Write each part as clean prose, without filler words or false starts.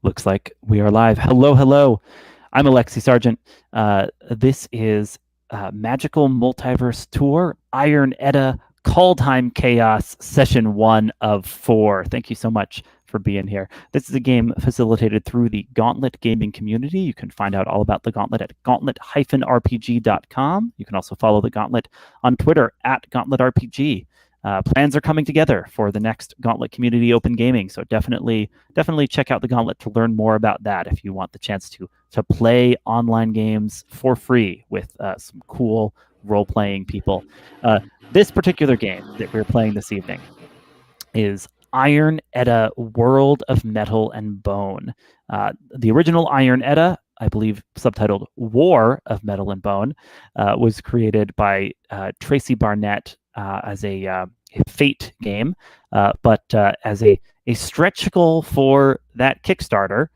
Looks like we are live. Hello, hello. I'm Alexi Sargent. This is Magical Multiverse Tour, Iron Edda, Kaldheim Chaos, Session 1 of 4. Thank you so much for being here. This is a game facilitated through the Gauntlet gaming community. You can find out all about the Gauntlet at gauntlet-rpg.com. You can also follow the Gauntlet on Twitter at GauntletRPG. Plans are coming together for the next Gauntlet Community Open Gaming, so definitely check out the Gauntlet to learn more about that if you want the chance to play online games for free with some cool role-playing people. This particular game that we're playing this evening is Iron Edda: World of Metal and Bone. The original Iron Edda, I believe subtitled War of Metal and Bone, was created by Tracy Barnett as a Fate game, but as a stretch goal for that Kickstarter,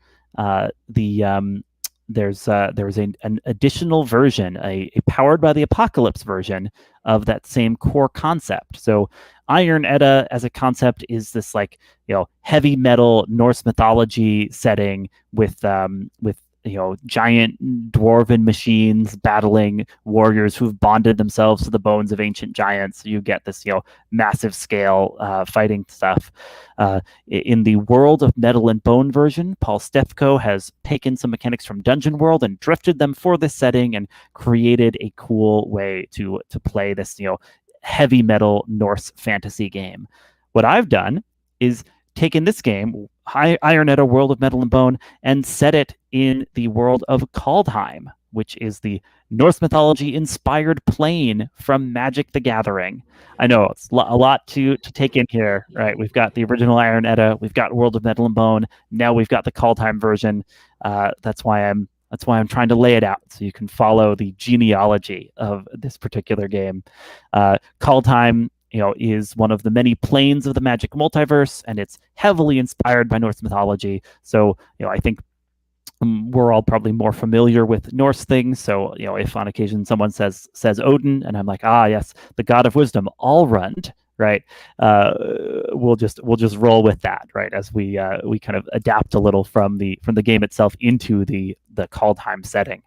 there was an additional version, a Powered by the Apocalypse version of that same core concept. So Iron Edda as a concept is this heavy metal Norse mythology setting with giant dwarven machines battling warriors who've bonded themselves to the bones of ancient giants. So you get this, massive scale fighting stuff. In the World of Metal and Bone version, Paul Stefko has taken some mechanics from Dungeon World and drifted them for this setting and created a cool way to play this, heavy metal Norse fantasy game. What I've done is taken this game, Iron Edda: World of Metal and Bone, and set it in the world of Kaldheim, which is the Norse mythology-inspired plane from Magic: The Gathering. I know it's a lot to take in here, right? We've got the original Iron Edda, we've got World of Metal and Bone, now we've got the Kaldheim version. That's why I'm trying to lay it out so you can follow the genealogy of this particular game. Kaldheim, is one of the many planes of the Magic multiverse, and it's heavily inspired by Norse mythology. So, I think we're all probably more familiar with Norse things. So, if on occasion someone says Odin, and I'm like, yes, the god of wisdom, Allrund, right? We'll just roll with that, right? As we kind of adapt a little from the game itself into the Kaldheim setting.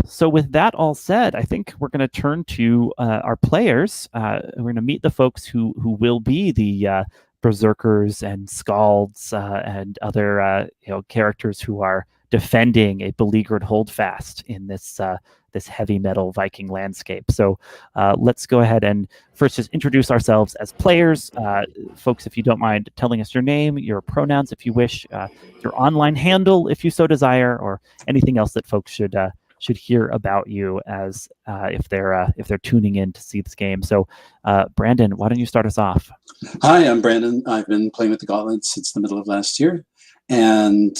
So with that all said, I think we're going to turn to our players. We're going to meet the folks who will be the berserkers and skalds and other characters who are defending a beleaguered holdfast in this heavy metal Viking landscape. So let's go ahead and first just introduce ourselves as players. Folks, if you don't mind telling us your name, your pronouns if you wish, your online handle if you so desire, or anything else that folks should hear about you as if they're tuning in to see this game. So Brandon, why don't you start us off? Hi, I'm Brandon. I've been playing with the Gauntlet since the middle of last year, and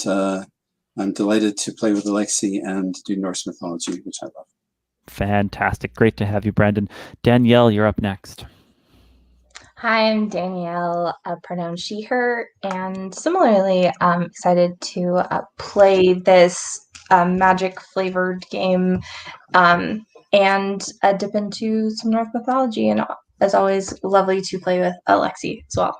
I'm delighted to play with Alexi and do Norse mythology, which I love. Fantastic. Great to have you, Brandon. Danielle, you're up next. Hi, I'm Danielle, pronoun she, her, and similarly, I'm excited to play this magic-flavored game and dip into some Norse mythology, and as always, lovely to play with Alexi as well.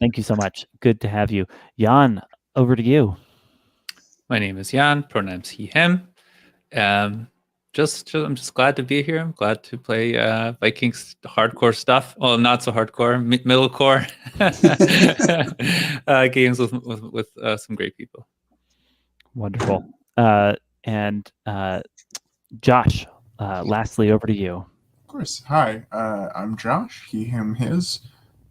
Thank you so much. Good to have you. Jan, over to you. My name is Jan, pronouns he, him. I'm just glad to be here. I'm glad to play Vikings hardcore stuff. Well, not so hardcore, middlecore games with some great people. Wonderful. And Josh, lastly, over to you. Of course. Hi, I'm Josh, he, him, his.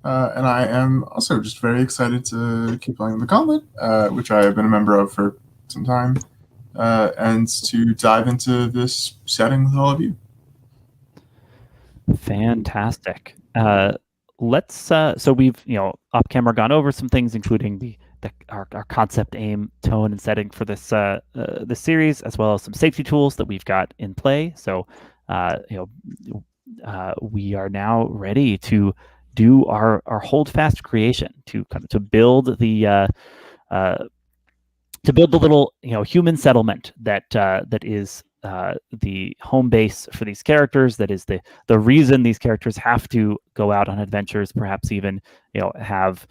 And I am also just very excited to keep playing the Gauntlet, which I have been a member of for some time, and to dive into this setting with all of you. Fantastic. Let's so we've off camera gone over some things, including our concept, aim, tone, and setting for this series, as well as some safety tools that we've got in play. So we are now ready to do our holdfast creation, to build the little human settlement that is the home base for these characters. That is the reason these characters have to go out on adventures, perhaps even have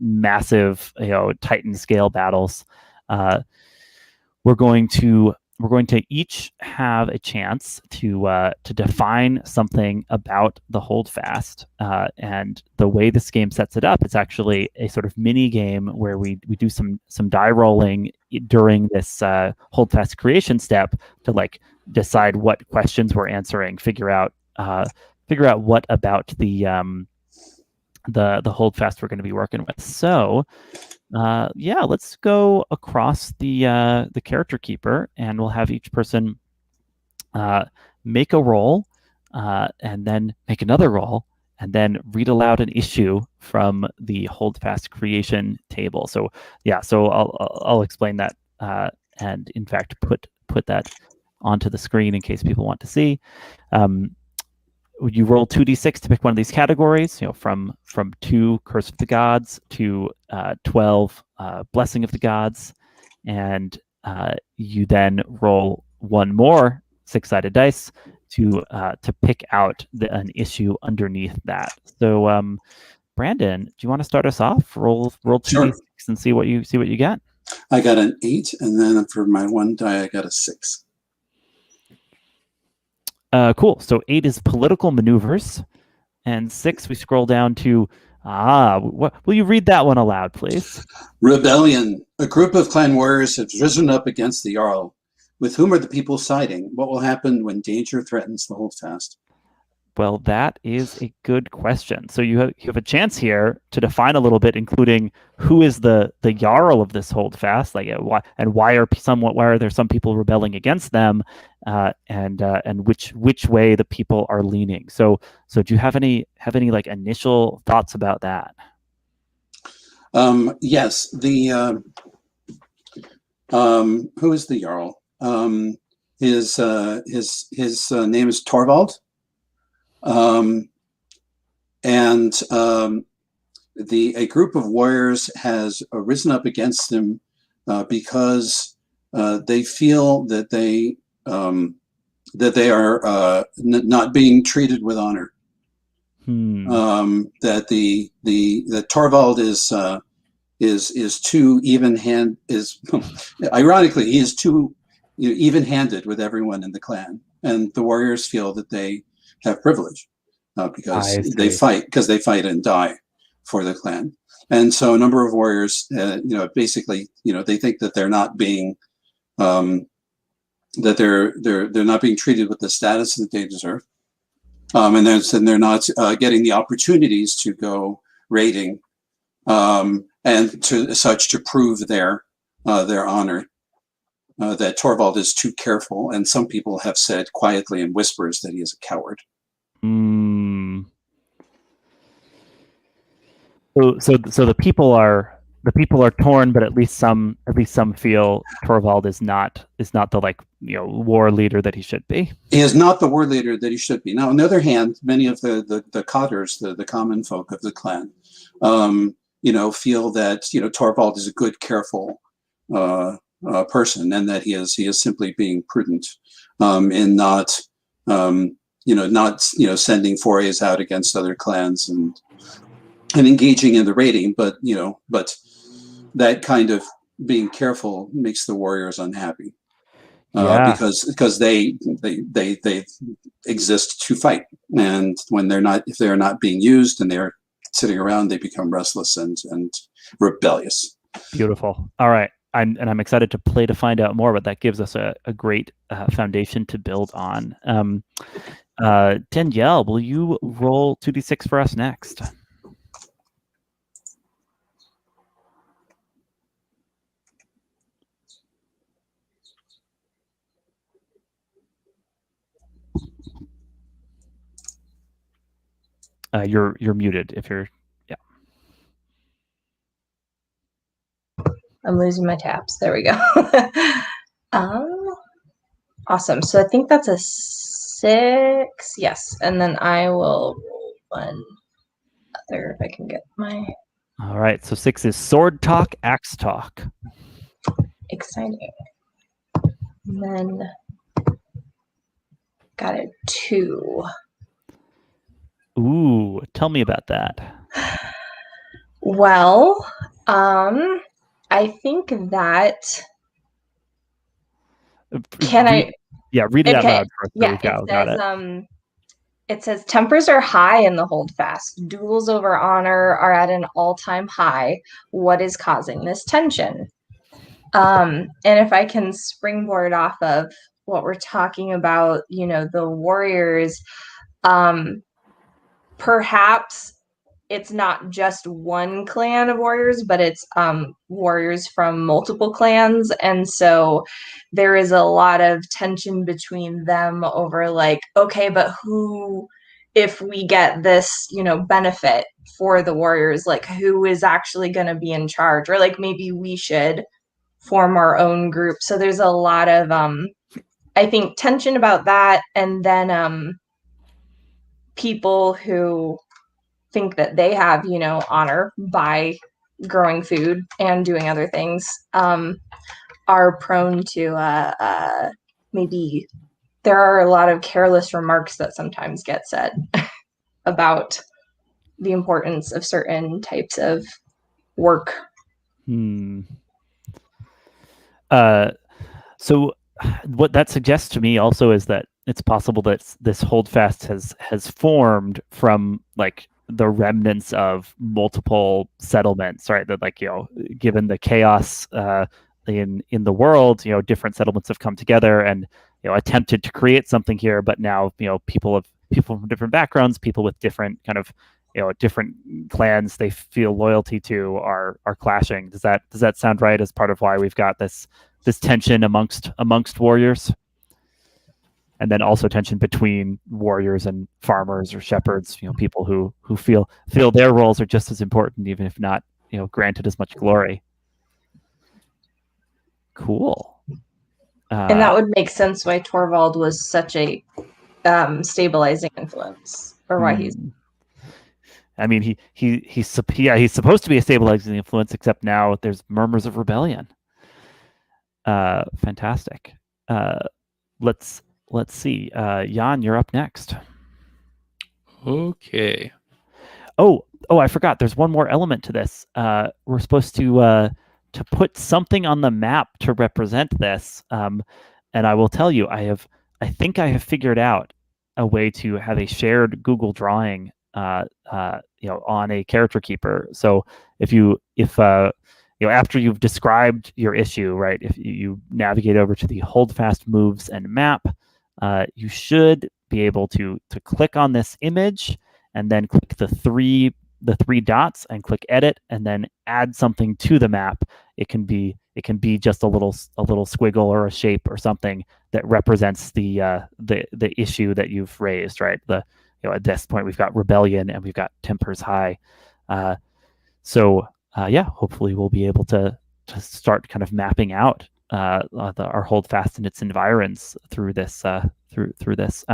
massive Titan scale battles. We're going to each have a chance to define something about the holdfast, and the way this game sets it up, it's actually a sort of mini game where we do some die rolling during this holdfast creation step to like decide what questions we're answering, figure out what about the holdfast we're going to be working with. So. Let's go across the character keeper, and we'll have each person make a roll, and then make another roll, and then read aloud an issue from the holdfast creation table. So I'll explain that, and in fact put that onto the screen in case people want to see. You roll 2d6 to pick one of these categories, from 2 Curse of the Gods to 12 Blessing of the Gods, and you then roll one more 6-sided dice to pick out an issue underneath that. So, Brandon, do you want to start us off? Roll 2d6 Sure. and see what you get. I got an 8, and then for my one die, I got a 6. Cool. So 8 is political maneuvers, and 6 we scroll down to. Will you read that one aloud, please? Rebellion. A group of clan warriors have risen up against the Jarl. With whom are the people siding? What will happen when danger threatens the holdfast? Well, that is a good question. So you have a chance here to define a little bit, including who is the Jarl of this holdfast, like why are there some people rebelling against them, and which way the people are leaning. So do you have any like initial thoughts about that? Yes. The who is the Jarl? His name is Torvald. A group of warriors has risen up against him because they feel that they are not being treated with honor. That the Torvald is too ironically he is too even-handed with everyone in the clan, and the warriors feel that they have privilege because they fight and die for the clan. And so a number of warriors, basically, they think that they're not being that they're not being treated with the status that they deserve, and they're not getting the opportunities to go raiding and to prove their honor. That Torvald is too careful, and some people have said quietly in whispers that he is a coward. So the people are torn, but at least some feel Torvald is not the war leader that he should be. He is not the war leader that he should be. Now, on the other hand, many of the cotters, the common folk of the clan, feel that Torvald is a good, careful person, and that he is simply being prudent in not sending forays out against other clans and engaging in the raiding, but that kind of being careful makes the warriors unhappy, because they exist to fight, and if they're not being used and they're sitting around, they become restless and rebellious. Beautiful. All right. I'm excited to play to find out more, but that gives us a great foundation to build on. Danielle, will you roll 2d6 for us next? You're muted if you're. I'm losing my tabs. There we go. Awesome. So I think that's a 6. Yes. And then I will roll one other if I can get my. All right. So 6 is sword talk, axe talk. Exciting. And then got a 2. Ooh, tell me about that. Well, I think that can I? Yeah, read it out Okay, loud first. yeah, it says tempers are high in the holdfast. Duels over honor are at an all-time high. What is causing this tension? And if I can springboard off of what we're talking about, the warriors, perhaps it's not just one clan of warriors, but it's warriors from multiple clans. And so there is a lot of tension between them over like, okay, but who, if we get this, benefit for the warriors, like who is actually going to be in charge? Or like maybe we should form our own group. So there's a lot of, I think, tension about that. And then people who think that they have, honor by growing food and doing other things, are prone to maybe there are a lot of careless remarks that sometimes get said about the importance of certain types of work. So what that suggests to me also is that it's possible that this holdfast has formed from like the remnants of multiple settlements, right? That like, given the chaos in the world, different settlements have come together and attempted to create something here, but now people from different backgrounds, people with different kind of different clans they feel loyalty to are clashing. Does that sound right as part of why we've got this tension amongst warriors? And then also tension between warriors and farmers or shepherds, people who feel their roles are just as important, even if not, granted as much glory. Cool. And that would make sense why Torvald was such a stabilizing influence, or why he's. I mean, he's supposed to be a stabilizing influence, except now there's murmurs of rebellion. Fantastic. Let's see. Jan, you're up next. Okay. Oh, I forgot. There's one more element to this. We're supposed to put something on the map to represent this. And I will tell you, I think I have figured out a way to have a shared Google drawing, on a character keeper. So if after you've described your issue, right, if you navigate over to the holdfast moves and map, you should be able to click on this image and then click the three dots and click edit and then add something to the map. It can be just a little squiggle or a shape or something that represents the issue that you've raised, right? At this point we've got rebellion and we've got tempers high. So hopefully we'll be able to start kind of mapping out our holdfast and its environs through this. Through this.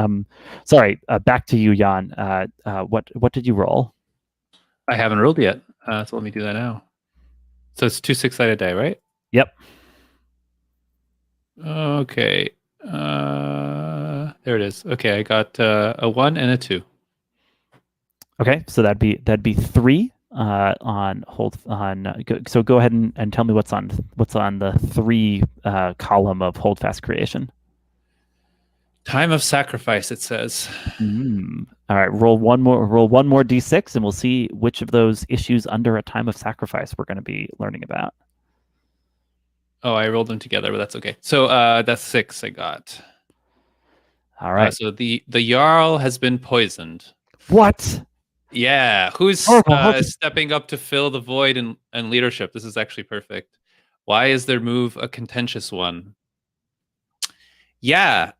Sorry, back to you, Jan. What did you roll? I haven't rolled yet, so let me do that now. So it's 2 6-sided die, right? Yep. Okay. There it is. Okay, I got a 1 and a 2. Okay, so that'd be 3 on hold on. So go ahead and tell me what's on the 3 column of holdfast creation. Time of sacrifice, it says. All right, roll one more d6, and we'll see which of those issues under a time of sacrifice we're going to be learning about. Oh, I rolled them together, but that's okay. So that's 6 I got. All right. So the Jarl has been poisoned. What? Yeah. Who's stepping up to fill the void and leadership? This is actually perfect. Why is their move a contentious one? Yeah.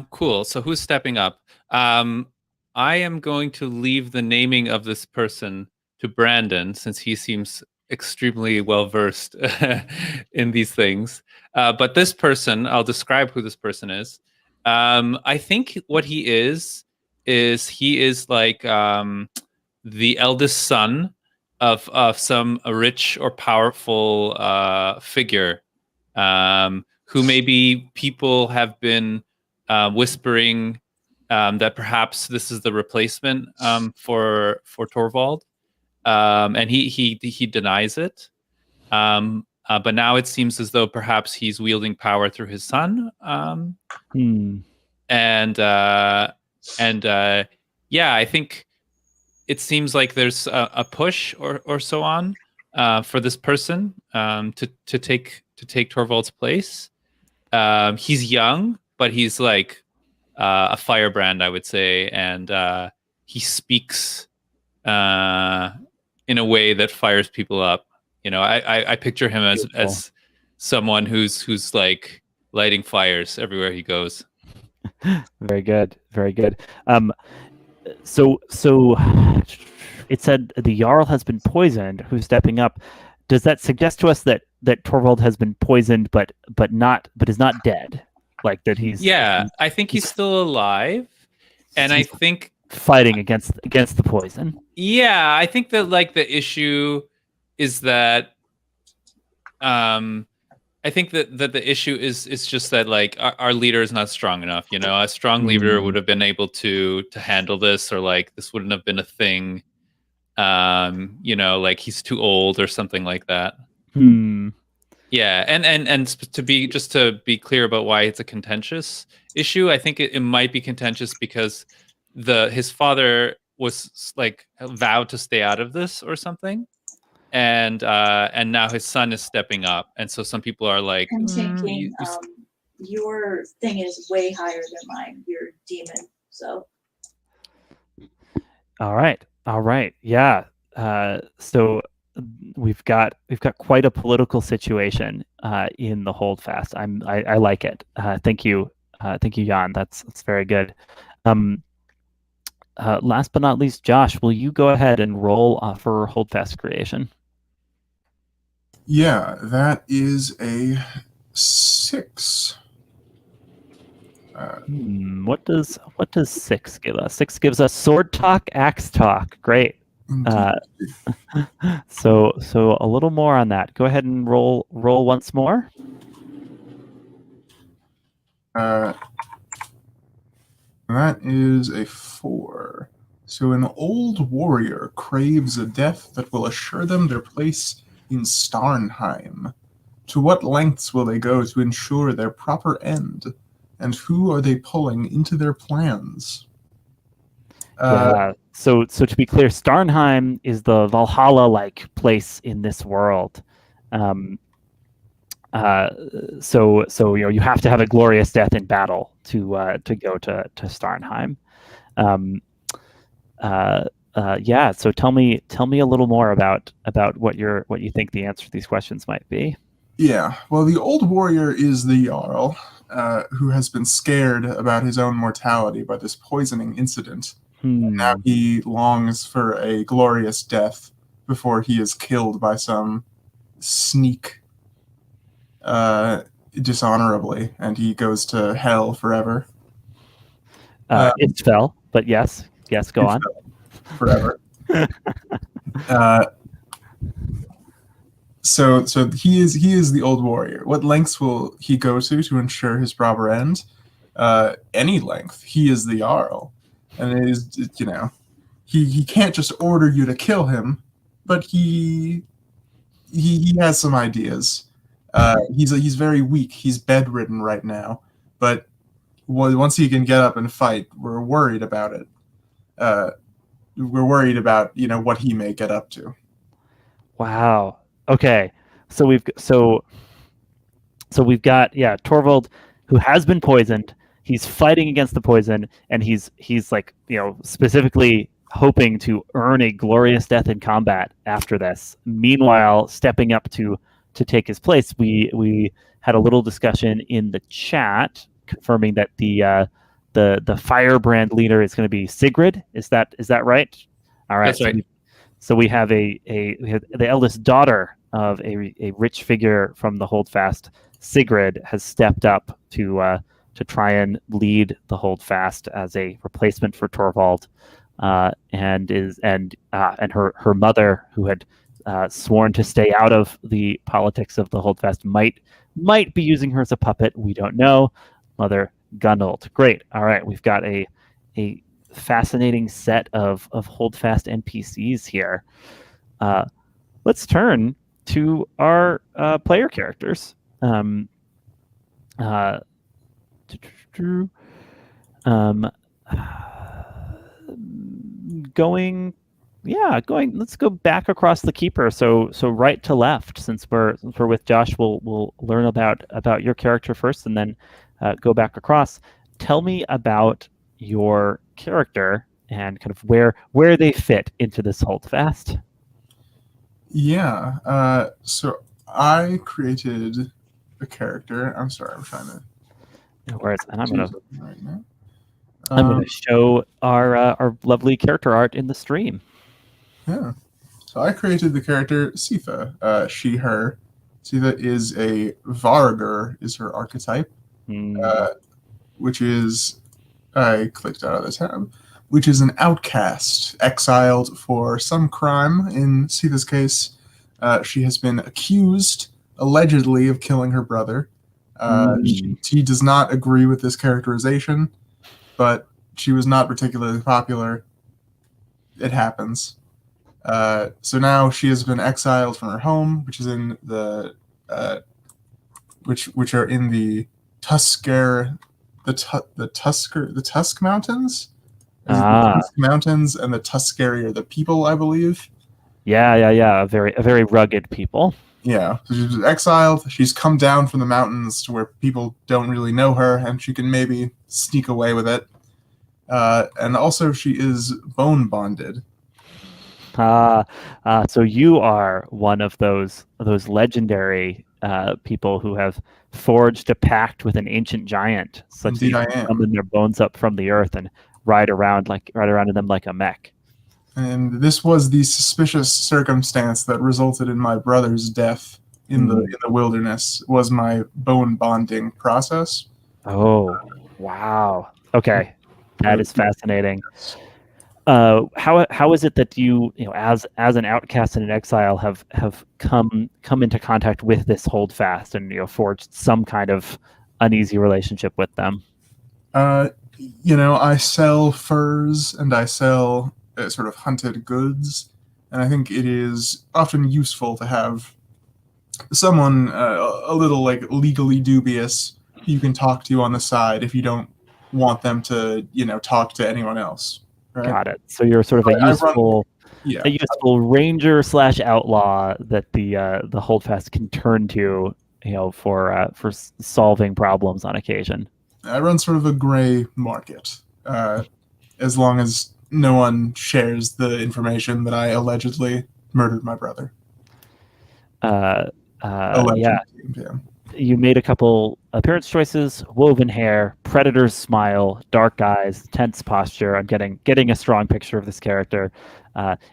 Cool. So who's stepping up? I am going to leave the naming of this person to Brandon, since he seems extremely well versed in these things. But this person, I'll describe who this person is. I think what he is he is like the eldest son of some rich or powerful figure, who maybe people have been whispering that perhaps this is the replacement for Torvald, and he denies it. But now it seems as though perhaps he's wielding power through his son. And yeah, I think it seems like there's a push or so on for this person to take Torvald's place. He's young, but he's like a firebrand, I would say, and he speaks in a way that fires people up. You know, I picture him as someone who's like lighting fires everywhere he goes. Very good, very good. So it said the Jarl has been poisoned. Who's stepping up? Does that suggest to us that Torvald has been poisoned, but is not dead? Like that he's I think he's still alive, and I think fighting against the poison. Yeah, I think that like the issue is that I think that the issue is just that like our leader is not strong enough. You know, a strong leader would have been able to handle this, or like this wouldn't have been a thing. You know, like he's too old or something like that. Yeah, and to be clear about why it's a contentious issue, I think it might be contentious because his father was like vowed to stay out of this or something. And now his son is stepping up, and so some people are like, I'm thinking your thing is way higher than mine. You're demon, so. All right, yeah. So we've got quite a political situation in the Holdfast. I like it. Thank you, Jan. That's very good. Last but not least, Josh, will you go ahead and roll for Holdfast creation? Yeah, that is a 6. What does 6 give us? 6 gives us sword talk, axe talk. Great. So a little more on that. Go ahead and roll once more. That is a 4. So an old warrior craves a death that will assure them their place in Starnheim. To what lengths will they go to ensure their proper end? And who are they pulling into their plans? So to be clear, Starnheim is the Valhalla-like place in this world. So you know you have to have a glorious death in battle to go to Starnheim. Yeah. So tell me a little more about what you think the answer to these questions might be. Yeah. Well, the old warrior is the Jarl, who has been scared about his own mortality by this poisoning incident. Now he longs for a glorious death before he is killed by some sneak dishonorably, and he goes to hell forever. It's fell, but yes, go on. Forever. So he is the old warrior. What lengths will he go to ensure his proper end? Any length. He is the Jarl. And it is, you know, he can't just order you to kill him, but he has some ideas. He's very weak. He's bedridden right now, but once he can get up and fight, we're worried about it. We're worried about what he may get up to. Wow. Okay. So we've got Torvald, who has been poisoned. He's fighting against the poison, and he's like specifically hoping to earn a glorious death in combat after this. Meanwhile, stepping up to take his place, we had a little discussion in the chat confirming that the firebrand leader is going to be Sigrid. Is that right? All right. That's right. So we have we have the eldest daughter of a rich figure from the Holdfast. Sigrid has stepped up to try and lead the Holdfast as a replacement for Torvald, and her mother, who had sworn to stay out of the politics of the Holdfast, might be using her as a puppet. We don't know. Mother Gunnult. Great. All right, we've got a fascinating set of holdfast NPCs here. Let's turn to our player characters. Um, going let's go back across the keeper, so right to left. Since we're with Josh, we'll learn about your character first and then go back across. Tell me about your character and kind of where they fit into this holdfast. Yeah, so I created a character. I'm sorry, I'm trying to No worries. And I'm do gonna something right now. show our lovely character art in the stream. Yeah. So I created the character Sifa, she, her. Sifa is a Vargr, is her archetype, which is, I clicked out of the tab, which is an outcast, exiled for some crime. In Sifa's case, she has been accused, allegedly, of killing her brother. She does not agree with this characterization, but she was not particularly popular. It happens. So now she has been exiled from her home, which is in the which are in the Tusk Mountains. The Tusk Mountains and the Tuskeri are the people, I believe. Yeah. A very rugged people. Yeah, so she was exiled. She's come down from the mountains to where people don't really know her, and she can maybe sneak away with it. And also, she is bone bonded. So you are one of those legendary people who have forged a pact with an ancient giant, such Indeed, that you I can am. summon their bones up from the earth and ride around in them like a mech. And this was the suspicious circumstance that resulted in my brother's death in the wilderness. Was my bone bonding process. Oh, wow. Okay, that is fascinating. How is it that you as an outcast and an exile have come into contact with this holdfast and forged some kind of uneasy relationship with them? I sell furs and I sell sort of hunted goods, and I think it is often useful to have someone a little like legally dubious who you can talk to on the side if you don't want them to talk to anyone else. Right? Got it. So you're sort of a useful ranger / outlaw that the holdfast can turn to, for solving problems on occasion. I run sort of a gray market, as long as no one shares the information that I allegedly murdered my brother. Yeah. You made a couple appearance choices: woven hair, predator's smile, dark eyes, tense posture. I'm getting a strong picture of this character.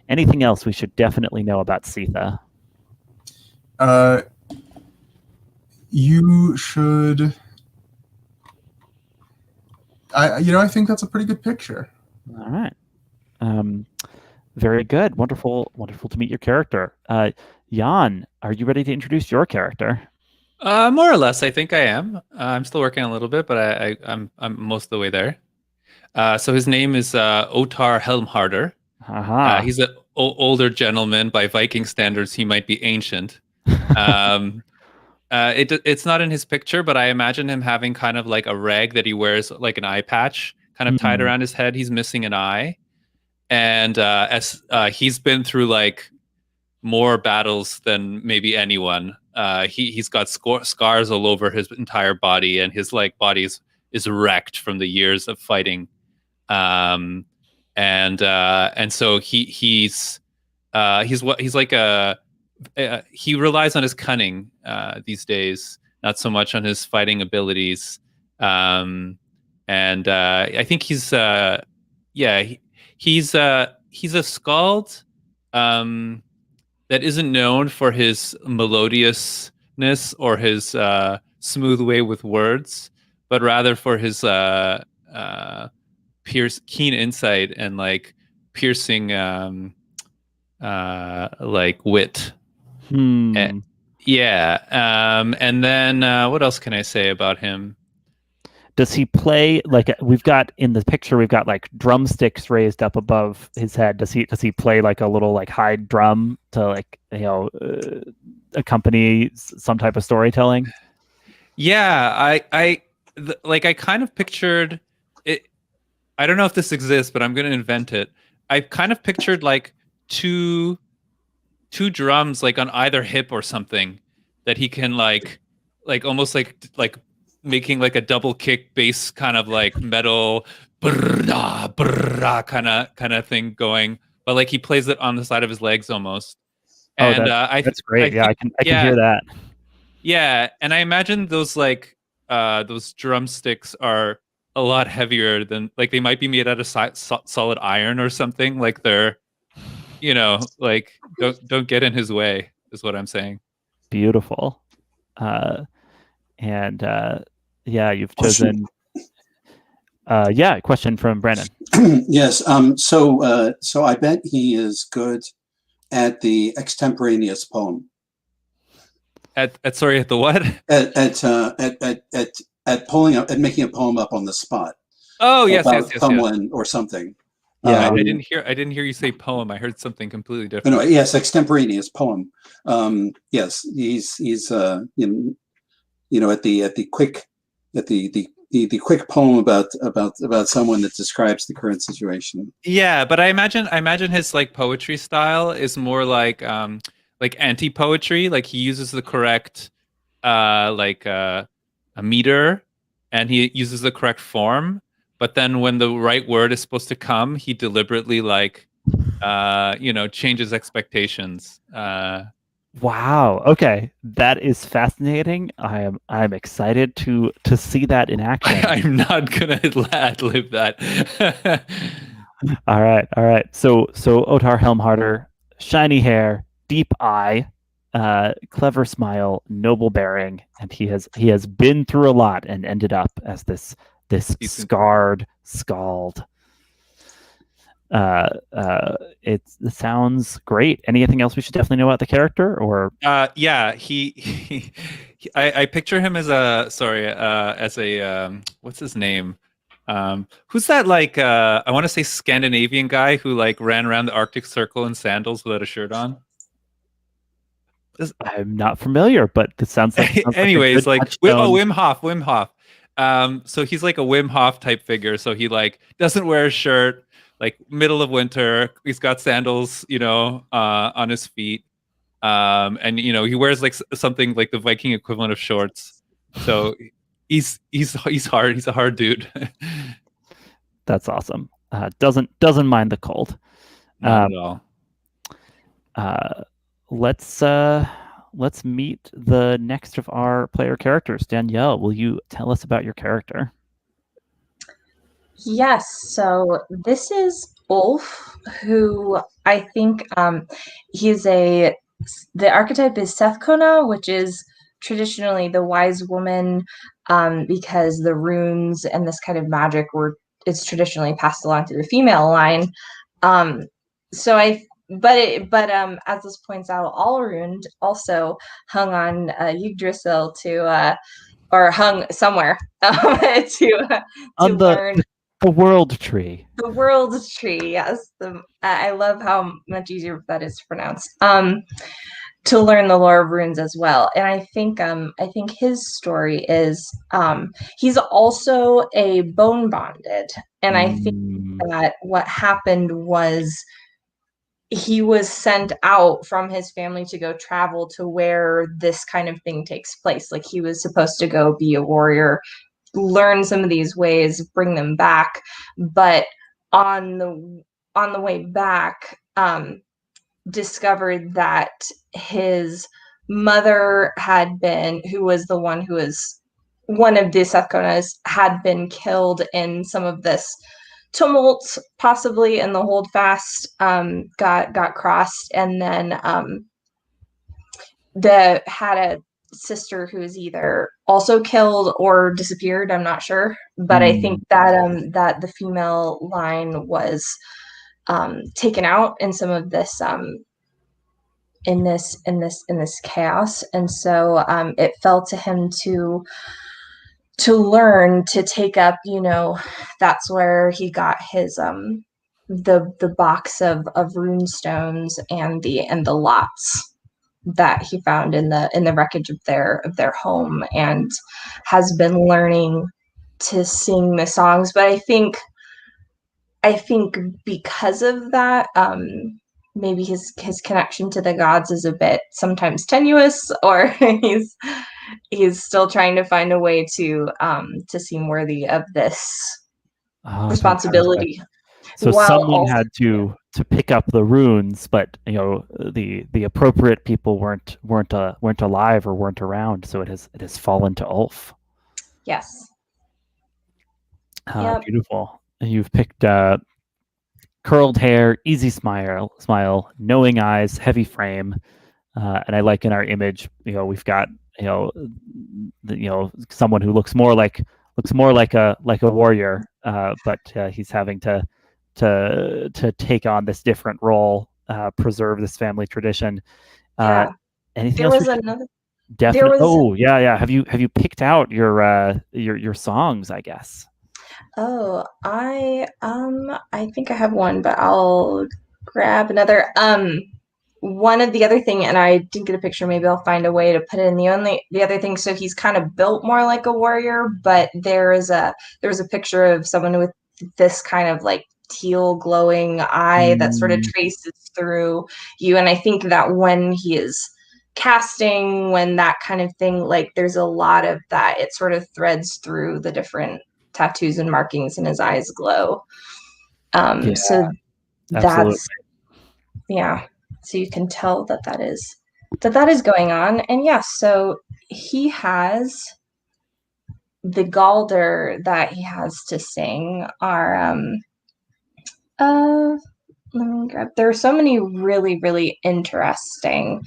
Anything else we should definitely know about Sifa? You should. I think that's a pretty good picture. All right. Very good. Wonderful to meet your character. Jan, are you ready to introduce your character? More or less, I think I am. I'm still working on a little bit, but I'm most of the way there. So his name is Otarr Helmharder. He's an older gentleman. By Viking standards, he might be ancient. It's not in his picture, but I imagine him having kind of like a rag that he wears, like an eye patch, kind of tied around his head. He's missing an eye, and as he's been through like more battles than maybe anyone. He's got scars all over his entire body, and his body is wrecked from the years of fighting. And so he's he relies on his cunning these days, not so much on his fighting abilities. I think he's a skald that isn't known for his melodiousness or his smooth way with words, but rather for his keen insight and piercing wit. And then what else can I say about him? Does he play like we've got in the picture? We've got like drumsticks raised up above his head. Does he play like a little like hide drum to like accompany some type of storytelling? Yeah, I kind of pictured it. I don't know if this exists, but I'm going to invent it. I kind of pictured like two drums like on either hip or something that he can like almost like making like a double kick bass kind of like metal brrrah, brrrah, kind of thing going, but like he plays it on the side of his legs almost. And that's great. I can hear that. Yeah, and I imagine those like those drumsticks are a lot heavier than like they might be made out of solid iron or something. Like they're, like don't get in his way is what I'm saying. Beautiful. And you've chosen. Question from Brandon. Yes. So I bet he is good at the extemporaneous poem. At the what? At pulling up, at making a poem up on the spot. Oh yes, about yes, someone or something. Yeah, I didn't hear you say poem. I heard something completely different. No, yes, extemporaneous poem. Yes, he's at the quick poem about someone that describes the current situation. Yeah, but I imagine his like poetry style is more like anti-poetry. Like he uses the correct a meter, and he uses the correct form. But then when the right word is supposed to come, he deliberately changes expectations. Wow. Okay, that is fascinating. I'm excited to see that in action. I'm not gonna ad-lib that. All right. So Otarr Helmharder, shiny hair, deep eye, clever smile, noble bearing, and he has been through a lot and ended up as this scarred skald. It sounds great. Anything else we should definitely know about the character? Or he I picture him as a what's his name? Who's that like I want to say Scandinavian guy who like ran around the Arctic Circle in sandals without a shirt on? I'm not familiar, but it sounds like anyways, Wim Hof. So he's like a Wim Hof type figure. So he like doesn't wear a shirt, like middle of winter. He's got sandals, on his feet. And he wears like something like the Viking equivalent of shorts. So he's hard. He's a hard dude. That's awesome. Doesn't mind the cold. Not at all. Let's meet the next of our player characters. Danielle, will you tell us about your character? Yes, so this is Ulf, who I think the archetype is Seiðkona, which is traditionally the wise woman, because the runes and this kind of magic is traditionally passed along to the female line. As this points out, Allrund also hung on Yggdrasil or hung somewhere to learn. The world tree. The world tree, yes. I love how much easier that is to pronounce. To learn the lore of runes as well, and I think his story is he's also a bone bonded, and I think that what happened was he was sent out from his family to go travel to where this kind of thing takes place. Like he was supposed to go be a warrior, learn some of these ways, bring them back, but on the way back, discovered that his mother who was one of the Seiðkonas, had been killed in some of this tumult, possibly in the holdfast, got crossed, and then had a sister who was either also killed or disappeared. I'm not sure, but I think that that the female line was taken out in some of this in this chaos, and so it fell to him learn to take up, that's where he got his the box of rune stones and the lots that he found in the wreckage of their home, and has been learning to sing the songs. But I think because of that, maybe his connection to the gods is a bit sometimes tenuous, or he's still trying to find a way to seem worthy of this responsibility. So while someone also, had to pick up the runes, but the appropriate people weren't alive or weren't around, so it has fallen to Ulf. yes. Yep. Beautiful. And you've picked curled hair, easy smile, knowing eyes, heavy frame, and I like in our image, we've got someone who looks more like a warrior, but he's having to take on this different role, preserve this family tradition. Anything There else? was another. Definitely. Oh yeah. Have you picked out your songs? I guess. Oh, I think I have one, but I'll grab another. One of the other thing, and I didn't get a picture, maybe I'll find a way to put it in the other thing. So he's kind of built more like a warrior, but there was a picture of someone with this kind of like teal glowing eye that sort of traces through you. And I think that when he is casting, when that kind of thing, like there's a lot of that, it sort of threads through the different tattoos and markings, and his eyes glow. So that's so you can tell that is going on. And so he has the Galder that he has to sing are let me grab, there are so many really, really interesting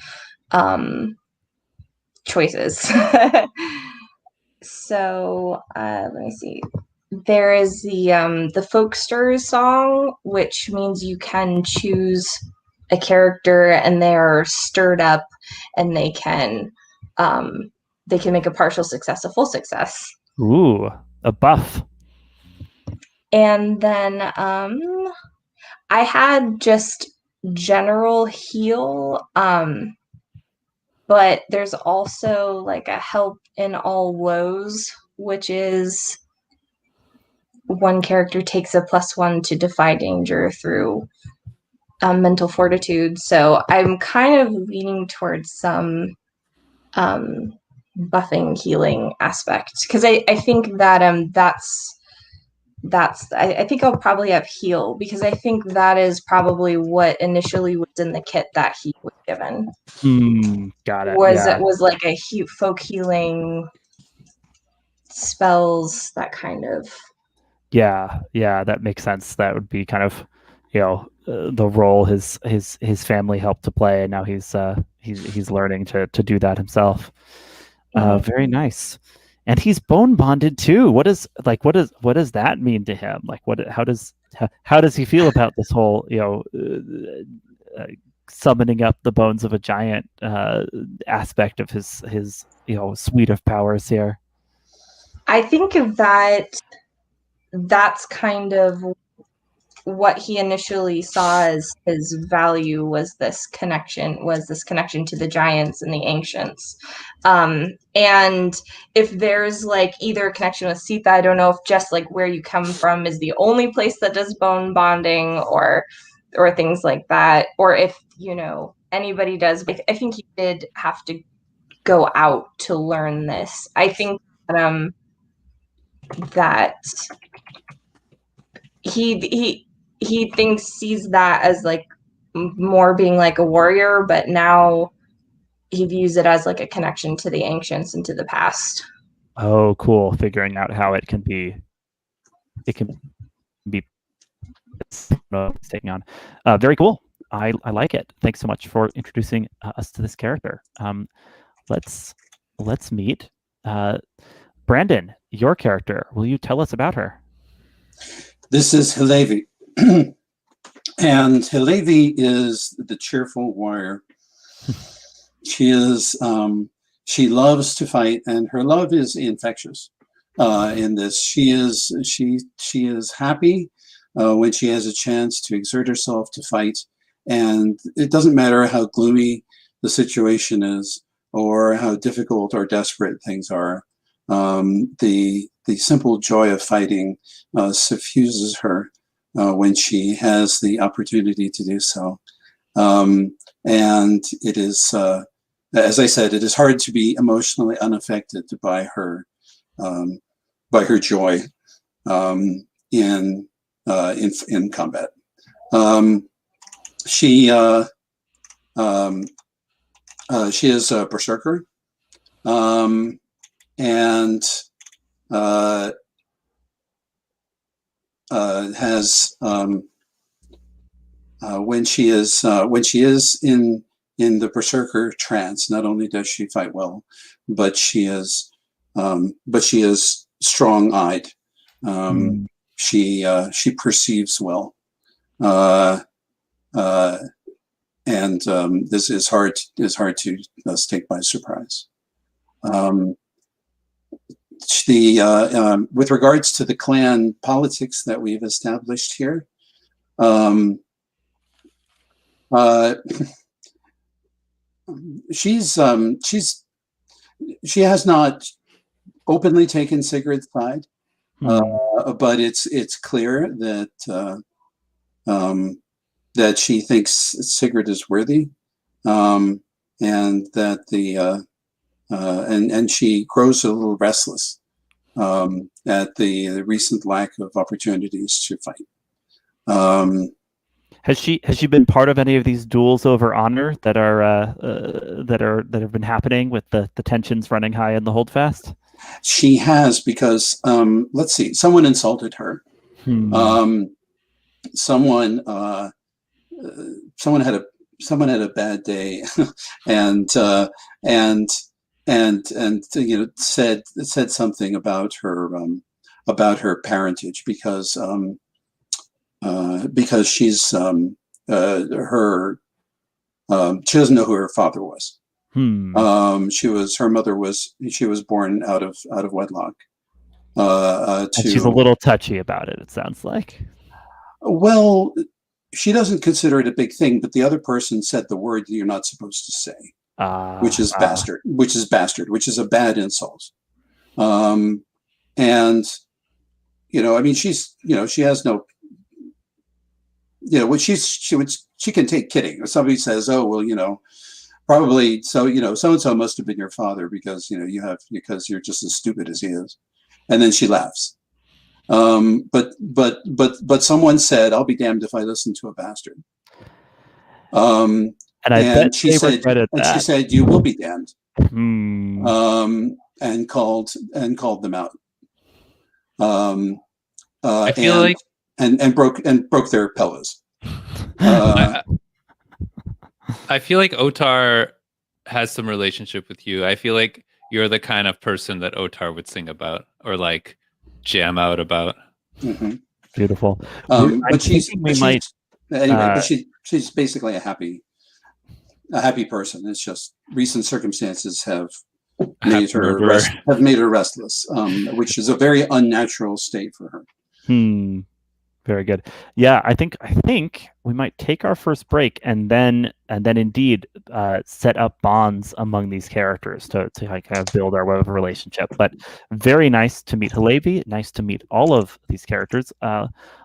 choices. So let me see. There is the Folksters song, which means you can choose a character and they are stirred up, and they can make a partial success a full success. Ooh, a buff. And then I had just general heal, but there's also like a help in all woes, which is one character takes a +1 to defy danger through mental fortitude. So I'm kind of leaning towards some buffing healing aspect, because I think that I think I'll probably have heal, because I think that is probably what initially was in the kit that he was given. Got it. It was like a folk healing spells, that kind of. Yeah, that makes sense. That would be kind of the role his family helped to play, and now he's learning to do that himself. Very nice. And he's bone bonded too. What does that mean to him? Like how does he feel about this whole summoning up the bones of a giant aspect of his suite of powers here? I think that's kind of what he initially saw as his value, was this connection to the giants and the ancients. And if there's like either a connection with Sita, I don't know if just like where you come from is the only place that does bone bonding, or things like that, or if anybody does. But I think he did have to go out to learn this. I think that he sees that as like more being like a warrior, but now he views it as like a connection to the ancients and to the past. Oh, cool. Figuring out how it can be taking on. Very cool. I like it. Thanks so much for introducing us to this character. Let's meet Brandon, your character. Will you tell us about her? This is Hillevi. And Hillevi is the cheerful warrior. She loves to fight, and her love is infectious. in this. She is happy when she has a chance to exert herself to fight, and it doesn't matter how gloomy the situation is or how difficult or desperate things are. The simple joy of fighting suffuses her when she has the opportunity to do so. And it is, as I said, it is hard to be emotionally unaffected by her joy in combat. She is a berserker, and has when she is in the berserker trance, not only does she fight well, but she is strong-eyed. She perceives well, and this is hard to take by surprise. With regards to the clan politics that we've established here, she has not openly taken Sigurd's side, but it's clear that that she thinks Sigurd is worthy, and that and she grows a little restless at the recent lack of opportunities to fight. Has she been part of any of these duels over honor that have been happening with the tensions running high in the holdfast? She has, because let's see, someone insulted her. Someone had a bad day, and said something about her parentage, because she's she doesn't know who her father was. She was born out of wedlock. And she's a little touchy about it, it sounds like. Well, she doesn't consider it a big thing, but the other person said the word that you're not supposed to say, which is bastard, which is a bad insult. And I mean, she has no, she can take kidding. If somebody says, oh, well, probably so-and-so must have been your father because you're just as stupid as he is. And then she laughs. But someone said, I'll be damned if I listen to a bastard. And she said, you will be damned. And called them out. I feel like and broke their pillows. I feel like Otarr has some relationship with you. I feel like you're the kind of person that Otarr would sing about or like jam out about. Mm-hmm. Beautiful. But she's basically a happy person. It's just recent circumstances have made her restless, which is a very unnatural state for her. Very good. Yeah, I think we might take our first break and then indeed set up bonds among these characters to kind of build our web of relationship. But very nice to meet Hillevi. Nice to meet all of these characters.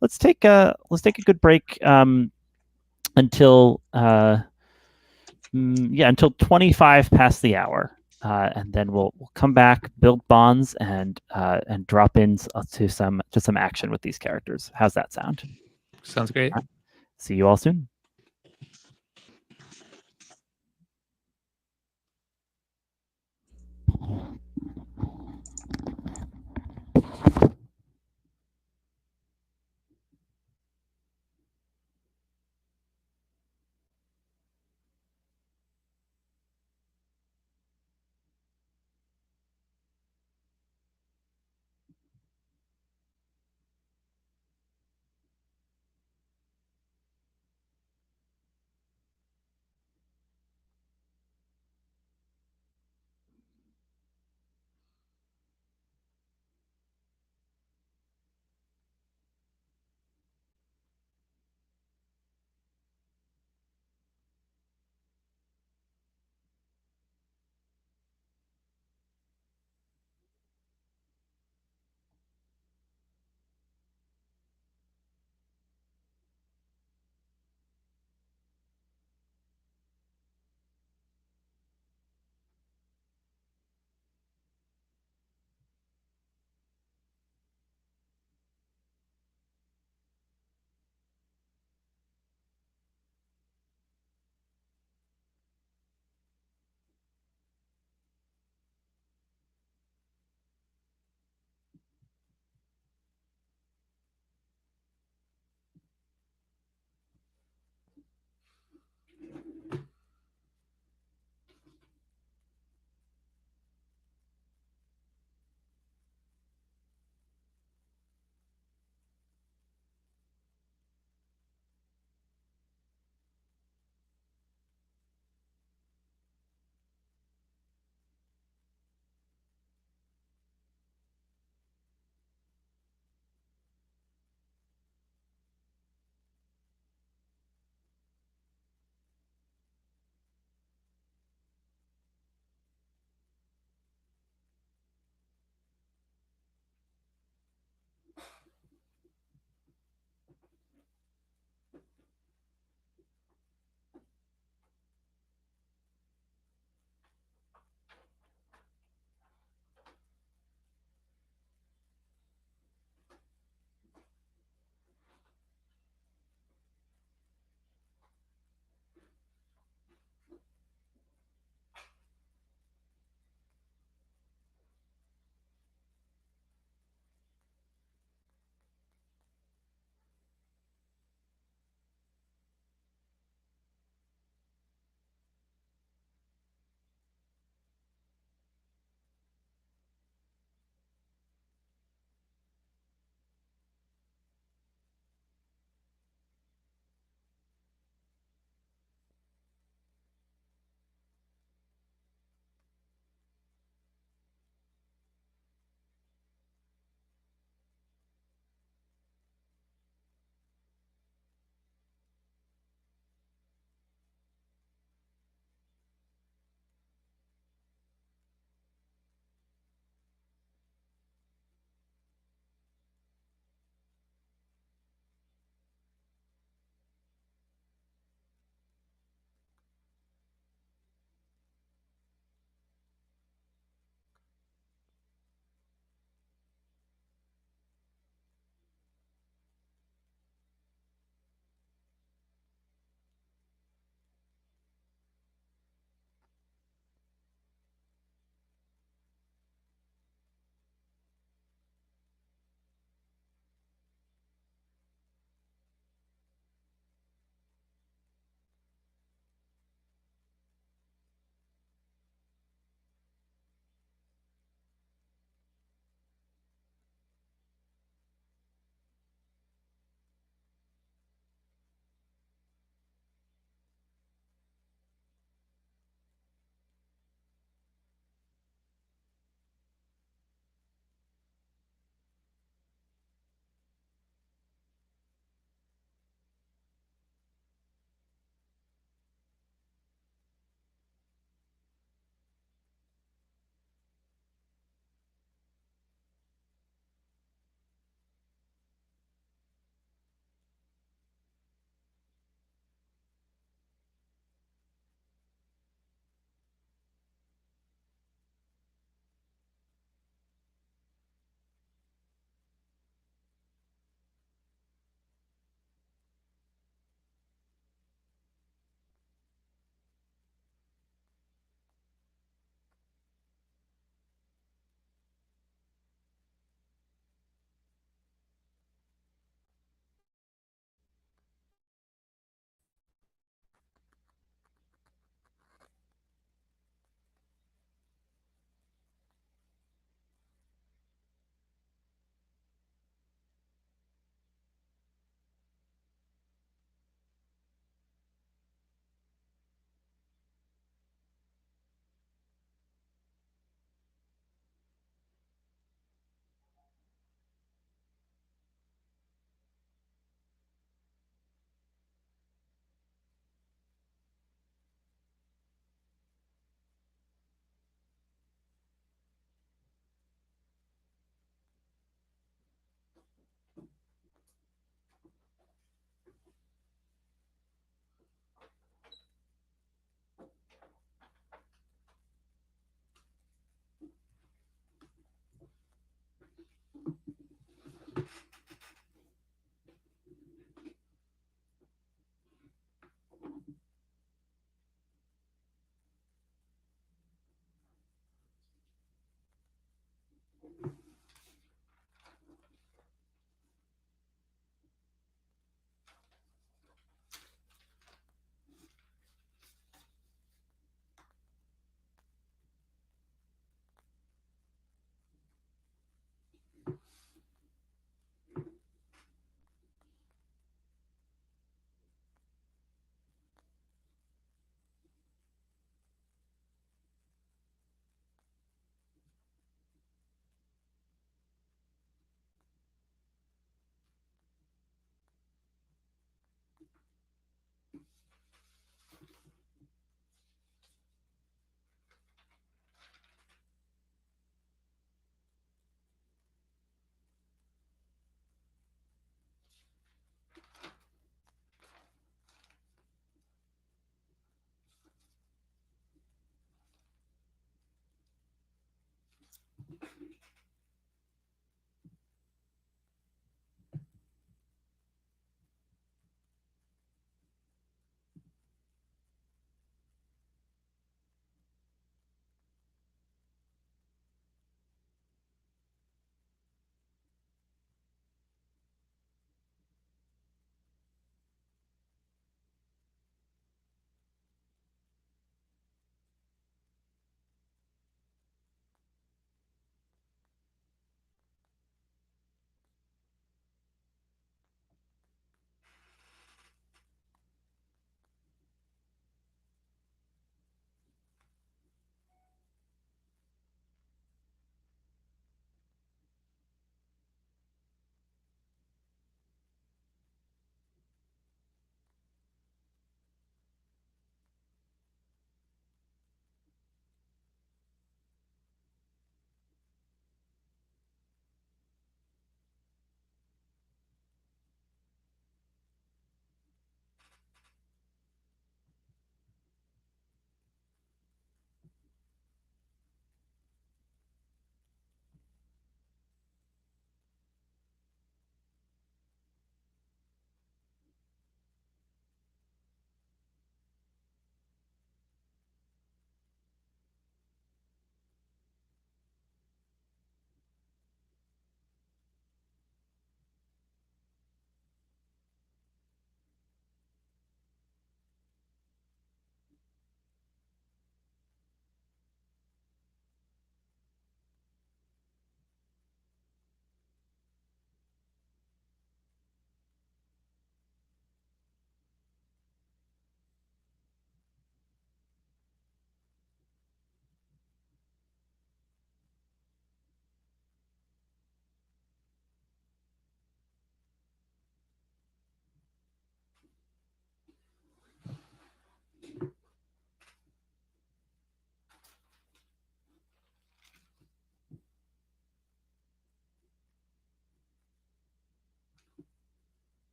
Let's take a good break until 25 past the hour. And then we'll come back, build bonds, and drop in to some action with these characters. How's that sound? Sounds great. See you all soon.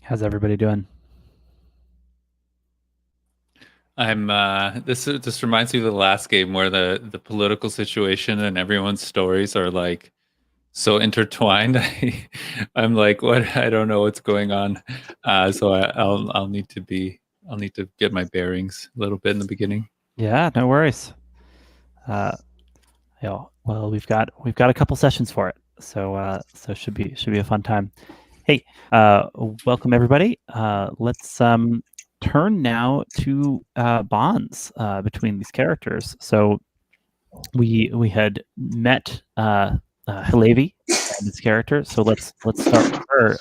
How's everybody doing? I'm this reminds me of the last game where the political situation and everyone's stories are like so intertwined. I'm like, what? I don't know what's going on. So I'll need to get my bearings a little bit in the beginning. Yeah, no worries. Well, we've got a couple sessions for it, so should be a fun time. Hey, welcome everybody. Let's turn now to bonds between these characters. So we had met Hillevi and his character. So let's start with her.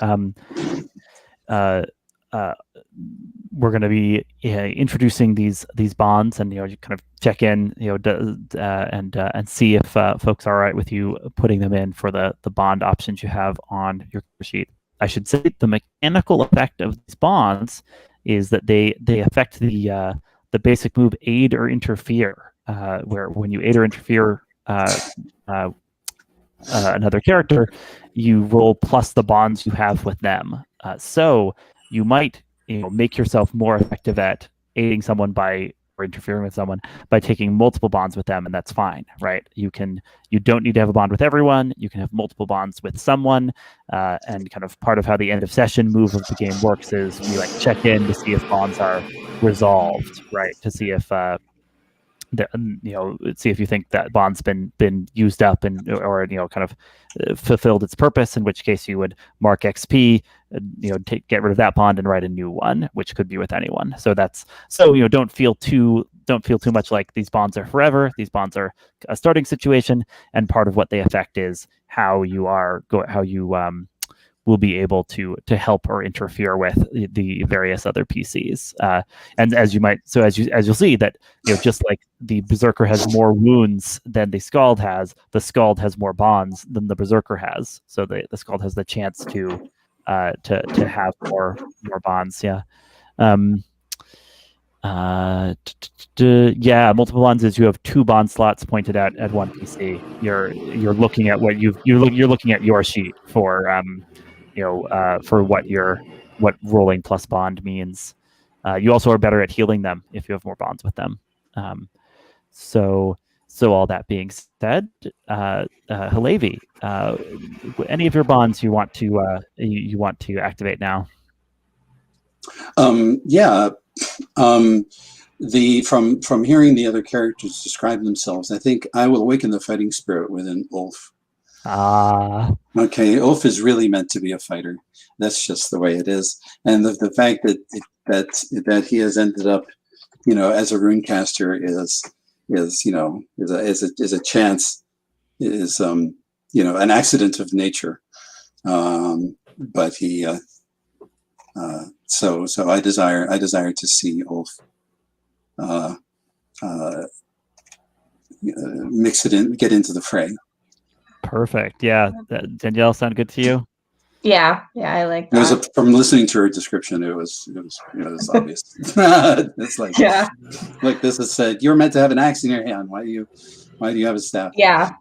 We're going to be introducing these bonds, and you kind of check in, and see if folks are all right with you putting them in for the bond options you have on your sheet. I should say the mechanical effect of these bonds is that they affect the basic move aid or interfere, where when you aid or interfere another character, you roll plus the bonds you have with them. So you might make yourself more effective at aiding someone or interfering with someone by taking multiple bonds with them, and that's fine, right? You don't need to have a bond with everyone. You can have multiple bonds with someone, and kind of part of how the end of session move of the game works is we like check in to see if bonds are resolved, right? To see if see if you think that bond's been used up or kind of fulfilled its purpose, in which case you would mark XP, get rid of that bond and write a new one, which could be with anyone. So don't feel too much like these bonds are forever. These bonds are a starting situation, and part of what they affect is how you will be able to help or interfere with the various other PCs. And as you'll see that just like the Berserker has more wounds than the Skald has more bonds than the Berserker has. So the Skald has the chance to have more bonds. Yeah. Multiple bonds is you have 2 bond slots pointed at one PC. You're looking at you're looking at your sheet for for what rolling plus bond means. You also are better at healing them if you have more bonds with them. So all that being said, Hillevi, any of your bonds you want to activate now? From hearing the other characters describe themselves, I think I will awaken the fighting spirit within Ulf. Okay, Ulf is really meant to be a fighter. That's just the way it is, and the fact that he has ended up, as a runecaster is a chance, is an accident of nature. But he so I desire to see Ulf mix it in, get into the fray. Perfect. Yeah. Danielle, sound good to you? Yeah, I like that. From listening to her description, it was obvious. It's like, like this is said, you're meant to have an axe in your hand. Why do you have a staff? Yeah.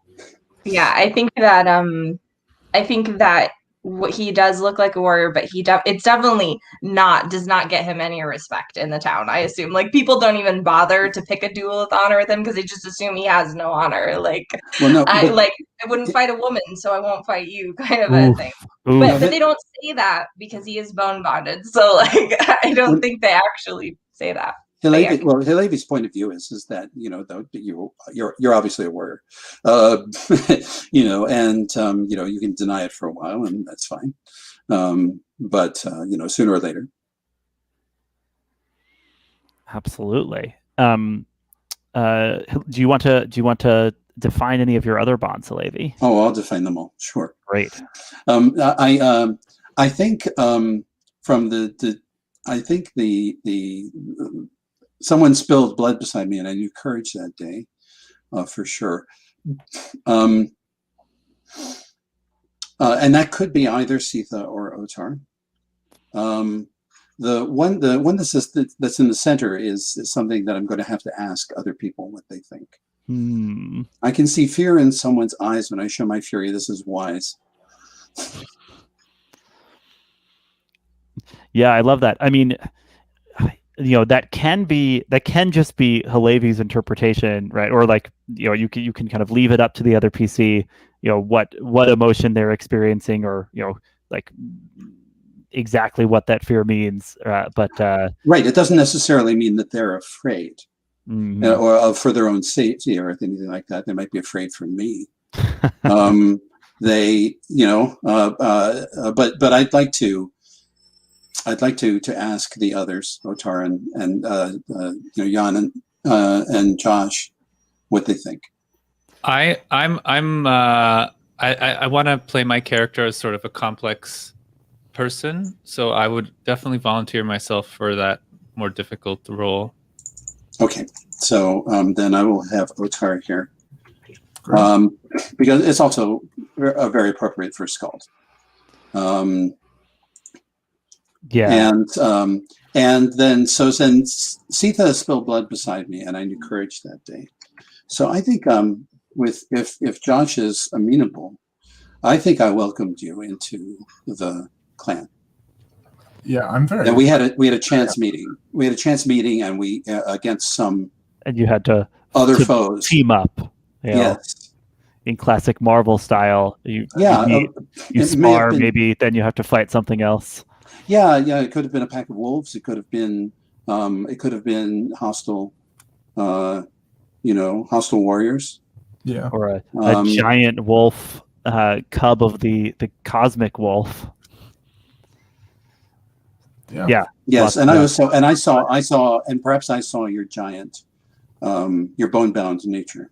I think that what he does look like a warrior, but it's definitely does not get him any respect in the town. I assume people don't even bother to pick a duel with honor with him because they just assume he has no honor. I wouldn't fight a woman, so I won't fight you, kind of a thing. But they don't say that because he is bone bonded. So I don't think they actually say that. Hillevi's point of view is that you're obviously a warrior, and you can deny it for a while, and that's fine. But sooner or later. Absolutely. Do you want to define any of your other bonds, Hillevi? Oh, I'll define them all. Sure. Great. I think someone spilled blood beside me, and I knew courage that day, for sure. And that could be either Siða or Otarr. The one that's in the center is something that I'm going to have to ask other people what they think. I can see fear in someone's eyes when I show my fury. This is wise. Yeah, I love that. I mean, that can just be Hillevi's interpretation, right? Or like, you can kind of leave it up to the other PC, what emotion they're experiencing, or like exactly what that fear means. But Right. It doesn't necessarily mean that they're afraid or for their own safety or anything like that. They might be afraid for me. They, but I'd like to ask the others, Otarr and Jan and Josh, what they think. I want to play my character as sort of a complex person, so I would definitely volunteer myself for that more difficult role. Okay, so then I will have Otarr here, because it's also very appropriate for Skald. Yeah, and then since Sita spilled blood beside me, and I knew courage that day, so I think if Josh is amenable, I think I welcomed you into the clan. Yeah, I'm very. And we had a chance meeting. We had a chance meeting, and we against some. And you had to foes team up. Yes. In classic Marvel style, you spar, maybe then you have to fight something else. Yeah. It could have been a pack of wolves. It could have been hostile, hostile warriors. Yeah. Or a giant wolf, cub of the cosmic wolf. Yeah. Yes, and I saw, and perhaps I saw your giant, your bone-bound nature.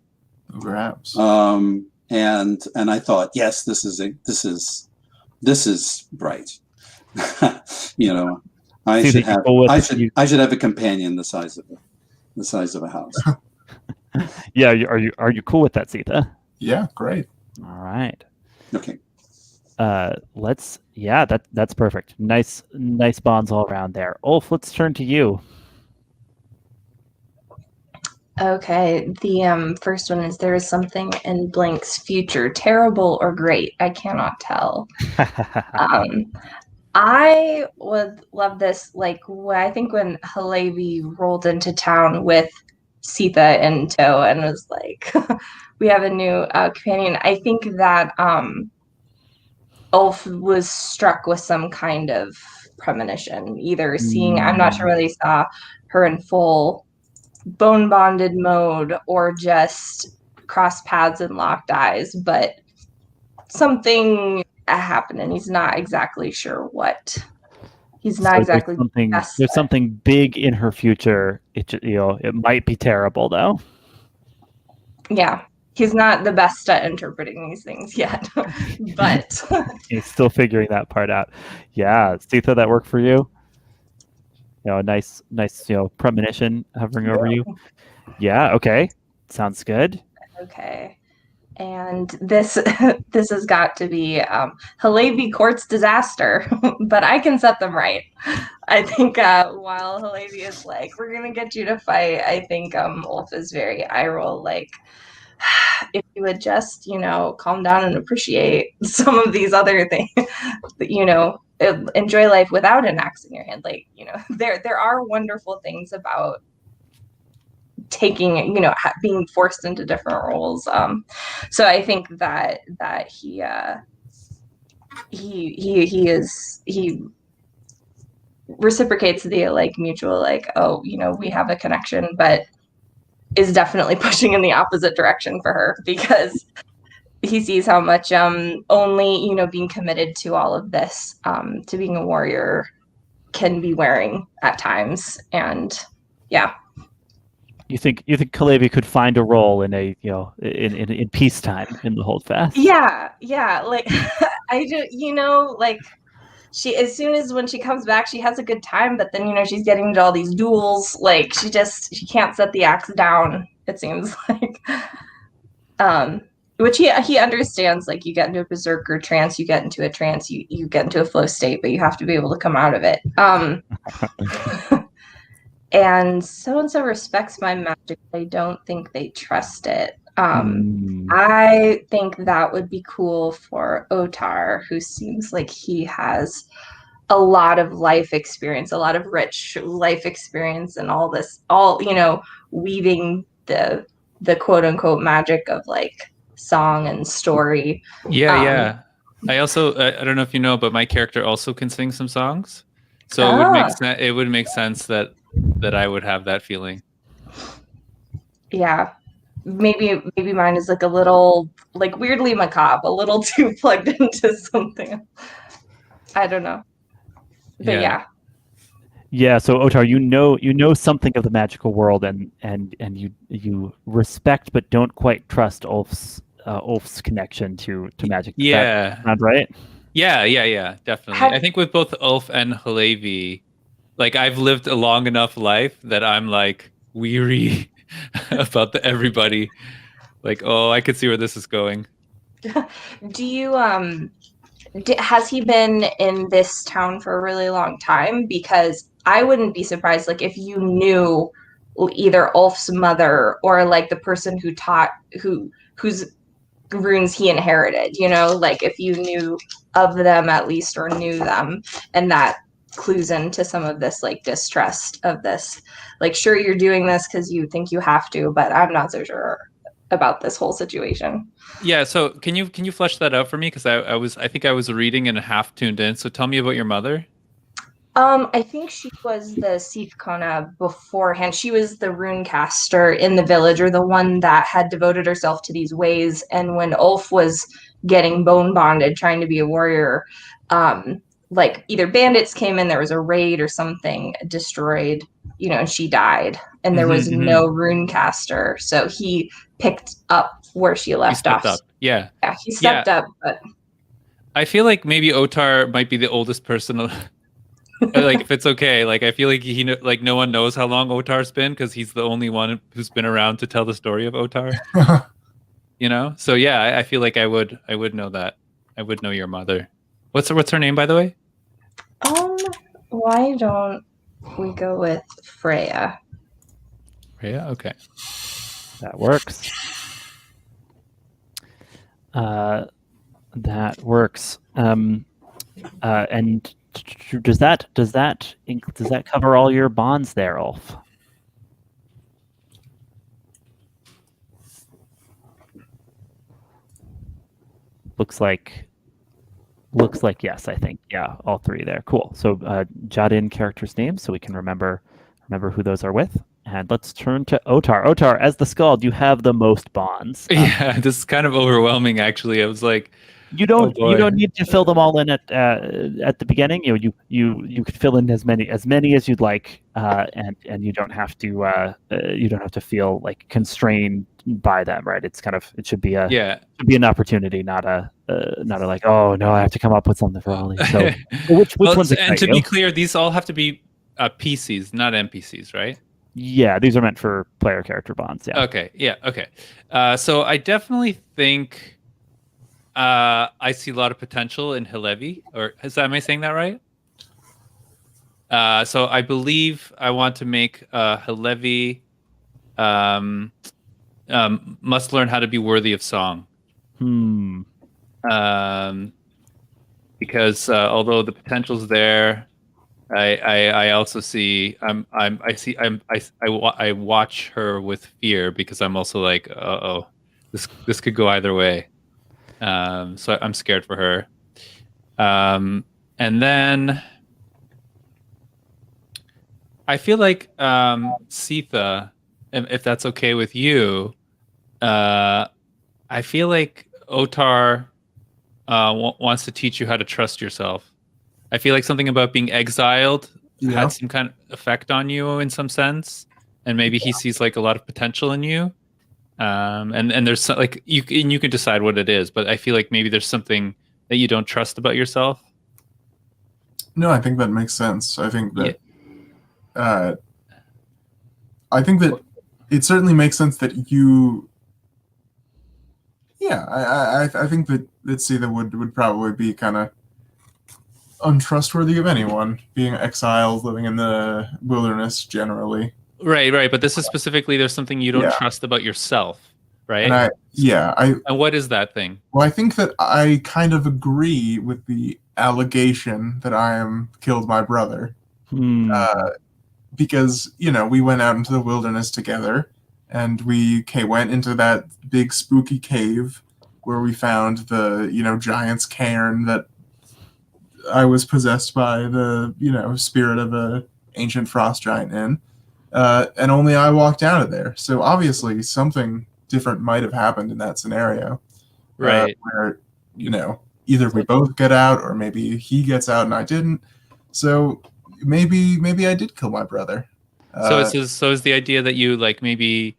Perhaps. And I thought, yes, this is right. I should have a companion the size of a house. Yeah, are you cool with that, Sita? Yeah, great. All right. Okay. That's perfect. Nice bonds all around there. Ulf, let's turn to you. Okay, the first one is, there is something in Blank's future, terrible or great. I cannot tell. I would love this. Like, I think when Hillevi rolled into town with Sita in tow and was like, "We have a new companion." I think that Ulf was struck with some kind of premonition, either seeing. I'm not sure whether he saw her in full bone bonded mode or just crossed paths and locked eyes, but something happened and he's not exactly sure what. He's not exactly there's something big in her future. It might be terrible though. Yeah, he's not the best at interpreting these things yet, but he's still figuring that part out. Yeah, Sita, that work for you? Nice, premonition hovering over you. Yeah, okay. Sounds good. Okay. And this has got to be Hillevi courts disaster, but I can set them right. I think while Hillevi is like, we're going to get you to fight, I think Ulf is very eye roll, like, if you would just, calm down and appreciate some of these other things, enjoy life without an axe in your hand. Like, there are wonderful things about taking, being forced into different roles. So I think that he reciprocates the like mutual, like, oh, we have a connection, but is definitely pushing in the opposite direction for her, because he sees how much only being committed to all of this, to being a warrior, can be wearing at times. And yeah. You think Hillevi could find a role in a in peacetime in the holdfast? Yeah, like I do, like she, as soon as when she comes back, she has a good time, but then she's getting into all these duels. Like she can't set the axe down, it seems like. Which he understands. Like, you get into a berserker trance, you get into a trance, you get into a flow state, but you have to be able to come out of it. And so respects my magic. I don't think they trust it. I think that would be cool for Otarr, who seems like he has a lot of life experience, a lot of rich life experience, and all this, weaving the quote unquote magic of like song and story. Yeah. I also I don't know if you know, but my character also can sing some songs, so it would make sense. It would make sense that I would have that feeling. Yeah, maybe mine is like a little like weirdly macabre, a little too plugged into something. I don't know, but Yeah, so Otarr, you know something of the magical world, and you respect but don't quite trust Ulf's connection to magic. Does that sound right? Yeah, definitely. I think with both Ulf and Hillevi, like I've lived a long enough life that I'm like weary about everybody. Like, oh, I could see where this is going. Do you has he been in this town for a really long time? Because I wouldn't be surprised, like if you knew either Ulf's mother or like the person who taught whose runes he inherited, like if you knew of them at least, or knew them, and that clues into some of this like distrust of this, like sure you're doing this because you think you have to, but I'm not so sure about this whole situation. Yeah, so can you flesh that out for me? Because I think I was reading and half tuned in. So tell me about your mother. I think she was the Seiðkona beforehand. She was the rune caster in the village, or the one that had devoted herself to these ways. And when Ulf was getting bone bonded, trying to be a warrior, like either bandits came in, there was a raid or something, destroyed, and she died. And there was no rune caster. So he picked up where she left off. Yeah, he stepped up. But I feel like maybe Otarr might be the oldest person. Like if it's okay, like I feel like like no one knows how long Otar's been because he's the only one who's been around to tell the story of Otarr. So yeah, I feel like I would know that. I would know your mother. What's her name, by the way? Why don't we go with Freya? Freya, okay, that works. That works. And does that cover all your bonds there, Ulf? Looks like yes, I think. Yeah, all three there. Cool. So jot in characters' names so we can remember who those are with. And let's turn to Otarr. Otarr, as the Skald, you have the most bonds. Yeah, this is kind of overwhelming, actually. I was like, you don't need to fill them all in at the beginning. You could fill in as many as you'd like, and you don't have to feel like constrained by them, right? It should be an opportunity, not a like, oh no, I have to come up with something for all these. So which ones? And to be clear, these all have to be PCs, not NPCs, right? Yeah, these are meant for player character bonds. Yeah. Okay. Yeah. Okay. So I definitely think I see a lot of potential in Hillevi. Am I saying that right? So I believe I want to make Hillevi must learn how to be worthy of song. Because although the potential's there, I also see I watch her with fear because I'm also like, this could go either way. So I'm scared for her. And then I feel like Sitha, if that's okay with you, I feel like Otarr wants to teach you how to trust yourself. I feel like something about being exiled had some kind of effect on you in some sense, and maybe he sees like a lot of potential in you. And there's like you can decide what it is, but I feel like maybe there's something that you don't trust about yourself. No, I think that makes sense. I think that it certainly makes sense that you. Yeah, I think that Sitha would probably be kind of untrustworthy of anyone, being exiled, living in the wilderness generally. Right. But this is specifically, there's something you don't trust about yourself. right? And And what is that thing? Well, I think that I kind of agree with the allegation that I am killed my brother. Because, we went out into the wilderness together, and we went into that big spooky cave where we found the, giant's cairn that I was possessed by the, spirit of a ancient frost giant in. And only I walked out of there. So obviously something different might have happened in that scenario. Right. Where, either we both get out or maybe he gets out and I didn't. So maybe I did kill my brother. So is the idea that you like maybe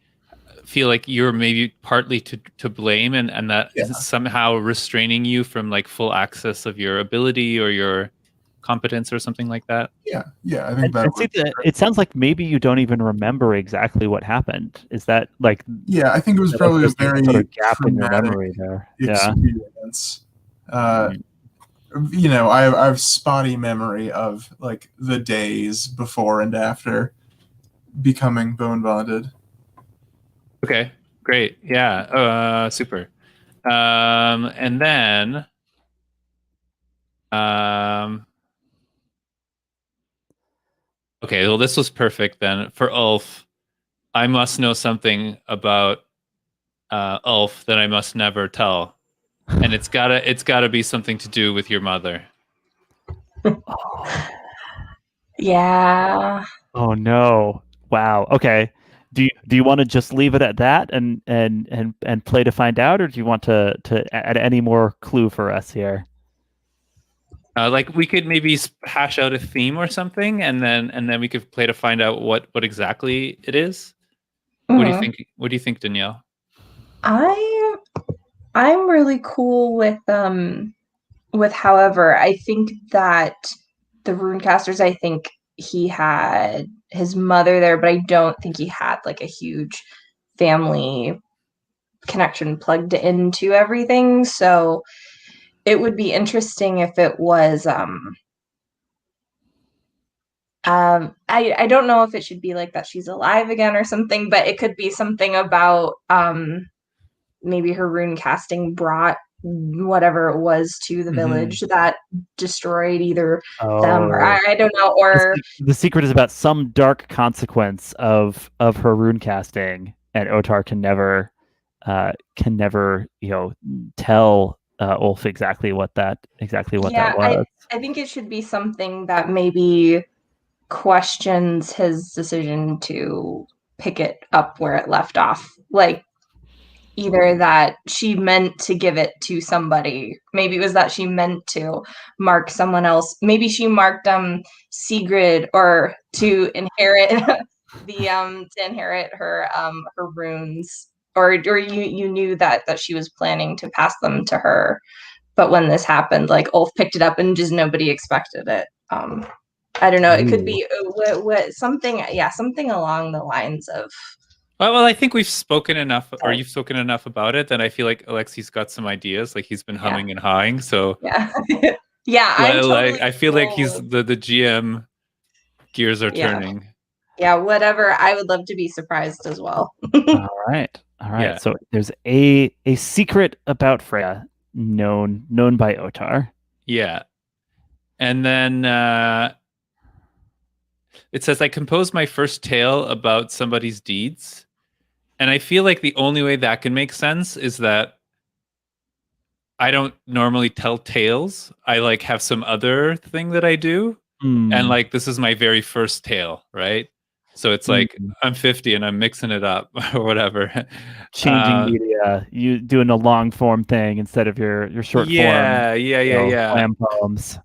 feel like you're maybe partly to blame and that is somehow restraining you from like full access of your ability or your competence or something like that? Yeah, I think it sounds like maybe you don't even remember exactly what happened. Is that like? Yeah, I think it was probably a very sort of gap in your memory there. Experience. I have spotty memory of like the days before and after becoming bone bonded. Okay, great. Yeah, super. And then okay, well, this was perfect then. For Ulf, I must know something about Ulf that I must never tell. And it's gotta be something to do with your mother. Yeah. Oh no! Wow. Okay. Do you want to just leave it at that and play to find out, or do you want to add any more clue for us here? Like we could maybe hash out a theme or something, and then we could play to find out what exactly it is. What do you think? What do you think, Danielle? I'm really cool with however, I think that the Runecasters, I think he had his mother there, but I don't think he had like a huge family connection plugged into everything. So it would be interesting if it was I don't know if it should be like that she's alive again or something, but it could be something about maybe her rune casting brought whatever it was to the village that destroyed either them or I don't know, or the secret is about some dark consequence of her rune casting, and Otarr can never tell Ulf exactly what that was. I think it should be something that maybe questions his decision to pick it up where it left off, like either that she meant to give it to somebody, maybe it was that she meant to mark someone else, maybe she marked Sigrid or to inherit her runes, or you knew that she was planning to pass them to her, but when this happened, like Ulf picked it up and just nobody expected it. I don't know, it could be something along the lines of. Well, I think we've spoken enough, or you've spoken enough about it, that I feel like Alexi's got some ideas. Like he's been humming and hawing. So yeah, I feel like he's the GM gears are turning. Yeah, whatever. I would love to be surprised as well. All right. Yeah. So there's a secret about Freya known by Otarr. Yeah, and then. It says, I composed my first tale about somebody's deeds. And I feel like the only way that can make sense is that I don't normally tell tales. I like have some other thing that I do. And like, this is my very first tale, right? So it's like, I'm 50 and I'm mixing it up or whatever. Changing media, you doing a long form thing instead of your short form. Slam poems.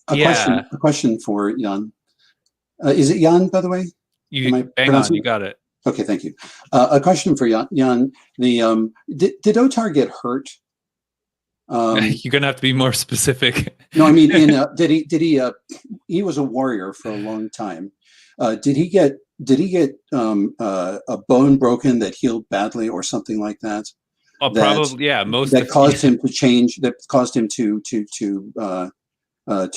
A question for Jan. Is it Jan, by the way? You bang on, you got it. Okay, thank you. A question for Jan. The did Otarr get hurt? You're gonna have to be more specific. No, I mean, did he? He was a warrior for a long time. Did he get a bone broken that healed badly or something like that? Oh, probably, yeah. Most that caused him to change. That caused him to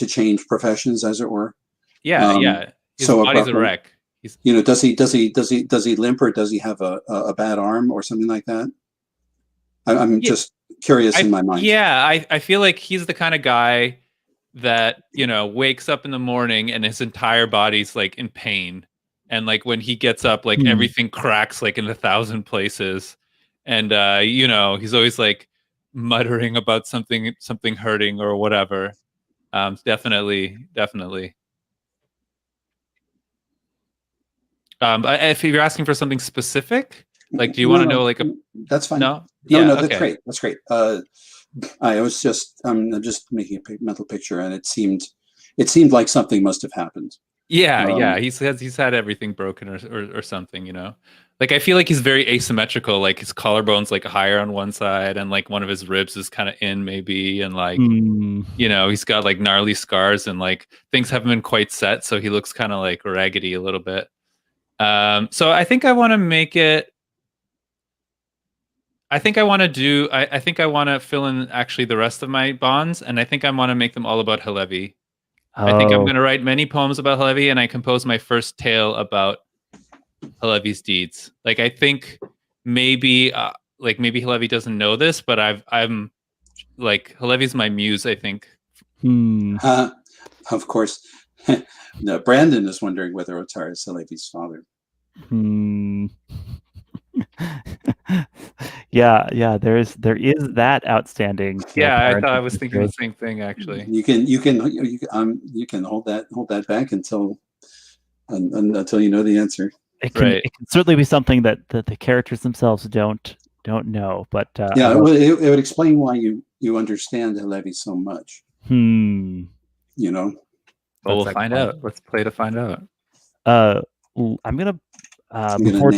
change professions, as it were. Yeah. His body's a wreck. Does he limp, or does he have a bad arm or something like that? I'm Yeah. just curious in my mind. Yeah, I feel like he's the kind of guy that, wakes up in the morning and his entire body's like in pain. And like when he gets up, like everything cracks like in 1,000 places. And he's always like muttering about something hurting or whatever. Definitely. But if you're asking for something specific, like, do you want to know like a? That's fine. No, No, okay. that's great. That's great. I was just I'm just making a mental picture, and it seemed like something must have happened. Yeah. He's had everything broken or something. Like I feel like he's very asymmetrical. Like his collarbone's like higher on one side, and like one of his ribs is kind of in maybe, and like he's got like gnarly scars, and like things haven't been quite set, so he looks kind of like raggedy a little bit. So I think I want to make it. I think I want to fill in actually the rest of my bonds, and I think I want to make them all about Hillevi. I think I'm going to write many poems about Hillevi, and I compose my first tale about Hillevi's deeds. Like I think maybe Hillevi doesn't know this, but I'm like Hillevi's my muse. I think. Of course, no. Brandon is wondering whether Otarr is Hillevi's father. Yeah. There is that outstanding. Yeah, I thought I was thinking the same thing actually. You can hold that back until you know the answer. It can certainly be something that the characters themselves don't know, but it would explain why you understand Hillevi so much. Well, we'll find out. Let's play to find out. I'm gonna before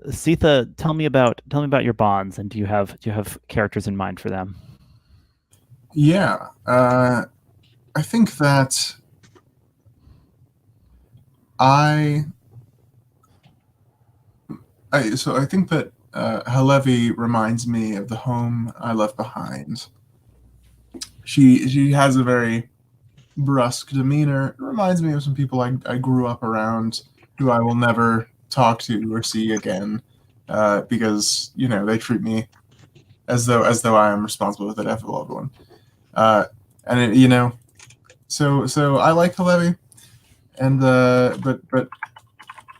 Siða, tell me about your bonds, and do you have characters in mind for them? Yeah, I think that I think that Hillevi reminds me of the home I left behind. She has a very brusque demeanor. It reminds me of some people I grew up around, who I will never talk to or see again, because they treat me as though I am responsible for the death of a loved one. So I like Hillevi, and but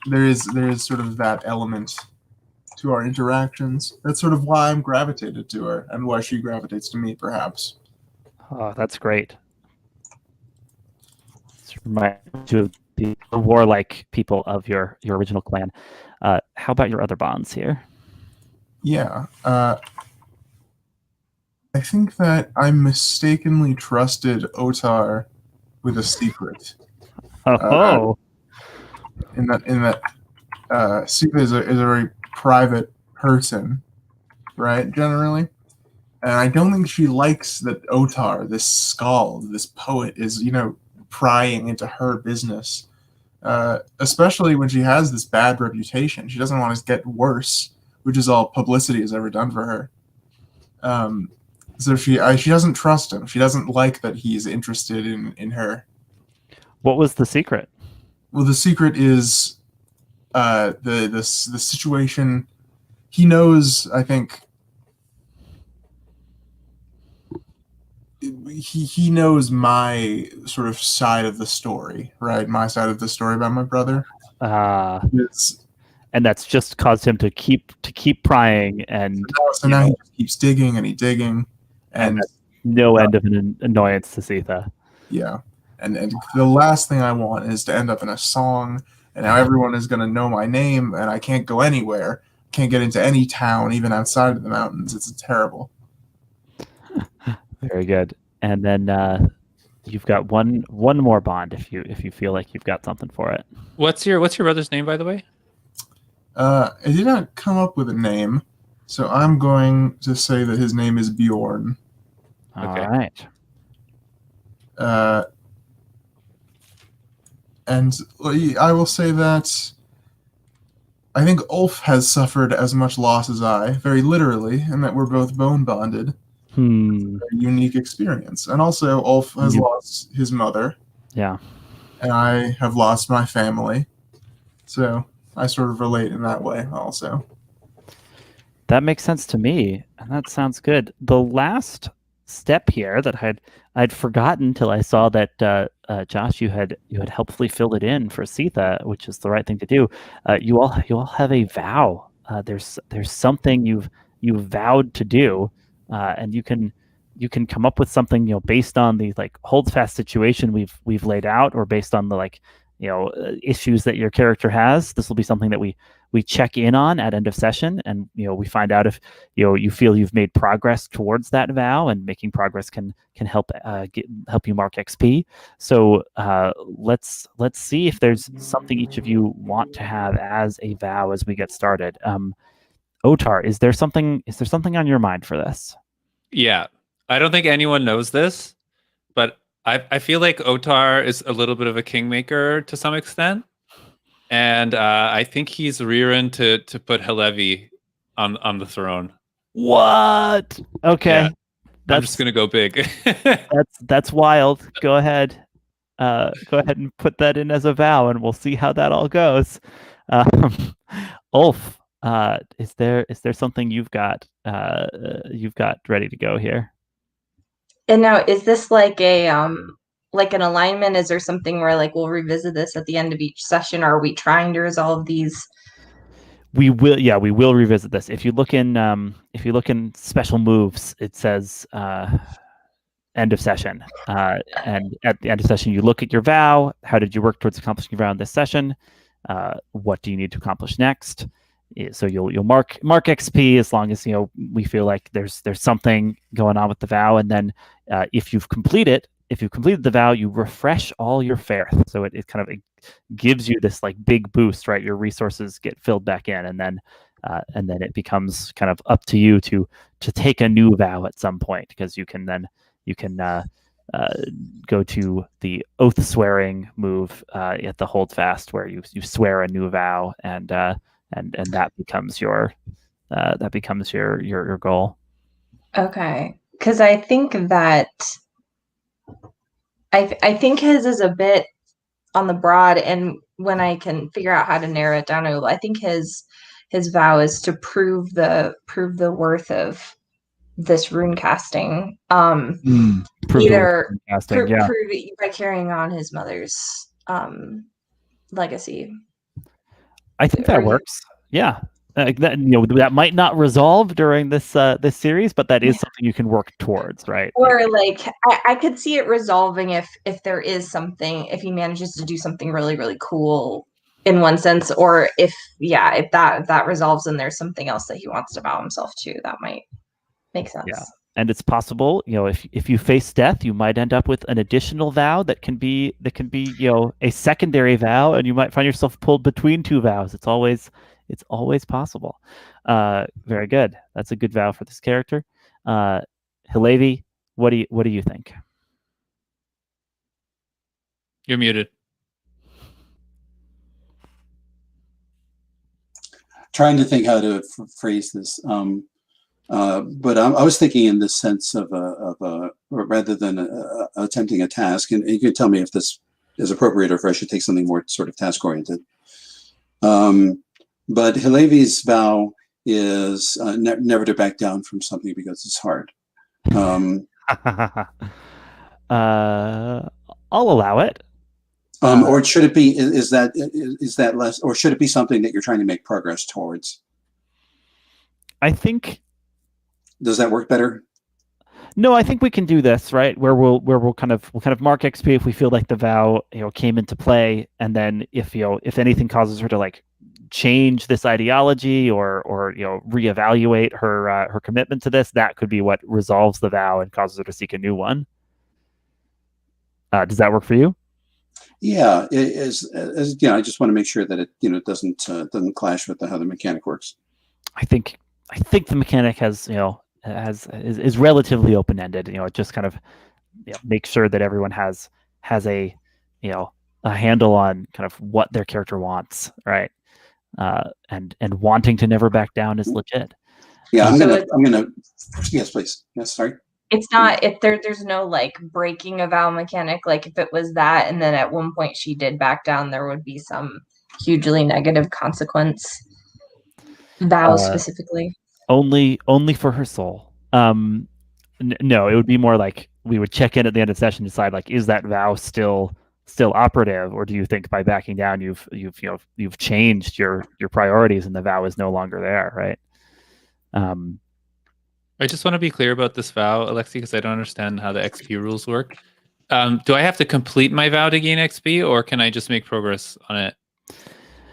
there is sort of that element to our interactions. That's sort of why I'm gravitated to her, and why she gravitates to me, perhaps. Oh, that's great. It's reminds me of the warlike people of your original clan. How about your other bonds here? Yeah. I think that I mistakenly trusted Otarr with a secret. In that Siða is a very private person, right? Generally. And I don't think she likes that Otarr, this skald, this poet, is, prying into her business. Especially when she has this bad reputation. She doesn't want to get worse, which is all publicity has ever done for her. So she doesn't trust him. She doesn't like that he's interested in her. What was the secret? Well, the secret is the situation. He knows, I think. He knows my sort of side of the story, right? My side of the story about my brother. And that's just caused him to keep prying, and so now he just keeps digging and digging, and no end of an annoyance to Siða. Yeah, and the last thing I want is to end up in a song, and now everyone is going to know my name, and I can't go anywhere, can't get into any town, even outside of the mountains. It's terrible. Very good. And then you've got one more bond if you feel like you've got something for it. What's your brother's name, by the way? I did not come up with a name, so I'm going to say that his name is Bjorn. All right. And I will say that I think Ulf has suffered as much loss as I, very literally, and that we're both bone bonded. A unique experience. And also, Ulf has lost his mother. Yeah. And I have lost my family. So I sort of relate in that way also. That makes sense to me, and that sounds good. The last step here that I'd forgotten till I saw that Josh, you had helpfully filled it in for Sita, which is the right thing to do. You all have a vow. There's something you've vowed to do, and you can come up with something, based on the like holdfast situation we've laid out, or based on the issues that your character has. This will be something that we check in on at end of session, and we find out if you feel you've made progress towards that vow, and making progress can help help you mark XP. So let's see if there's something each of you want to have as a vow as we get started. Otarr, is there something on your mind for this? Yeah, I don't think anyone knows this, but I feel like Otarr is a little bit of a kingmaker to some extent, and I think he's rearing to put Hillevi on the throne. What? Okay, Yeah, I'm just gonna go big. that's wild. Go ahead. Go ahead and put that in as a vow, and we'll see how that all goes. Ulf, is there something you've got ready to go here? And now, is this like like an alignment? Is there something where like we'll revisit this at the end of each session? Or are we trying to resolve these? We will revisit this. If you look in special moves, it says end of session. And at the end of session, you look at your vow. How did you work towards accomplishing your vow in this session? What do you need to accomplish next? So you'll mark XP as long as we feel like there's something going on with the vow, and then if you've completed the vow, you refresh all your faith. So it kind of gives you this like big boost, right? Your resources get filled back in, and then it becomes kind of up to you to take a new vow at some point, because you can go to the oath swearing move at the holdfast, where you swear a new vow, and that becomes your goal. Okay, because I think that I think his is a bit on the broad, and when I can figure out how to narrow it down, I think his vow is to prove the worth of this rune casting. Either prove it by carrying on his mother's legacy. I think that works. Yeah. That might not resolve during this series, but that is something you can work towards, right? Or like I could see it resolving if there is something, if he manages to do something really, really cool in one sense, or if that resolves and there's something else that he wants to vow himself to, that might make sense. Yeah. And it's possible, if you face death, you might end up with an additional vow that can be a secondary vow, and you might find yourself pulled between two vows. It's always possible. Very good. That's a good vow for this character. Hillevi, what do you think? You're muted. Trying to think how to phrase this. But I was thinking in the sense of rather than attempting a task, and you can tell me if this is appropriate or if I should take something more sort of task oriented. But Hillevi's vow is never to back down from something because it's hard. I'll allow it. Or should it be? Is that less? Or should it be something that you're trying to make progress towards? I think. Does that work better? No, I think we can do this, right? Where we'll kind of mark XP if we feel like the vow came into play, and then if anything causes her to like change this ideology or reevaluate her commitment to this, that could be what resolves the vow and causes her to seek a new one. Does that work for you? Yeah, I just want to make sure that it doesn't clash with how the mechanic works. I think the mechanic is relatively open ended. It just kind of makes sure that everyone has a handle on kind of what their character wants, right? And wanting to never back down is legit. Yeah, I'm gonna. Yes, please. Yes, sorry. It's not if there's no like breaking a vow mechanic. Like if it was that, and then at one point she did back down, there would be some hugely negative consequence. Vow specifically. Only for her soul. No, it would be more like we would check in at the end of the session, decide like, is that vow still operative, or do you think by backing down you've changed your priorities and the vow is no longer there, right? I just want to be clear about this vow, Alexi, because I don't understand how the XP rules work. Do I have to complete my vow to gain XP, or can I just make progress on it?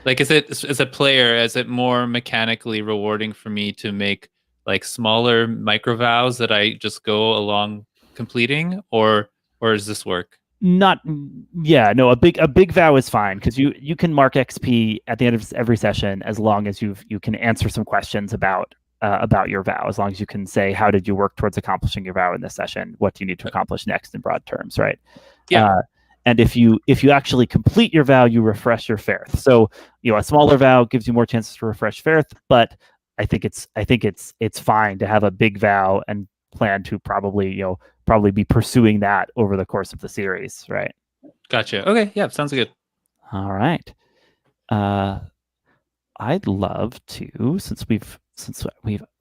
Like, is it, as a player, is it more mechanically rewarding for me to make like smaller micro vows that I just go along completing, or does this work? Not, yeah, no. A big vow is fine because you can mark XP at the end of every session as long as you can answer some questions about your vow. As long as you can say, how did you work towards accomplishing your vow in this session? What do you need to accomplish next in broad terms, right? Yeah. And if you actually complete your vow, you refresh your Faith. So a smaller vow gives you more chances to refresh Faith, but I think it's fine to have a big vow and plan to probably be pursuing that over the course of the series, right? Gotcha. Okay, yeah, sounds good. All right. I'd love to, since we've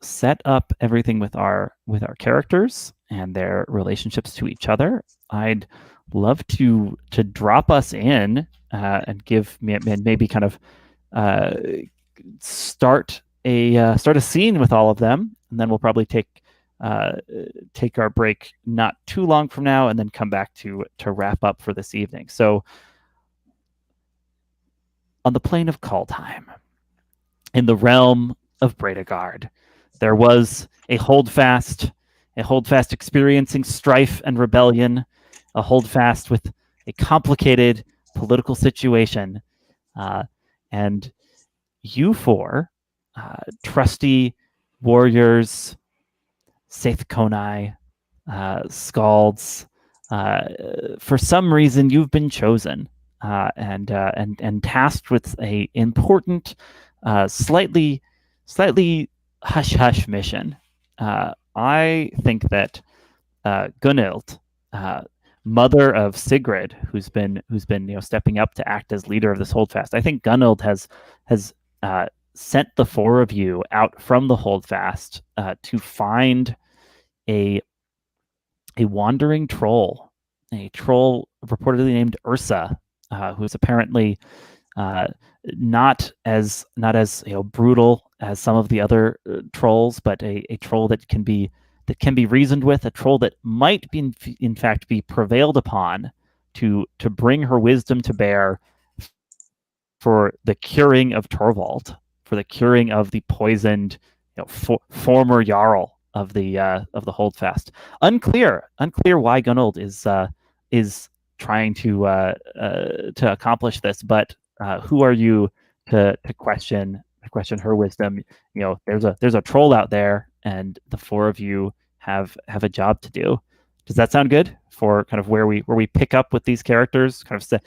set up everything with our characters and their relationships to each other, I'd love to drop us in and give maybe kind of start a scene with all of them, and then we'll probably take our break not too long from now, and then come back to wrap up for this evening. So, on the plain of Kaldheim, in the realm of Bredagard, there was a holdfast experiencing strife and rebellion, a holdfast with a complicated political situation, and you four, trusty warriors, Seiðkona, Skalds, for some reason you've been chosen and tasked with a important, slightly hush-hush mission. I think that Gunhild, mother of Sigrid, who's been stepping up to act as leader of this holdfast, I think Gunhild has sent the four of you out from the holdfast to find a wandering troll, a troll reportedly named Ursa, who is apparently not as brutal as some of the other trolls, but a troll that can be reasoned with, a troll that might be in fact be prevailed upon to bring her wisdom to bear for the curing of Torvald, for the curing of the poisoned former Jarl of the holdfast. Unclear why Gunhild is trying to accomplish this, but who are you to question her wisdom? There's a troll out there, and the four of you have a job to do. Does that sound good for kind of where we pick up with these characters, kind of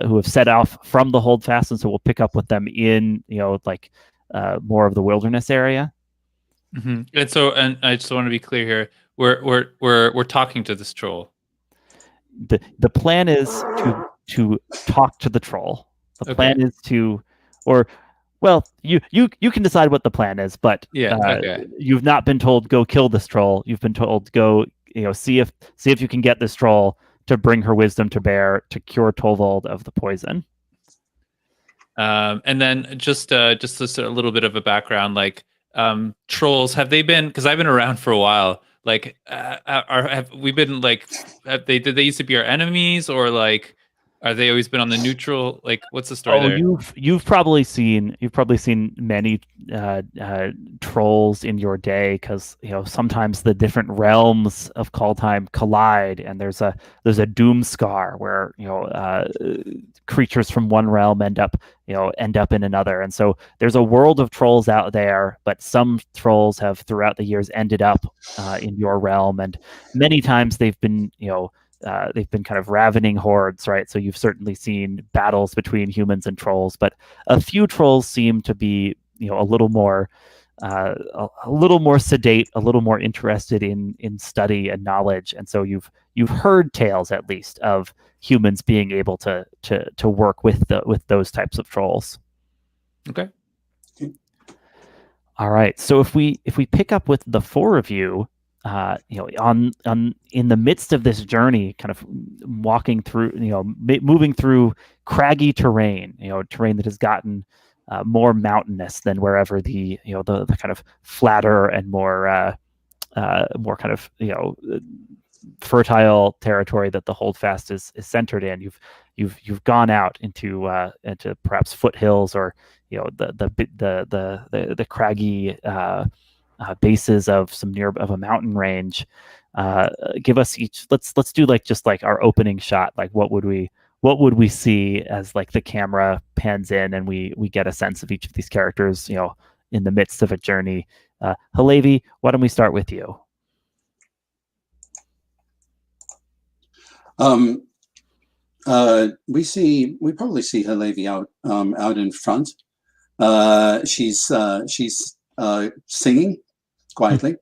who have set off from the holdfast, and so we'll pick up with them in more of the wilderness area? Mm-hmm. And I just want to be clear here. We're talking to this troll. The plan is to talk to the troll. The plan is to, or well, you can decide what the plan is, but you've not been told go kill this troll. You've been told go see if you can get this troll to bring her wisdom to bear to cure Torvald of the poison. And then just a little bit of a background, like trolls, have they been, because I've been around for a while, like have we been like, did they used to be our enemies, or like are they always been on the neutral? Like, what's the story there? You've probably seen many trolls in your day, because sometimes the different realms of Kaldheim collide, and there's a doom scar where creatures from one realm end up in another, and so there's a world of trolls out there. But some trolls have throughout the years ended up in your realm, and many times they've been kind of ravening hordes, right? So you've certainly seen battles between humans and trolls, but a few trolls seem to be, a little more sedate, a little more interested in study and knowledge, and so you've heard tales, at least, of humans being able to work with those types of trolls. Okay. All right. So if we pick up with the four of you, on in the midst of this journey, kind of walking through, moving through craggy terrain, terrain that has gotten more mountainous than wherever the kind of flatter and more kind of fertile territory that the holdfast is centered in. You've gone out into perhaps foothills or the craggy bases of of a mountain range. Give us each. Let's do just our opening shot. Like what would we see as like the camera pans in and we get a sense of each of these characters, in the midst of a journey. Hillevi, why don't we start with you? We probably see Hillevi out in front. She's singing quietly,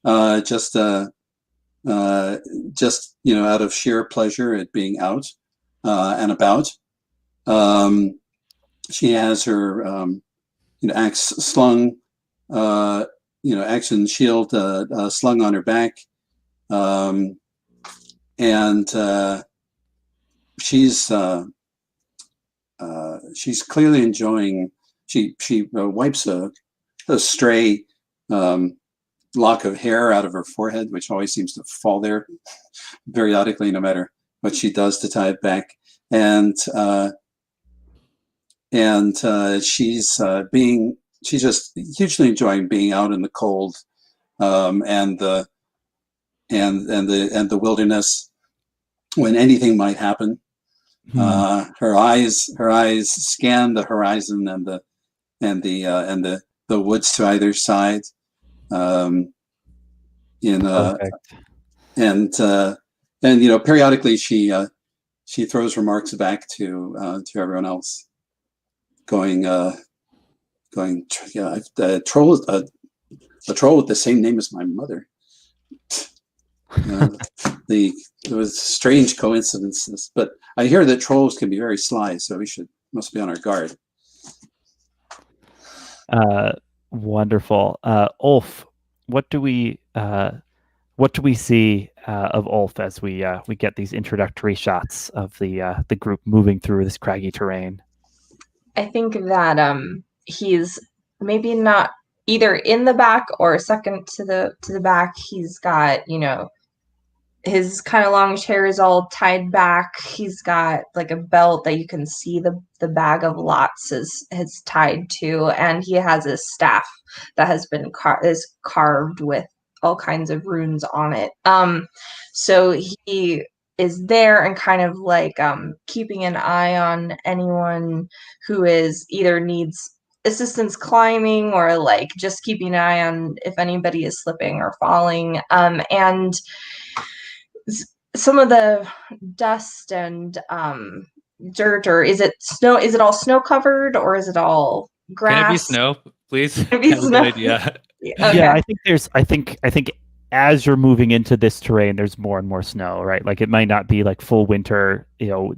just out of sheer pleasure at being out and about. She has her axe slung, axe and shield slung on her back, and she's clearly enjoying. She wipes a stray lock of hair out of her forehead, which always seems to fall there periodically, no matter what she does to tie it back. And she's just hugely enjoying being out in the cold and the wilderness when anything might happen. Her eyes scan the horizon and the woods to either side. Periodically she throws remarks back to everyone else, going, a troll with the same name as my mother. It was strange coincidences, but I hear that trolls can be very sly, so must be on our guard. Wonderful. Ulf, what do we see of Ulf as we get these introductory shots of the group moving through this craggy terrain? I think that he's maybe not either in the back or second to the back. He's got, his kind of long hair is all tied back. He's got like a belt that you can see the bag of lots is tied to, and he has a staff that has been carved with all kinds of runes on it. So he is there and kind of like keeping an eye on anyone who either needs assistance climbing or like just keeping an eye on if anybody is slipping or falling. And some of the dust and dirt, or is it snow? Is it all snow covered or is it all grass? Can it be snow, please? Can it be snow? Good idea. Okay. Yeah, I think as you're moving into this terrain, there's more and more snow, right? Like it might not be like full winter,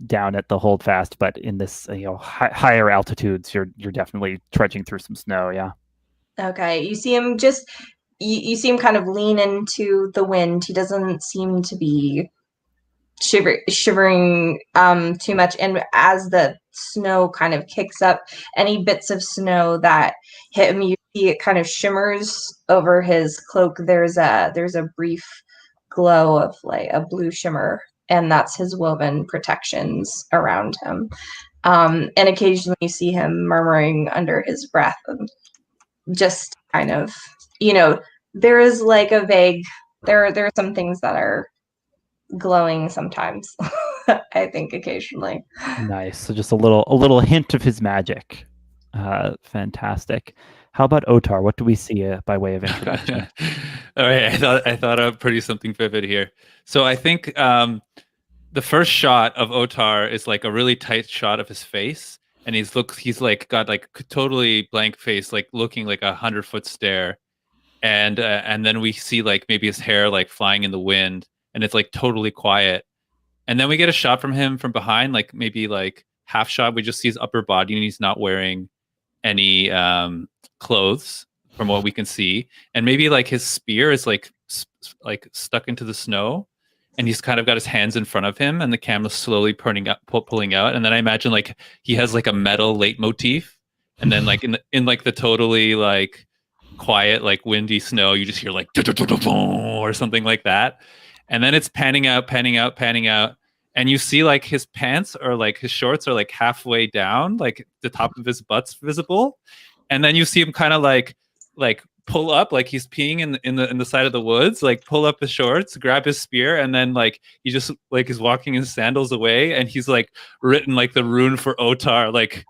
down at the holdfast, but in this, higher altitudes, you're definitely trudging through some snow. Yeah. Okay. You see him you see him kind of lean into the wind. He doesn't seem to be shivering too much. And as the snow kind of kicks up, any bits of snow that hit him, you see it kind of shimmers over his cloak. There's a brief glow of like a blue shimmer, and that's his woven protections around him. And occasionally you see him murmuring under his breath, and just kind of, there is like a vague, there are some things that are glowing sometimes. I think occasionally. Nice. So just a little hint of his magic. Fantastic. How about Otarr? What do we see by way of introduction? All right, I thought I'd produce something vivid here. So I think the first shot of Otarr is like a really tight shot of his face, and he's like got like totally blank face, like looking like 100-foot stare, and then we see like maybe his hair like flying in the wind, and it's like totally quiet, and then we get a shot from him from behind, like maybe like half shot. We just see his upper body, and he's not wearing any clothes. from what we can see, and maybe like his spear is like stuck into the snow, and he's kind of got his hands in front of him, and the camera's slowly pulling out, and then I imagine like he has like a metal leitmotif, and then like in like the totally like quiet like windy snow, you just hear like or something like that, and then it's panning out, and you see like his pants or like his shorts are like halfway down, like the top of his butt's visible, and then you see him kind of like pull up, like he's peeing in the side of the woods, like pull up his shorts, grab his spear, and then like he just like is walking his sandals away, and he's like written like the rune for Otarr like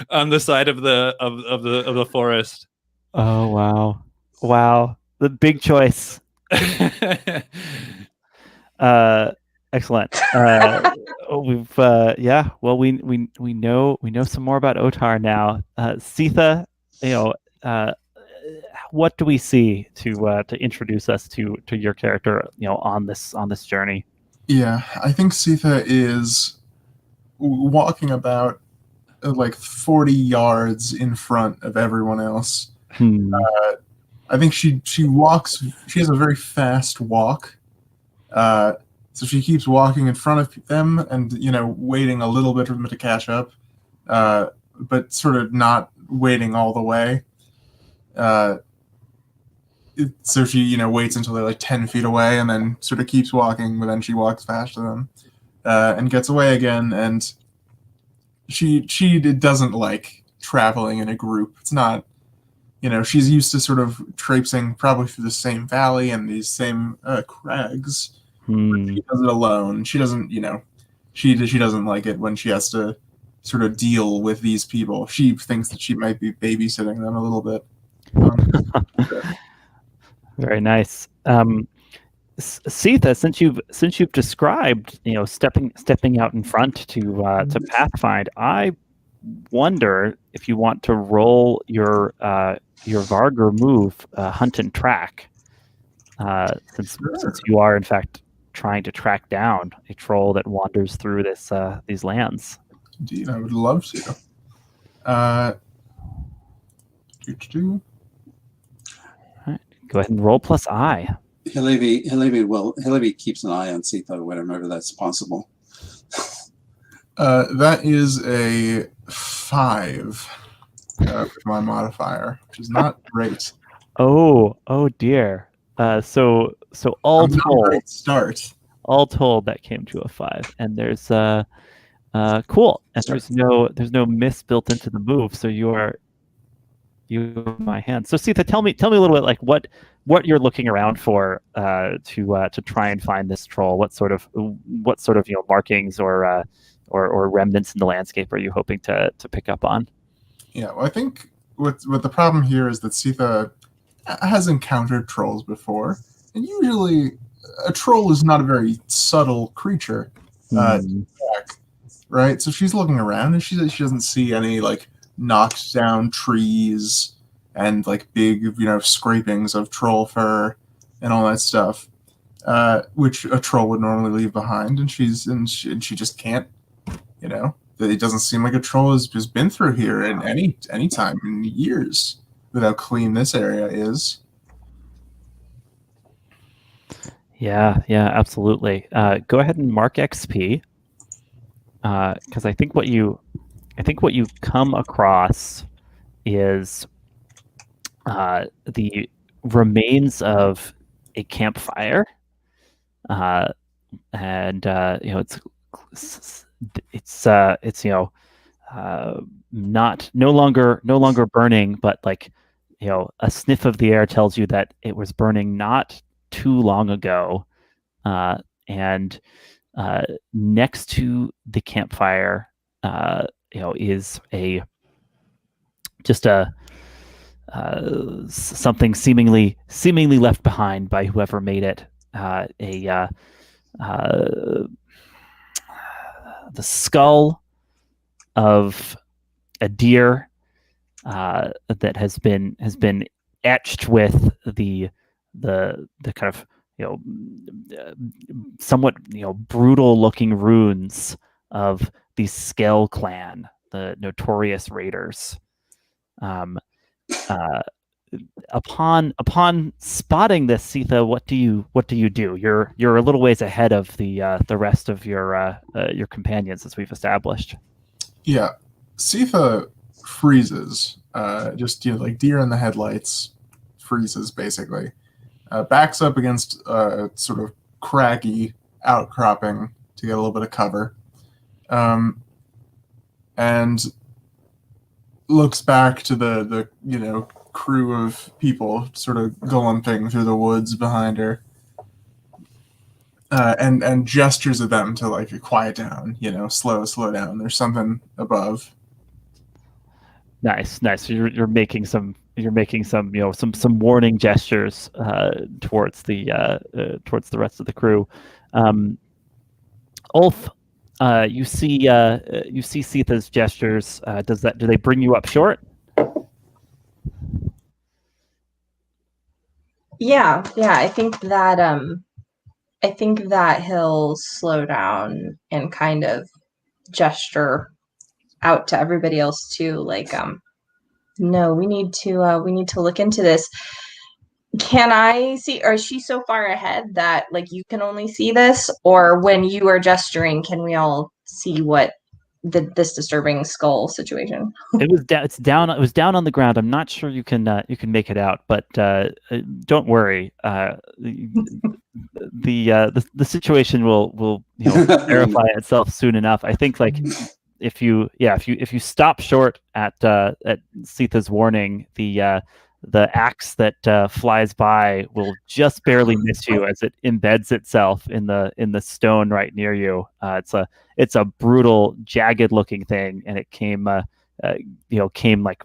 on the side of the forest. Oh wow, the big choice. Excellent. We've well, we know some more about Otarr now. Siða, what do we see to introduce us to your character, on this journey? Yeah, I think Siða is walking about like 40 yards in front of everyone else. I think she walks. She has a very fast walk, so she keeps walking in front of them, and waiting a little bit for them to catch up, but sort of not waiting all the way. So she waits until they're like 10 feet away, and then sort of keeps walking. But then she walks past them and gets away again. And she doesn't like traveling in a group. It's not. She's used to sort of traipsing probably through the same valley and these same crags. She does it alone. She doesn't, she doesn't like it when she has to sort of deal with these people. She thinks that she might be babysitting them a little bit. Very nice. Siða, since you've described, stepping out in front to pathfind, I wonder if you want to roll your Vargr move, hunt and track, since you are in fact trying to track down a troll that wanders through these lands. Indeed, I would love to. All right, go ahead and roll plus I. Hillevi keeps an eye on Siða whenever that's possible. That is a 5 with my modifier, which is not great. Oh dear. So all told, all told, that came to a 5, and there's cool, and there's no miss built into the move. So you are my hand. So Siða, tell me a little bit like what you're looking around for to try and find this troll. What sort of markings or remnants in the landscape are you hoping to pick up on? Yeah, well, I think what the problem here is that Siða has encountered trolls before, and usually a troll is not a very subtle creature, right? So she's looking around, and she doesn't see any like knocked down trees and like big scrapings of troll fur and all that stuff, which a troll would normally leave behind, and she just can't. It doesn't seem like a troll has been through here in any time in years with how clean this area is. Yeah, absolutely. Go ahead and mark XP, because I think what you come across is the remains of a campfire, and it's no longer burning, but like a sniff of the air tells you that it was burning not too long ago, and next to the campfire is something seemingly left behind by whoever made it, the skull of a deer that has been etched with the kind of somewhat brutal looking runes of the Skell clan, the notorious raiders. upon spotting this, Sitha, what do you do? You're a little ways ahead of the rest of your companions, as we've established. Yeah, Sitha freezes, just like deer in the headlights, freezes basically. Backs up against a sort of craggy outcropping to get a little bit of cover, and looks back to the crew of people sort of galumphing through the woods behind her, and gestures at them to like quiet down, slow down. There's something above. Nice. You're making some some warning gestures towards the rest of the crew. Ulf, you see Sitha's gestures. Do they bring you up short? Yeah. I think that he'll slow down and kind of gesture out to everybody else too, like no, we need to look into this. Can I see, or is she so far ahead that like you can only see this, or when you are gesturing can we all see what this disturbing skull situation? It was down. It was down on the ground. I'm not sure you can make it out, but don't worry. The situation will verify itself soon enough. I think like if you stop short at Sitha's warning, the axe that flies by will just barely miss you as it embeds itself in the stone right near you. It's a brutal, jagged-looking thing, and it came like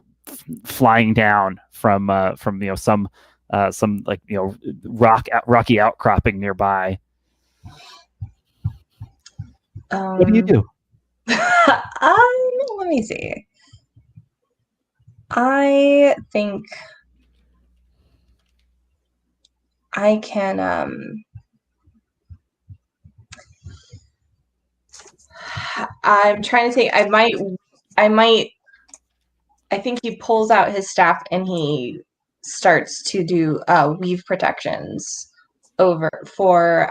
flying down from some like rocky outcropping nearby. What do you do? Let me see. I think I can I'm trying to think. I think he pulls out his staff and he starts to do weave protections over for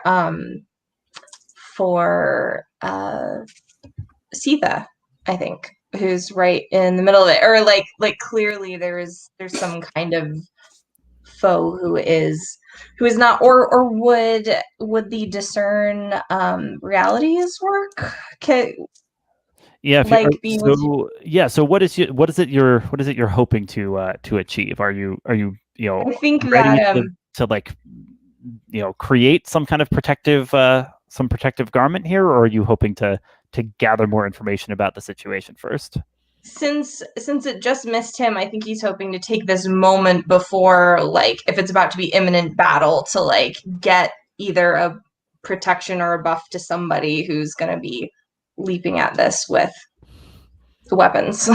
Sitha, I think, who's right in the middle of it, or like clearly there's some kind of foe who is not, or would the discern realities work? Yeah. So what is it you're hoping to achieve? Are you I think ready that to like create some kind of protective garment here, or are you hoping to gather more information about the situation first? Since it just missed him, I think he's hoping to take this moment before, like, if it's about to be imminent battle, to like get either a protection or a buff to somebody who's going to be leaping at this with the weapons.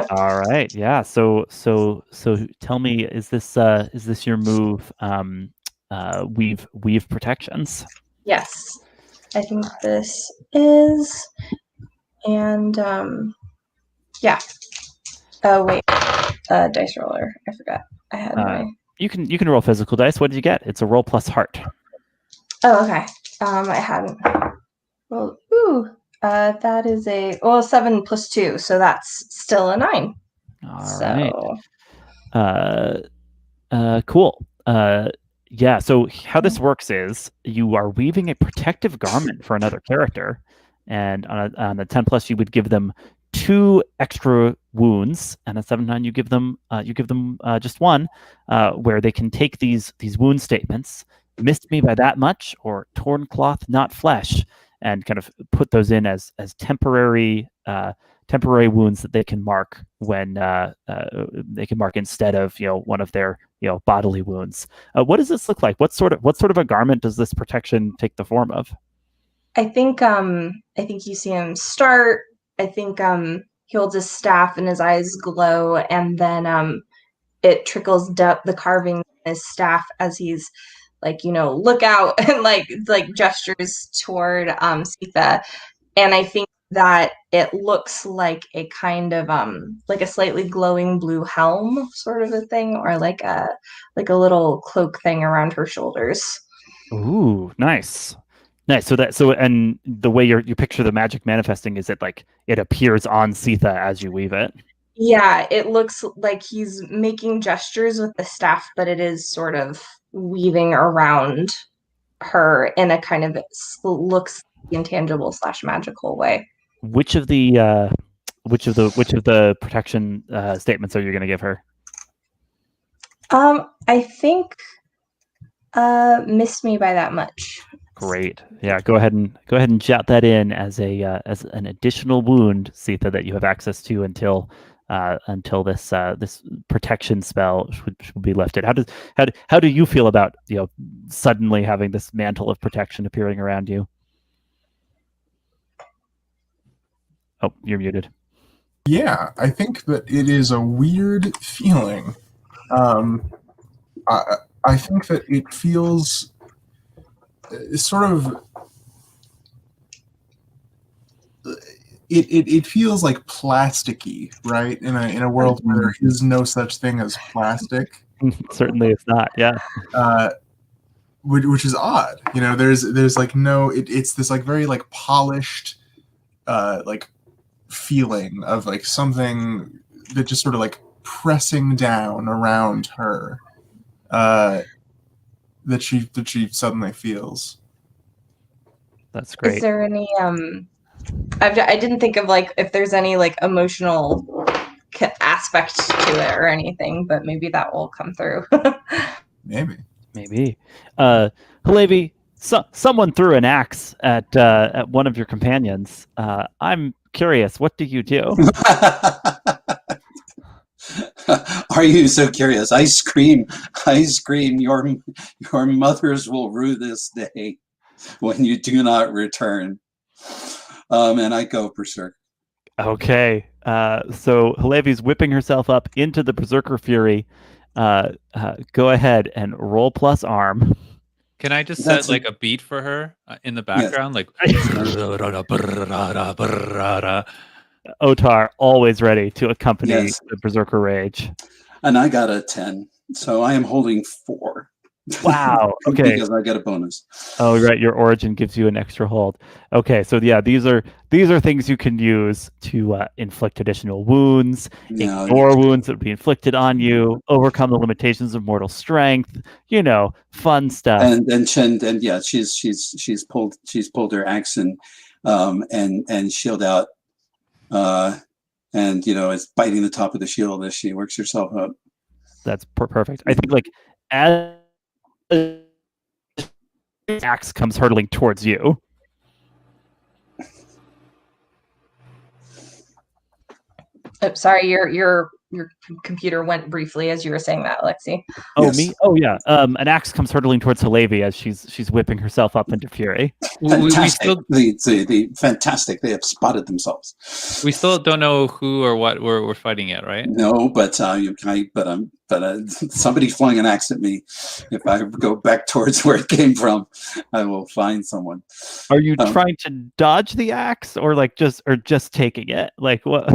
All right. Yeah. So tell me, is this your move? Weave protections. Yes, I think this is, and yeah. Oh wait, dice roller. I forgot. I had my. You can roll physical dice. What did you get? It's a roll plus heart. Oh, okay. I hadn't. Well, that is a 7 plus 2, so that's still a 9. All right. Cool. Yeah. So how this works is you are weaving a protective garment for another character, and on a 10 plus, you would give them 2 extra wounds, and at 7/9 you give them just 1, where they can take these wound statements, missed me by that much, or torn cloth, not flesh, and kind of put those in as temporary wounds that they can mark when they can mark instead of one of their bodily wounds. What does this look like? What sort of a garment does this protection take the form of? I think you see him start. I think he holds his staff and his eyes glow, and then it trickles down the carving in his staff as he's like, look out, and like gestures toward Sitha. And I think that it looks like a kind of like a slightly glowing blue helm sort of a thing, or like a little cloak thing around her shoulders. Ooh, nice. Nice. So and the way you picture the magic manifesting is it like it appears on Sitha as you weave it. Yeah, it looks like he's making gestures with the staff, but it is sort of weaving around her in a kind of looks intangible / magical way. Which of the protection statements are you going to give her? I think missed me by that much. Great. Yeah, go ahead and jot that in as an additional wound, Sitha, that you have access to until this protection spell should be lifted. How do you feel about suddenly having this mantle of protection appearing around you? Oh, you're muted. Yeah, I think that it is a weird feeling. I think that it feels sort of. It feels like plasticky, right? In a world where there is no such thing as plastic. Certainly, it's not. Yeah. Which is odd. There's like no. It's this like very like polished, like feeling of like something that just sort of like pressing down around her. That she suddenly feels. That's great. Is there any I didn't think of like if there's any like emotional aspect to it or anything, but maybe that will come through. Maybe. Hillevi, someone threw an axe at one of your companions. I'm curious, what do you do? Are you so curious? I scream, your mothers will rue this day when you do not return. And I go berserk. Okay. So Hillevi's whipping herself up into the Berserker Fury. Go ahead and roll plus arm. Can I just set like a beat for her in the background? Like Otarr, always ready to accompany the Berserker Rage. And I got a 10. So I am holding 4. Wow. Okay. Because I get a bonus. Oh, right. Your origin gives you an extra hold. Okay. So yeah, these are things you can use to inflict additional wounds, ignore wounds that would be inflicted on you, overcome the limitations of mortal strength. Fun stuff. And yeah, she's pulled her axe and shield out, and is biting the top of the shield as she works herself up. That's perfect. I think like as axe comes hurtling towards you. Oh, sorry, your computer went briefly as you were saying that, Alexi. Oh, yes. Me? Oh, yeah. An axe comes hurtling towards Hillevi as she's whipping herself up into fury. Fantastic. Fantastic. They have spotted themselves. We still don't know who or what we're fighting yet, right? No, but somebody flung an axe at me. If I go back towards where it came from, I will find someone. Are you trying to dodge the axe or just taking it? Like what?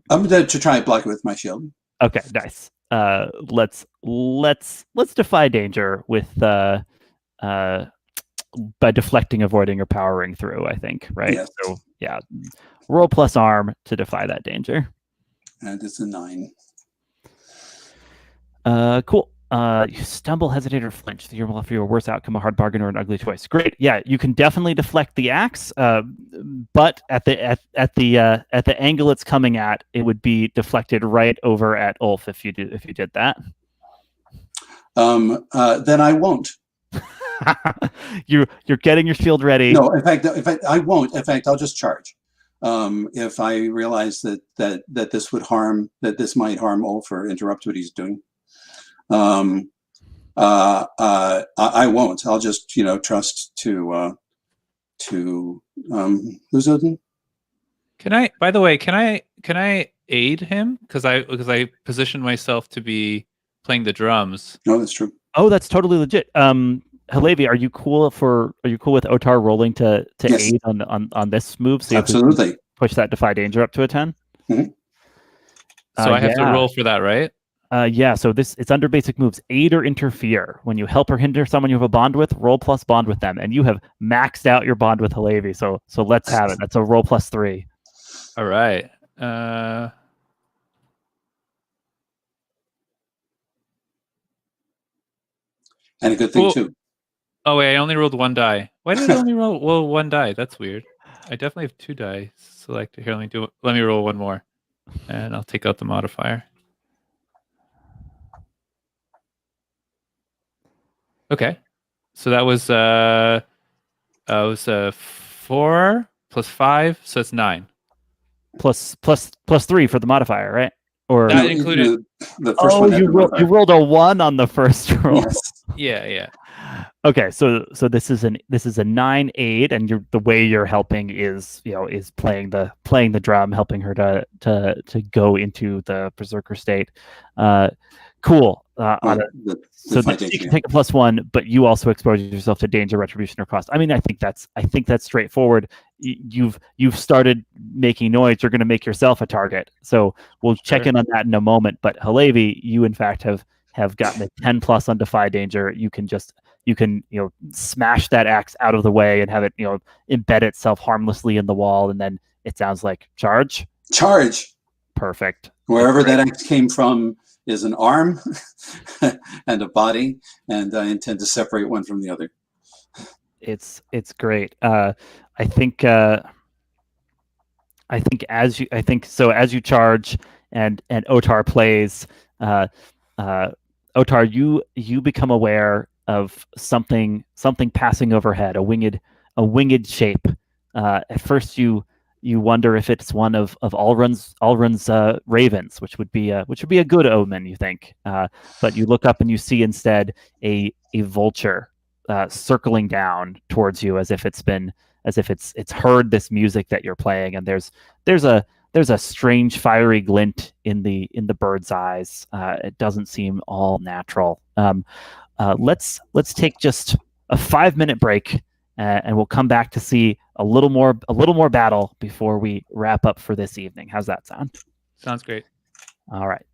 I'm going to try and block it with my shield. Okay, nice. Let's defy danger with by deflecting, avoiding, or powering through. I think, right? Yes. So yeah, roll plus arm to defy that danger. And it's a 9. Cool. You stumble, hesitate, or flinch. You're left for your worst outcome, a hard bargain, or an ugly choice. Great. Yeah, you can definitely deflect the axe, but at the angle it's coming at, it would be deflected right over at Ulf if you did that. Then I won't. You're getting your shield ready. No, in fact, I won't. In fact, I'll just charge. If I realize that this might harm Ulf or interrupt what he's doing. I won't. I'll just trust to who's Odin? Can I aid him because I positioned myself to be playing the drums? No, that's true. Oh, that's totally legit. Hillevi, are you cool with Otarr rolling to Yes. aid on this move? So Absolutely. push that defy danger up to a 10. Mhm. So I have to yeah. roll for that, right? Yeah, so it's under basic moves. Aid or interfere. When you help or hinder someone you have a bond with, roll plus bond with them. And you have maxed out your bond with Hillevi, so let's have it. That's a roll plus 3. All right. And a good thing Cool. too. Oh wait, I only rolled 1 die. Why did I only roll 1 die? That's weird. I definitely have 2 die selected. Here, let me roll 1 more, and I'll take out the modifier. Okay, so that was 4 plus 5, so it's 9. Plus 3 for the modifier, right? Or That included. The first one. Had you the modifier. rolled a 1 on the first roll. Yes. Yeah. Okay, so this is a 9 aid, and the way you're helping is playing the drum, helping her to go into the berserker state. Cool. So you can take a +1, but you also expose yourself to danger, retribution, or cost. I mean, I think that's straightforward. You've started making noise. You're going to make yourself a target. So we'll check in on that in a moment. But Hillevi, you in fact have gotten a 10+ on defy danger. You can smash that axe out of the way and have it embed itself harmlessly in the wall, and then it sounds like charge. Perfect. Wherever that axe came from is an arm and a body, and I intend to separate one from the other. It's great. I think as you charge and Otarr plays, Otarr, you become aware of something passing overhead, a winged shape. At first you wonder if it's one of Alrund's ravens, which would be a good omen, you think. But you look up and you see instead a vulture circling down towards you, as if it's heard this music that you're playing, and there's a strange fiery glint in the bird's eyes. It doesn't seem all natural. Let's take just a 5-minute break, and we'll come back to see a little more battle before we wrap up for this evening. How's that sound? Sounds great. All right.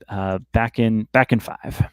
Back in 5.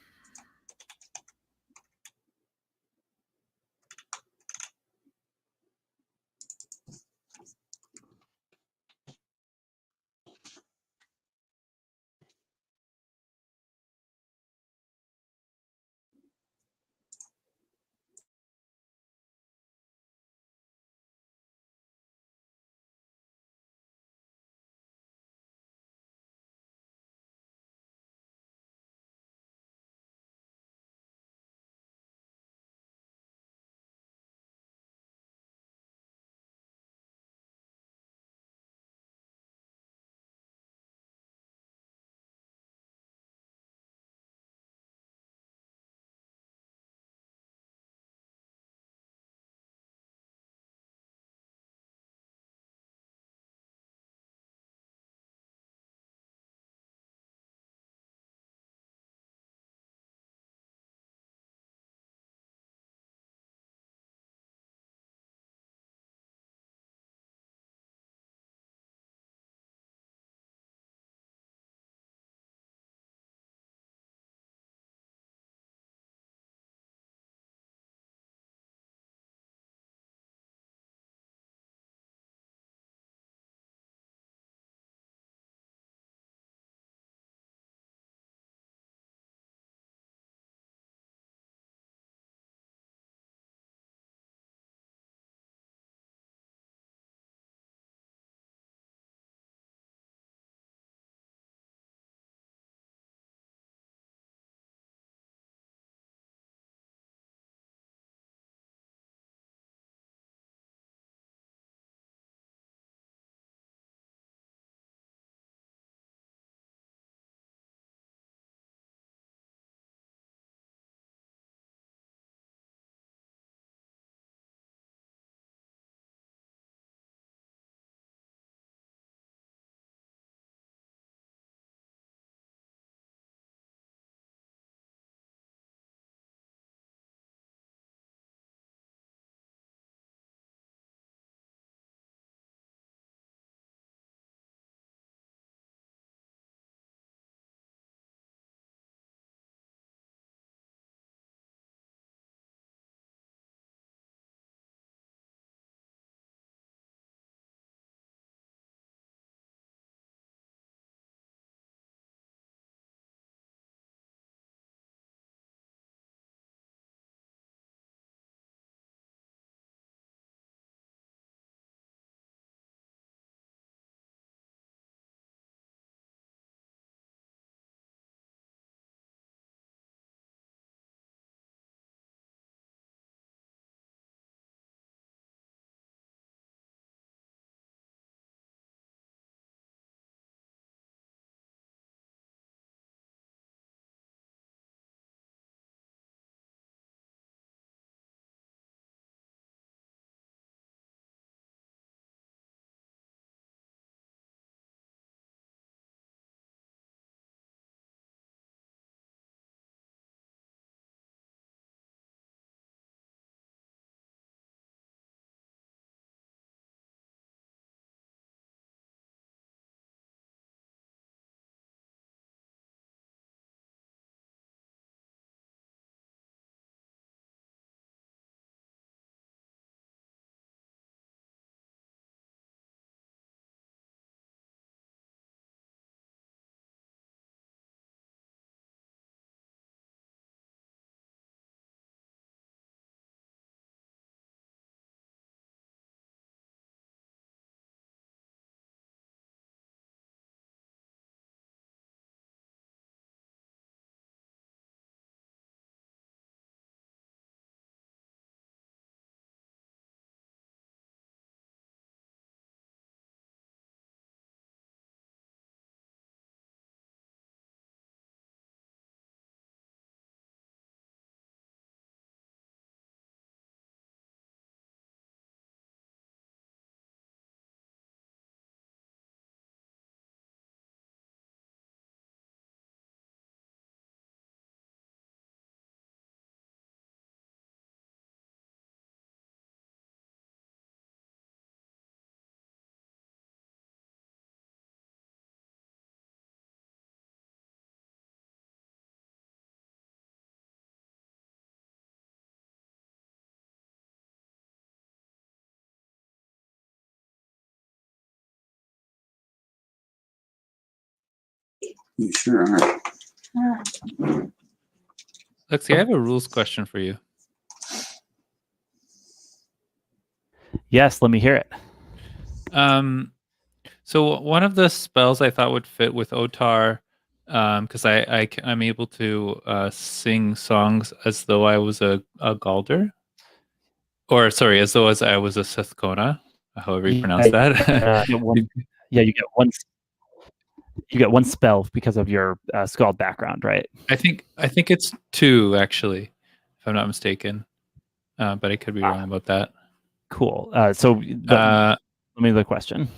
You sure are. Lexi, I have a rules question for you. Yes, let me hear it. So one of the spells I thought would fit with Otarr, because I'm able to sing songs as though I was a Galder, or sorry, as though I was a Seiðkona, however you pronounce that. You get one spell because of your Skald background, right? I think it's 2 actually, if I'm not mistaken, but I could be wrong about that. Cool. Let me the question.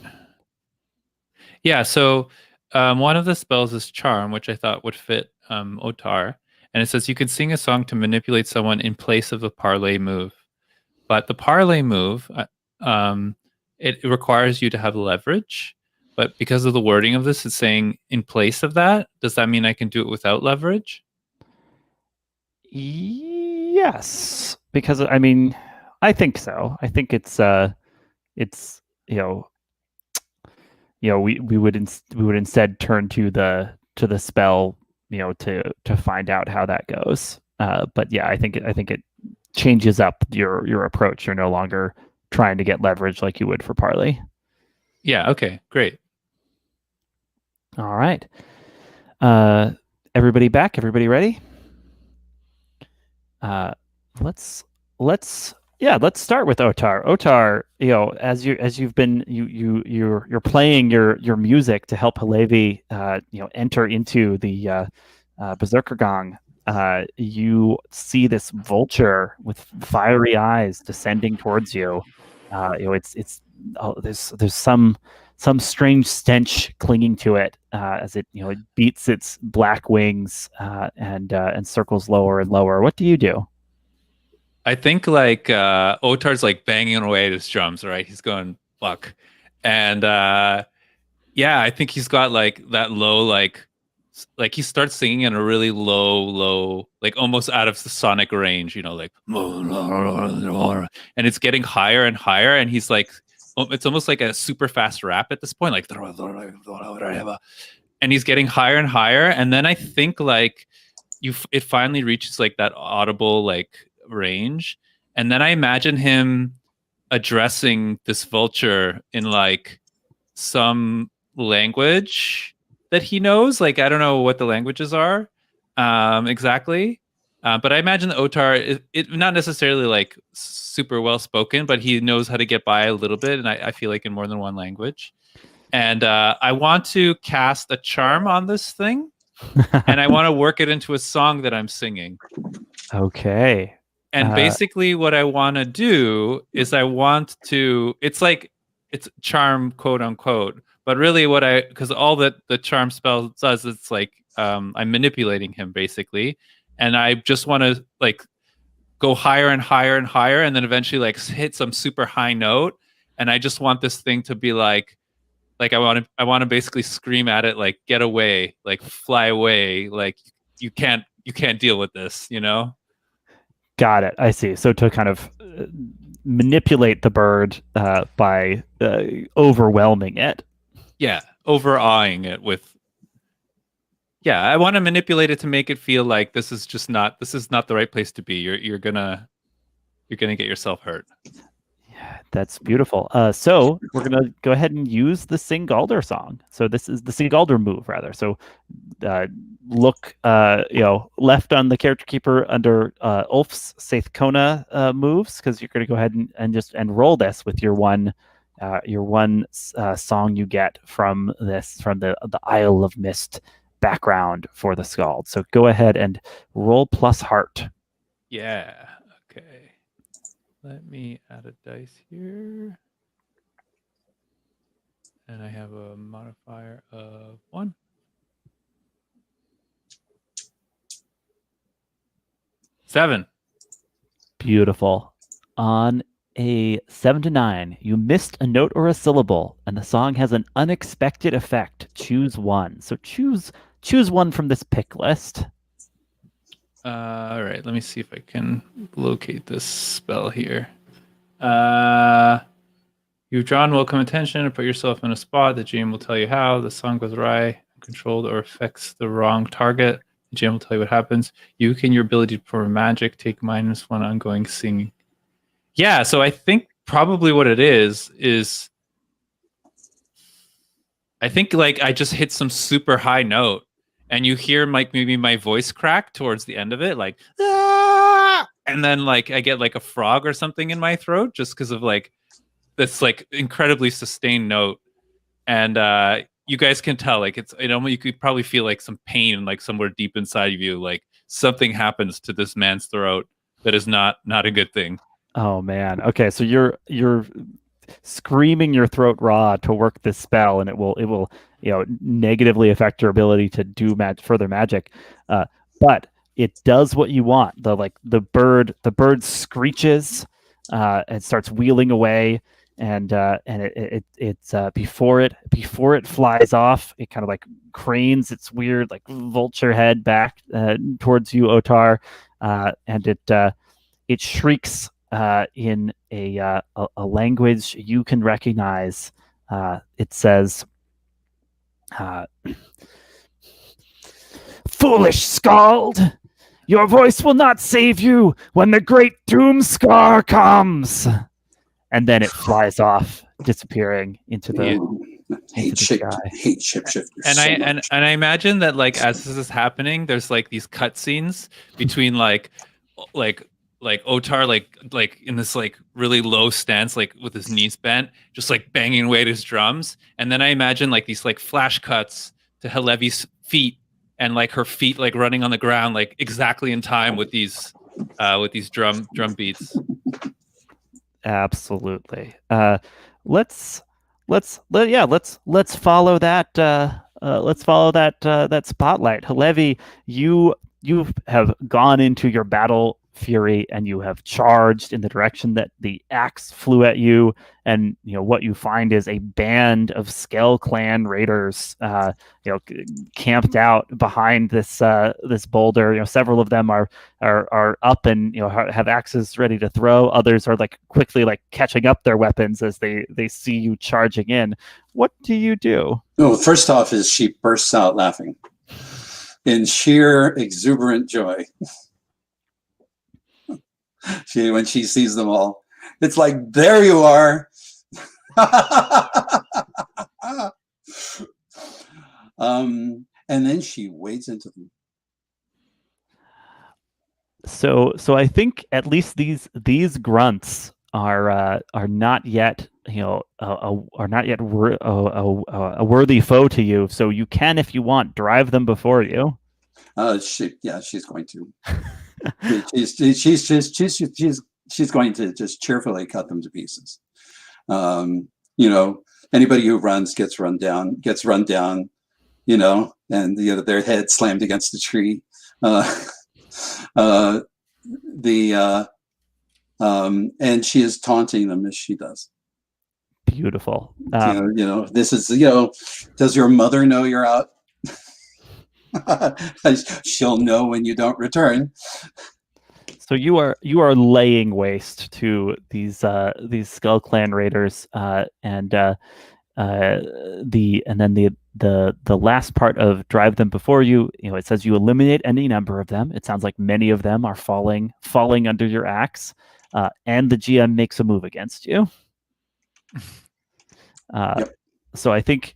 Yeah, so one of the spells is Charm, which I thought would fit Otarr. And it says you can sing a song to manipulate someone in place of a parlay move. But the parlay move, it requires you to have leverage. But because of the wording of this, it's saying in place of that. Does that mean I can do it without leverage? Yes, because I mean, I think so. I think it's we would instead turn to the spell, to find out how that goes. But yeah, I think it changes up your approach. You're no longer trying to get leverage like you would for Parley. Yeah. Okay. Great. All right. Everybody back? Everybody ready? Let's start with Otarr. Otarr, as you've been you're playing your music to help Hillevi enter into the Berserker Gong. You see this vulture with fiery eyes descending towards you. There's some strange stench clinging to it as it it beats its black wings and circles lower and lower. What do you do? I think like Otar's like banging away at his drums, right? He's going fuck, and yeah, I think he's got like that low like he starts singing in a really low, like almost out of the sonic range, like, and it's getting higher and higher, and he's like, it's almost like a super fast rap at this point, like, and he's getting higher and higher, and then I think like it finally reaches like that audible like range, and then I imagine him addressing this vulture in like some language that he knows. Like, I don't know what the languages are exactly, but I imagine the Otarr it not necessarily like super well spoken, but he knows how to get by a little bit, and I feel like in more than one language. And I want to cast a charm on this thing, and I want to work it into a song that I'm singing. Okay. And basically what I want to do is it's charm, quote unquote, but really because all that the charm spell does, it's like I'm manipulating him basically, and I just want to like go higher and higher and higher, and then eventually like hit some super high note, and I just want this thing to be like I want to basically scream at it like, get away, like fly away, like you can't deal with this, Got it. I see. So to kind of manipulate the bird by overwhelming it. Yeah, overawing it with. Yeah, I want to manipulate it to make it feel like this is not the right place to be. You're gonna get yourself hurt. Yeah, that's beautiful. So we're gonna go ahead and use the Sing Galder song. So this is the Sing Galder move, rather. So look, left on the character keeper under Ulf's Seiðkona moves, because you're gonna go ahead and roll this with your one song you get from the Isle of Mist background for the Skald. So go ahead and roll plus heart. Yeah. Okay. Let me add a dice here. And I have a modifier of 1. Seven. Beautiful. On a 7 to 9, you missed a note or a syllable, and the song has an unexpected effect. Choose one. So choose one from this pick list. All right, let me see if I can locate this spell here. You've drawn welcome attention and put yourself in a spot. The GM will tell you how. The song goes awry controlled or affects the wrong target, the GM will tell you what happens. You can your ability to perform magic, take -1 ongoing singing. Yeah, so I think probably what it is I think like I just hit some super high note and you hear like maybe my voice crack towards the end of it, like, ah! And then like I get like a frog or something in my throat just because of like this like incredibly sustained note. And you guys can tell like you could probably feel like some pain like somewhere deep inside of you, like something happens to this man's throat that is not a good thing. Oh man. Okay, so you're screaming your throat raw to work this spell, and it will negatively affect your ability to do further magic. But it does what you want. The bird screeches, and starts wheeling away, and it's before it flies off, it kind of like cranes its weird like vulture head back towards you, Otarr, and it shrieks in a language you can recognize. It says, "Foolish Skald, your voice will not save you when the great doom scar comes." And then it flies off, disappearing into the hate shapeshifters. And I imagine that like as this is happening, there's like these cutscenes between like Otarr like in this like really low stance, like with his knees bent, just like banging away at his drums. And then I imagine like these like flash cuts to Hillevi's feet and like her feet like running on the ground like exactly in time with these drum beats. Absolutely. Let's follow that. Let's follow that spotlight. Hillevi, you have gone into your battle fury and you have charged in the direction that the axe flew at you, and what you find is a band of Skald clan raiders camped out behind this boulder. Several of them are up and have axes ready to throw. Others are like quickly like catching up their weapons as they see you charging in. What do you do? Well, first off is she bursts out laughing in sheer exuberant joy. When she sees them all, it's like, there you are. And then she wades into them. So I think at least these grunts are not yet a worthy foe to you. So you can, if you want, drive them before you. She's going to. she's going to just cheerfully cut them to pieces. Anybody who runs gets run down, and their head slammed against a tree. And she is taunting them as she does. Beautiful. This is, does your mother know you're out? She'll know when you don't return. So you are laying waste to these Skald clan raiders, and the last part of drive them before you. It says you eliminate any number of them. It sounds like many of them are falling under your axe, and the GM makes a move against you. Yep. So I think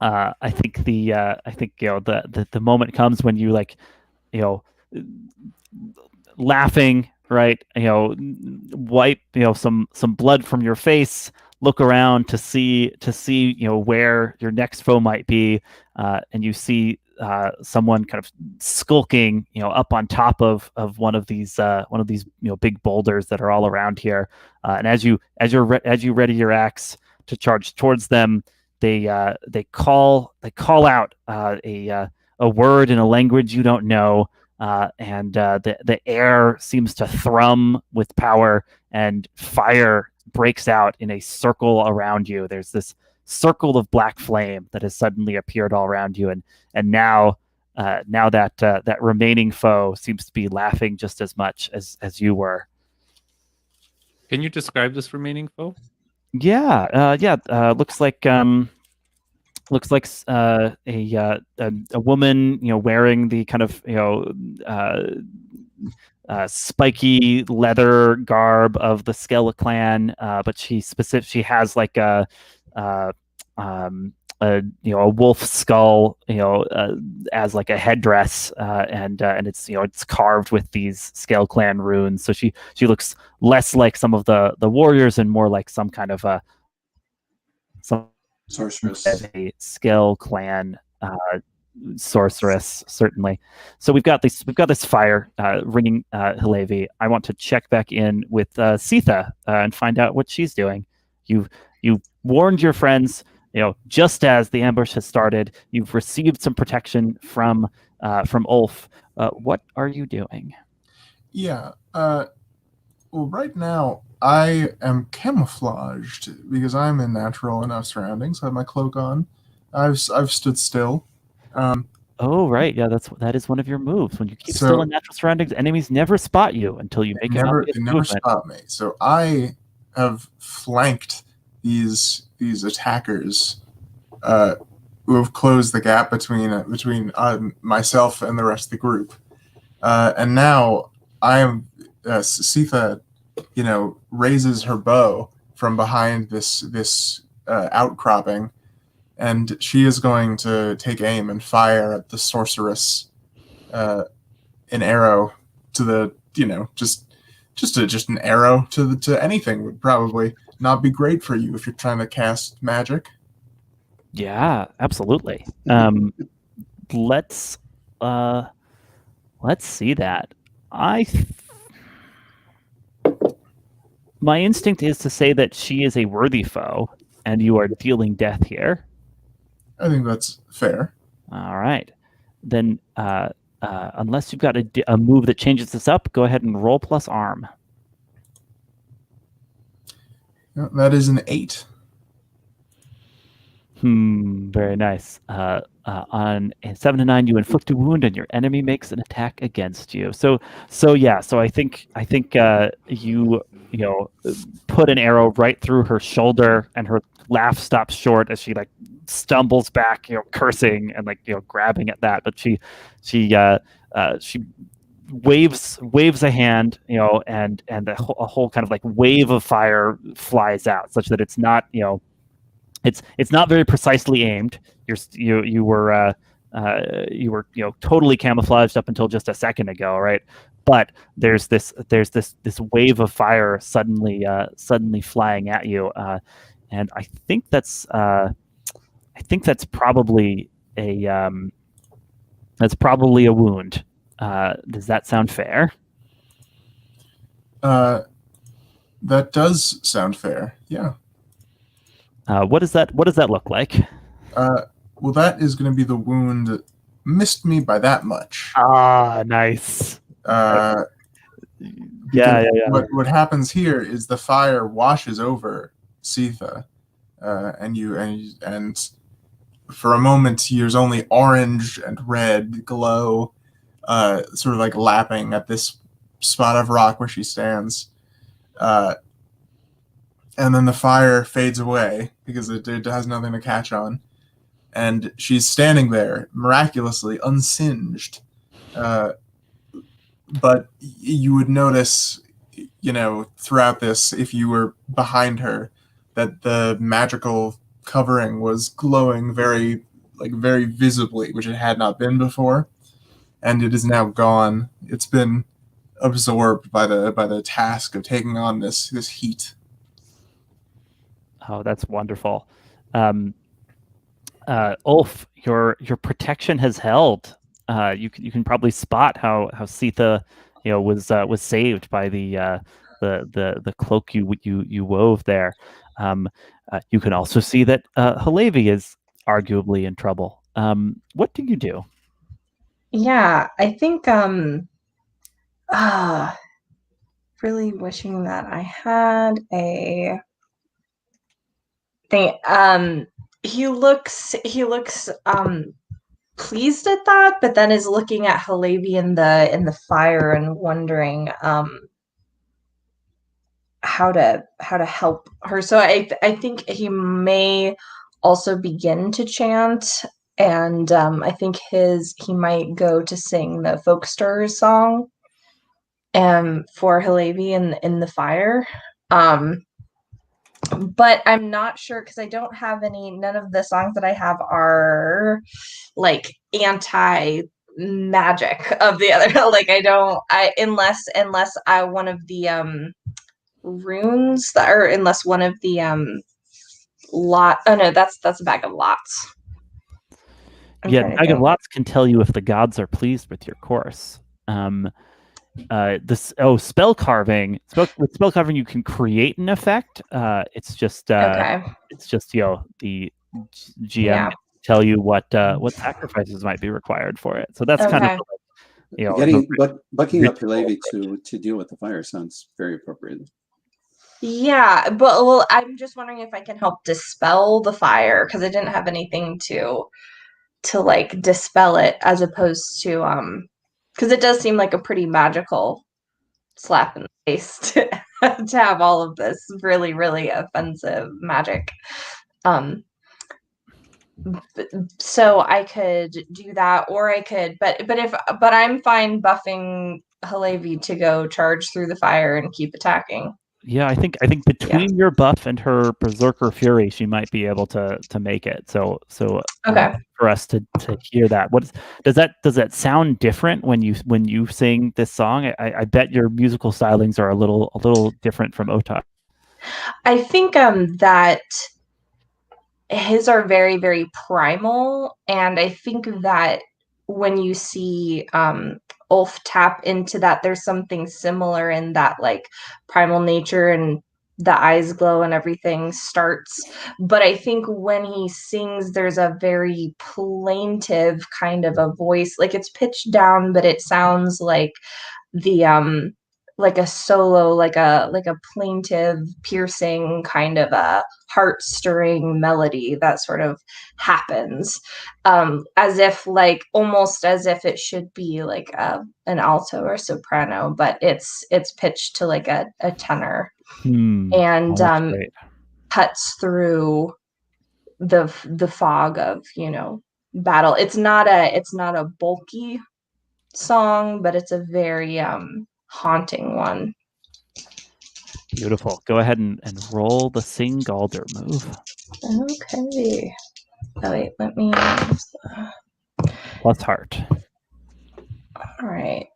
the moment comes when you laughing, right? Wipe some blood from your face, look around to see where your next foe might be, and you see someone kind of skulking up on top of one of these big boulders that are all around here, and as you ready your axe to charge towards them, they call out a word in a language you don't know, and the air seems to thrum with power, and fire breaks out in a circle around you. There's this circle of black flame that has suddenly appeared all around you, and now that remaining foe seems to be laughing just as much as you were. Can you describe this remaining foe? Yeah. Looks like looks like a woman, wearing the kind of spiky leather garb of the Skeld clan, but she has like a wolf skull, as like a headdress, and it's carved with these Skeld clan runes. So she looks less like some of the warriors and more like some kind of a Sorceress. Skeld clan sorceress, certainly. So we've got this fire ringing Hillevi. I want to check back in with Siða and find out what she's doing. You warned your friends, just as the ambush has started. You've received some protection from Ulf. What are you doing? Yeah. Well, right now I am camouflaged because I'm in natural enough surroundings. I have my cloak on. I've stood still. Oh, right. Yeah, that is one of your moves. When you keep still in natural surroundings, enemies never spot you until you make an obvious They never movement. spot me. So I have flanked these attackers who have closed the gap between myself and the rest of the group. And now I am Siða, raises her bow from behind this outcropping, and she is going to take aim and fire at the sorceress an arrow to the just an arrow to anything would probably not be great for you if you're trying to cast magic. Yeah, absolutely. Let's see that. My instinct is to say that she is a worthy foe, and you are dealing death here. I think that's fair. All right. Then, unless you've got a move that changes this up, go ahead and roll plus arm. That is an 8. Very nice. On a 7 to 9, you inflict a wound, and your enemy makes an attack against you. So I think you put an arrow right through her shoulder, and her laugh stops short as she stumbles back, cursing and grabbing at that. But she waves a hand, and a whole kind of wave of fire flies out, such that it's not it's not very precisely aimed. You were totally camouflaged up until just a second ago, right? But there's this wave of fire suddenly flying at you, and I think that's probably a wound. Does that sound fair? That does sound fair. Yeah. What does that look like? Well, that is going to be the wound that missed me by that much. Ah, nice. Yeah. What happens here is the fire washes over Siða, and for a moment there's only orange and red glow, sort of lapping at this spot of rock where she stands. And then the fire fades away because it has nothing to catch on. And she's standing there, miraculously unsinged. But you would notice, throughout this, if you were behind her, that the magical covering was glowing very visibly, which it had not been before. And it is now gone. It's been absorbed by the task of taking on this heat. Oh, that's wonderful. Ulf, your protection has held. You can probably spot how Siða was saved by the cloak you wove there. You can also see that Hillevi is arguably in trouble. What do you do? Yeah, I think really wishing that I had a thing. He looks pleased at that, but then is looking at Hillevi in the fire and wondering how to help her. So I think he may also begin to chant, and I think he might go to sing the Folksters song for Hillevi in the fire. But I'm not sure because I don't have none of the songs that I have are like anti magic of the other. Like unless one of the runes unless one of the lot. Oh no, that's a bag of lots. Yeah, Bag of Lots can tell you if the gods are pleased with your course. Spell carving. With spell carving, you can create an effect. It's just the GM tell you what sacrifices might be required for it. So that's kind of bucking up Hillevi to deal with the fire sounds very appropriate. Yeah, but I'm just wondering if I can help dispel the fire because I didn't have anything to like dispel it, as opposed to because it does seem like a pretty magical slap in the face to have all of this really, really offensive magic. So I could do that, or I could, but I'm fine buffing Hillevi to go charge through the fire and keep attacking. Yeah, I think between your buff and her Berserker Fury, she might be able to make it. So okay. For us to hear that, does that sound different when you sing this song? I bet your musical stylings are a little different from Otarr. I think that his are very, very primal, and I think that when you see Ulf tap into that, there's something similar in that like primal nature, and the eyes glow and everything starts. But I think when he sings, there's a very plaintive kind of a voice, like it's pitched down, but it sounds like the like a solo, like a plaintive, piercing kind of a heart-stirring melody that sort of happens, as if like almost as if it should be like an alto or soprano, but it's pitched to like a tenor, and cuts through the fog of battle. It's not a bulky song, but it's a very haunting one. Beautiful. Go ahead and roll the Sing Galder move. Okay. Oh wait, let me plus heart. All right.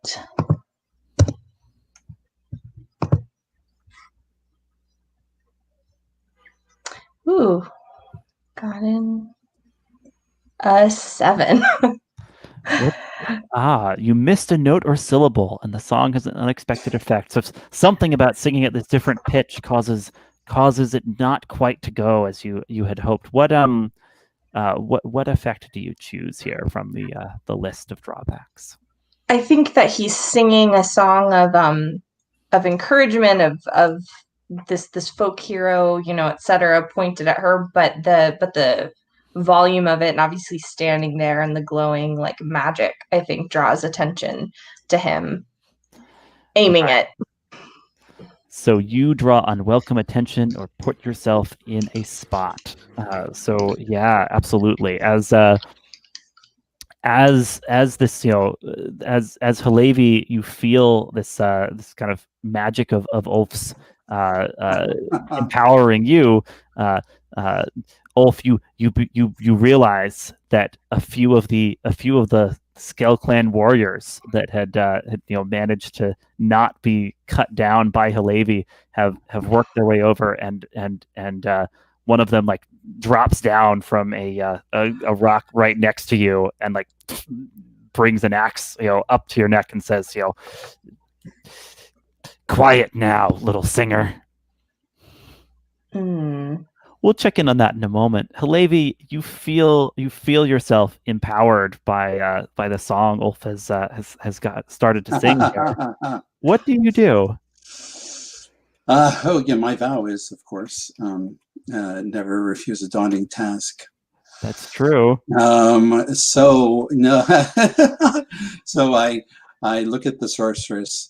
Ooh, got in a 7. You missed a note or syllable, and the song has an unexpected effect. So something about singing at this different pitch causes it not quite to go as you had hoped. What effect do you choose here from the list of drawbacks? I think that he's singing a song of encouragement of this folk hero, etc., pointed at her, but the volume of it, and obviously standing there and the glowing like magic, I think draws attention to him aiming it. So you draw unwelcome attention or put yourself in a spot. So yeah, absolutely. As this, as Hillevi, you feel this kind of magic of Ulf's empowering you. Ulf, you realize that a few of the Skeld clan warriors that had managed to not be cut down by Hillevi have worked their way over, and one of them like drops down from a rock right next to you and like brings an axe up to your neck and says, "Quiet now, little singer." We'll check in on that in a moment. Hillevi, you feel yourself empowered by the song Ulf has got started to sing here. What do you do? My vow is, of course, never refuse a daunting task. That's true. So no, so I look at the sorceress,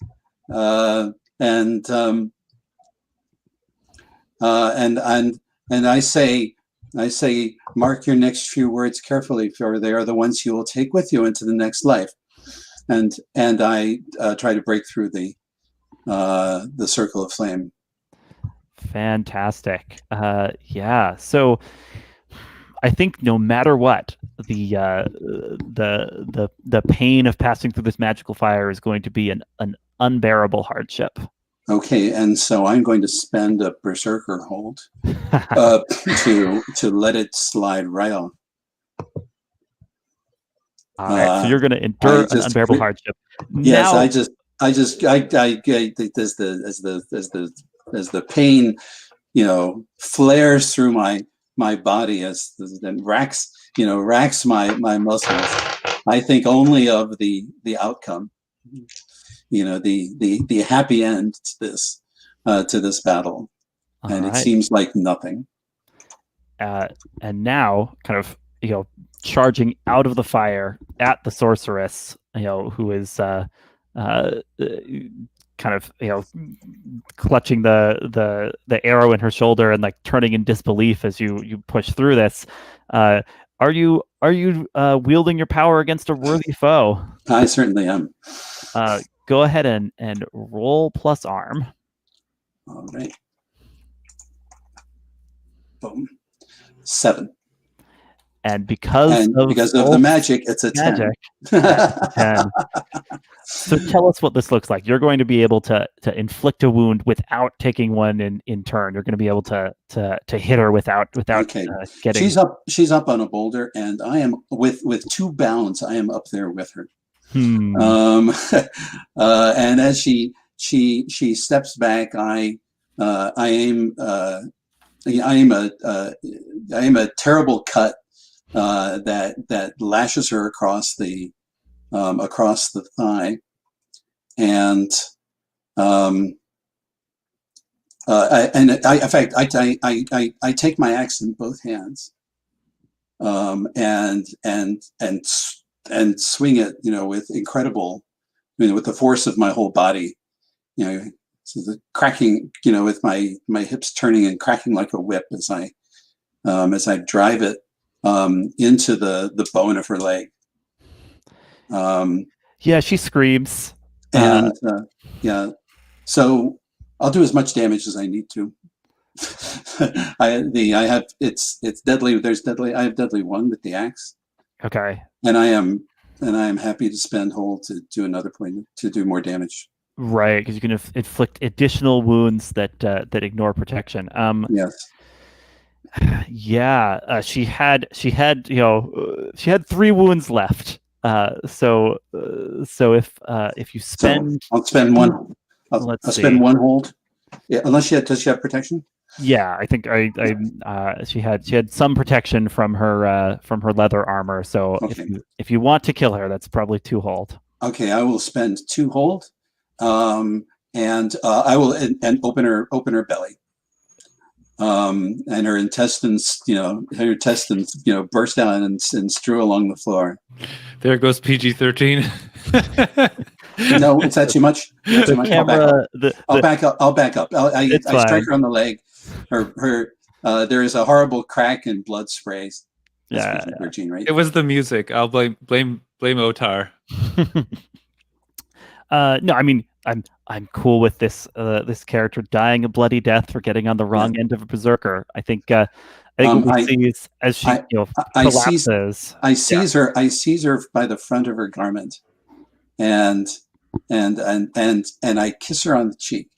and I say, I say, mark your next few words carefully, for they are the ones you will take with you into the next life. And I try to break through the circle of flame. Fantastic. Yeah. So I think no matter what, the pain of passing through this magical fire is going to be an unbearable hardship. Okay, and so I'm going to spend a berserker hold to let it slide right off. All right, so you're going to endure an unbearable hardship. Yes, now, I as the pain, flares through my body and racks my muscles. I think only of the outcome, the happy end to this battle, and it seems like nothing. And now, kind of, charging out of the fire at the sorceress, who is kind of clutching the arrow in her shoulder and like turning in disbelief as you push through this. Are you wielding your power against a worthy foe? I certainly am. Go ahead and roll plus arm. All right. Boom. 7. And because of the magic, it's a 10. 10. So tell us what this looks like. You're going to be able to inflict a wound without taking one in turn. You're going to be able to hit her without okay. Getting. She's up on a boulder, and I am with 2 bounds. I am up there with her. And as she steps back, I aim a terrible cut that lashes her across the thigh, and in fact I take my axe in both hands, and swing it, with incredible, with the force of my whole body, so the cracking, with my hips turning and cracking like a whip as I drive it into the bone of her leg. Yeah, she screams. And yeah, so I'll do as much damage as I need to. It's deadly. I have deadly 1 with the axe. Okay. And I am happy to spend hold to do another point to do more damage. Right, because you can inflict additional wounds that ignore protection. Yes. Yeah, she had 3 wounds left. So if you spend, I'll spend 1. I'll spend 1 hold. Yeah, unless does she have protection? Yeah, I think she had some protection from her leather armor. So okay. if you want to kill her, that's probably 2 hold. Okay, I will spend 2 hold, and I will and open her belly. And her intestines, burst out and strew along the floor. There goes PG-13. No, is that too much? Too much? I'll back up. I strike her on the leg. There is a horrible crack and blood sprays. Yeah, PG-13, right? It was the music. I'll blame Otarr. No, I mean I'm cool with this character dying a bloody death for getting on the wrong end of a berserker. I think what we see is as she collapses. I seize her by the front of her garment, and I kiss her on the cheek,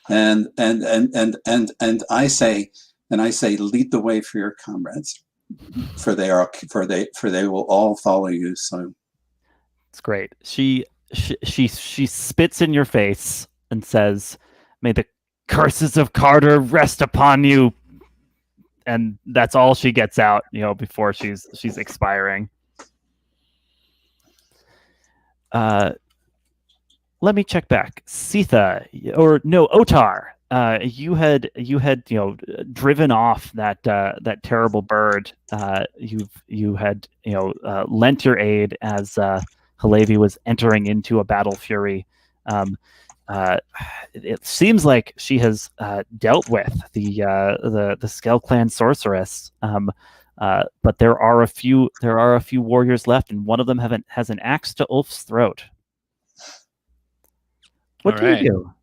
and I say, lead the way for your comrades, for they will all follow you soon. It's great. She spits in your face and says, "May the curses of Carter rest upon you." And that's all she gets out, before she's expiring. Let me check back. Otarr, you had driven off that terrible bird. You had lent your aid as Hillevi was entering into a battle fury. it seems like she has dealt with the Skell clan sorceress, but there are a few warriors left, and one of them has an axe to Ulf's throat. What do you do?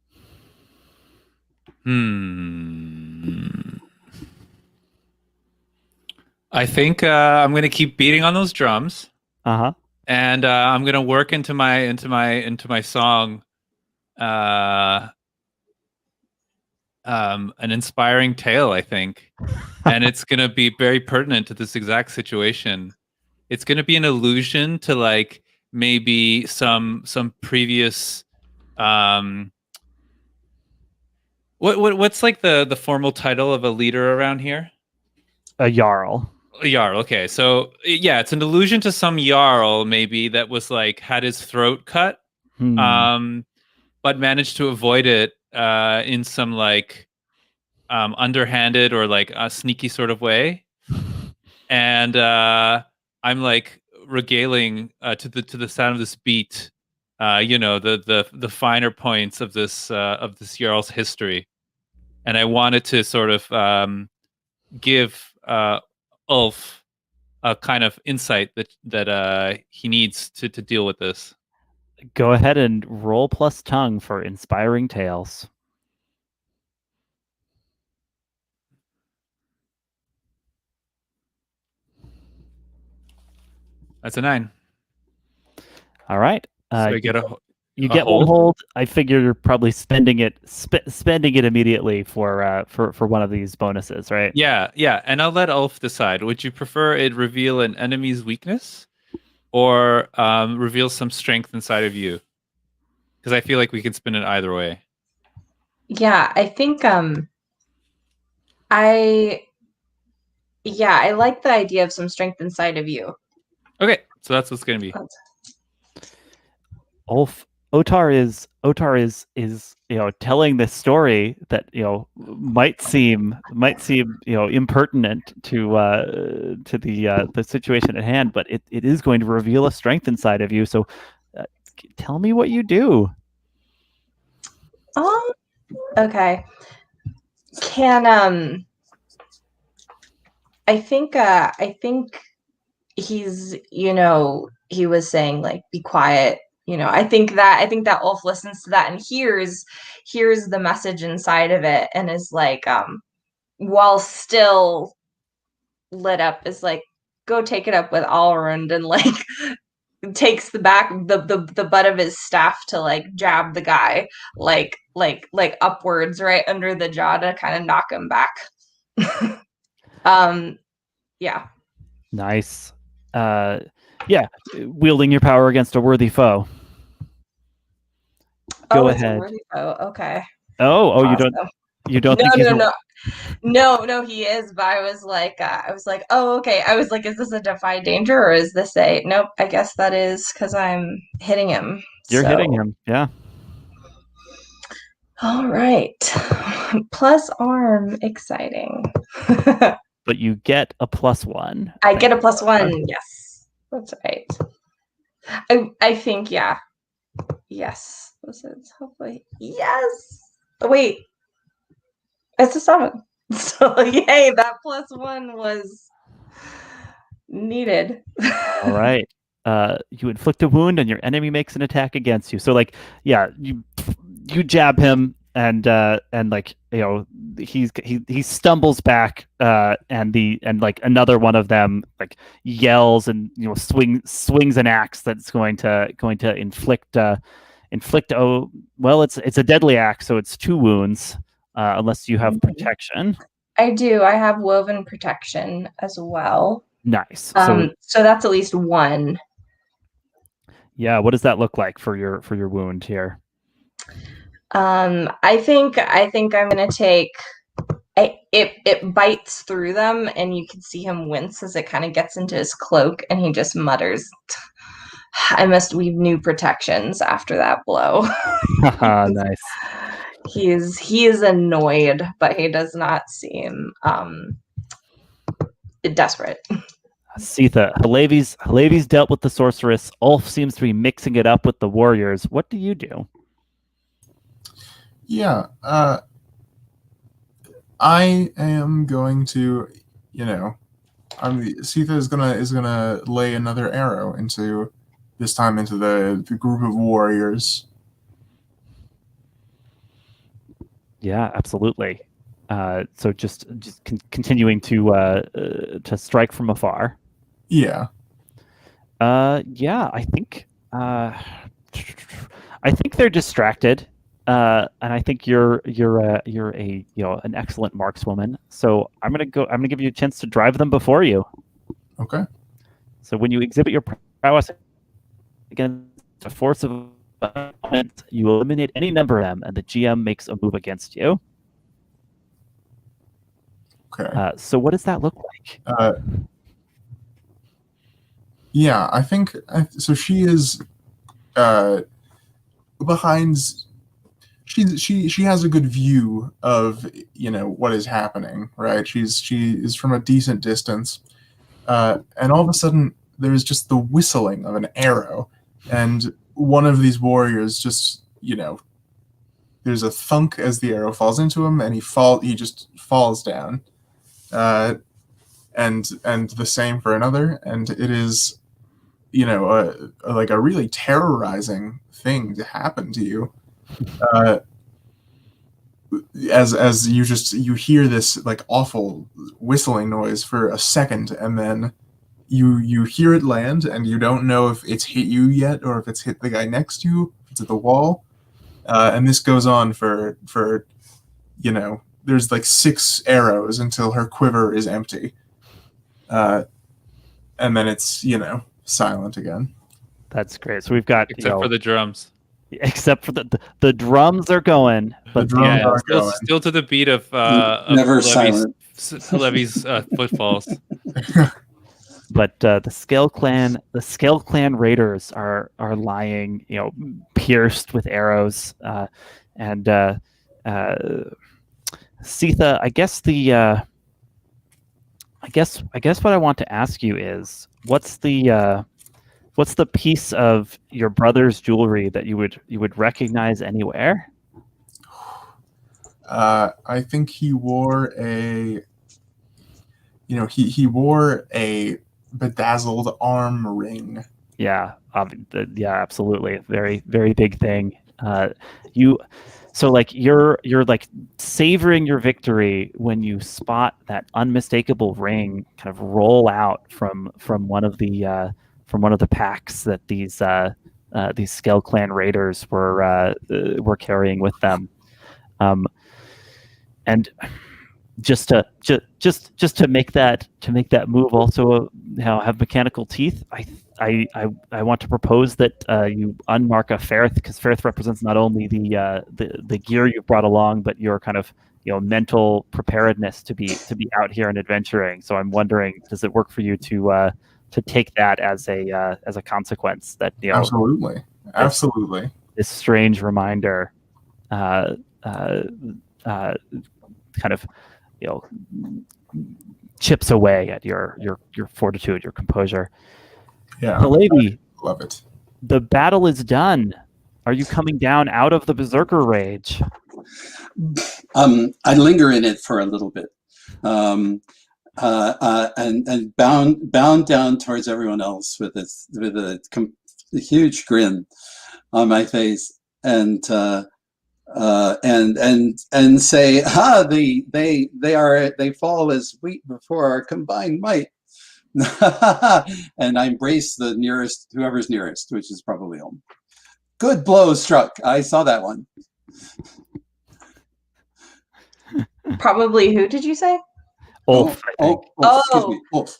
I think I'm going to keep beating on those drums. And I'm going to work into my song an inspiring tale, I think. And it's going to be very pertinent to this exact situation. It's going to be an allusion to like maybe some previous what's like the formal title of a leader around here? A jarl. A jarl, okay. So yeah, it's an allusion to some jarl maybe that was like had his throat cut, but managed to avoid it in some like underhanded or like a sneaky sort of way. And I'm like regaling to the sound of this beat, the finer points of this jarl's history, and I wanted to sort of give Ulf a kind of insight that he needs to deal with this. Go ahead and roll plus tongue for inspiring tales. That's a 9. All right. So I get you get one hold. I figure you're probably spending it immediately for one of these bonuses, right? Yeah. And I'll let Ulf decide. Would you prefer it reveal an enemy's weakness or reveal some strength inside of you? Because I feel like we can spin it either way. Yeah, I think I like the idea of some strength inside of you. Okay, so that's what's going to be. Otarr is telling this story that might seem impertinent to the situation at hand, but it is going to reveal a strength inside of you. So tell me what you do. Okay. Can I think he's he was saying like be quiet. I think that Ulf listens to that and hears the message inside of it and is like while still lit up is like go take it up with Alrund and like takes the butt of his staff to like jab the guy like upwards right under the jaw to kind of knock him back. Yeah. Nice. Wielding your power against a worthy foe. Go ahead. It's a worthy foe. Okay. Oh, awesome. you don't think he's No, he is, but I was like, oh, okay. I was like, is this a defy danger or is this a nope? I guess that is because I'm hitting him. You're hitting him, yeah. All right. Plus arm, exciting. But you get a +1. I get a +1. Yes, that's right. I think, yeah. Yes. This is hopefully yes. Oh, wait. It's a 7. So yay, that +1 was needed. All right. You inflict a wound and your enemy makes an attack against you. So like, yeah, you jab him and like he stumbles back and like another one of them like yells and swings an axe that's going to inflict it's a deadly axe, so it's 2 wounds unless you have protection. I do. I have woven protection as well. Nice. So that's at least 1. Yeah, what does that look like for your wound here? I think I'm gonna take it bites through them and you can see him wince as it kind of gets into his cloak and he just mutters, I must weave new protections after that blow. Nice. He is annoyed, but he does not seem desperate. Siða, Hillevi's dealt with the sorceress. Ulf seems to be mixing it up with the warriors. What do you do? Yeah. I am going to, Sita is gonna lay another arrow into, this time into the group of warriors. Yeah, absolutely. So just continuing to strike from afar. Yeah. Yeah, I think they're distracted, and I think you're a an excellent markswoman. So I'm gonna give you a chance to drive them before you. Okay. So when you exhibit your prowess against a force of opponents, you eliminate any number of them, and the GM makes a move against you. Okay. So what does that look like? Yeah, I think so. She is behind. She has a good view of what is happening, right? She is from a decent distance, and all of a sudden there's just the whistling of an arrow, and one of these warriors just there's a thunk as the arrow falls into him, and he just falls down, and the same for another, and it is like a really terrorizing thing to happen to you. As you hear this like awful whistling noise for a second, and then you hear it land, and you don't know if it's hit you yet or if it's hit the guy next to you, if it's at the wall. And this goes on for there's like 6 arrows until her quiver is empty. And then it's silent again. That's great. So we've got Except for the drums. Except for the drums are going, but the drums are going. Still to the beat of Never silent. Hillevi's footfalls. But the Skald Clan raiders are lying, pierced with arrows, and Sitha, I guess what I want to ask you is, what's the piece of your brother's jewelry that you would recognize anywhere? I think he wore he wore a bedazzled arm ring. Yeah, absolutely. Very, very big thing. So like you're like savoring your victory when you spot that unmistakable ring kind of roll out from one of the packs that these Skald Clan raiders were carrying with them, and just to make that move, also have mechanical teeth. I want to propose that you unmark a ferrith, because ferrith represents not only the gear you've brought along, but your kind of mental preparedness to be out here and adventuring. So I'm wondering, does it work for you to take that as a consequence that absolutely this strange reminder kind of chips away at your fortitude, your composure. Yeah, Hillevi, love it. The battle is done. Are you coming down out of the berserker rage? I linger in it for a little bit, and bound down towards everyone else with a huge grin on my face, and say, they fall as wheat before our combined might. And I embrace whoever's nearest, which is probably home. Good blow struck. I saw that one. Probably who did you say? Ulf. Excuse me. Ulf.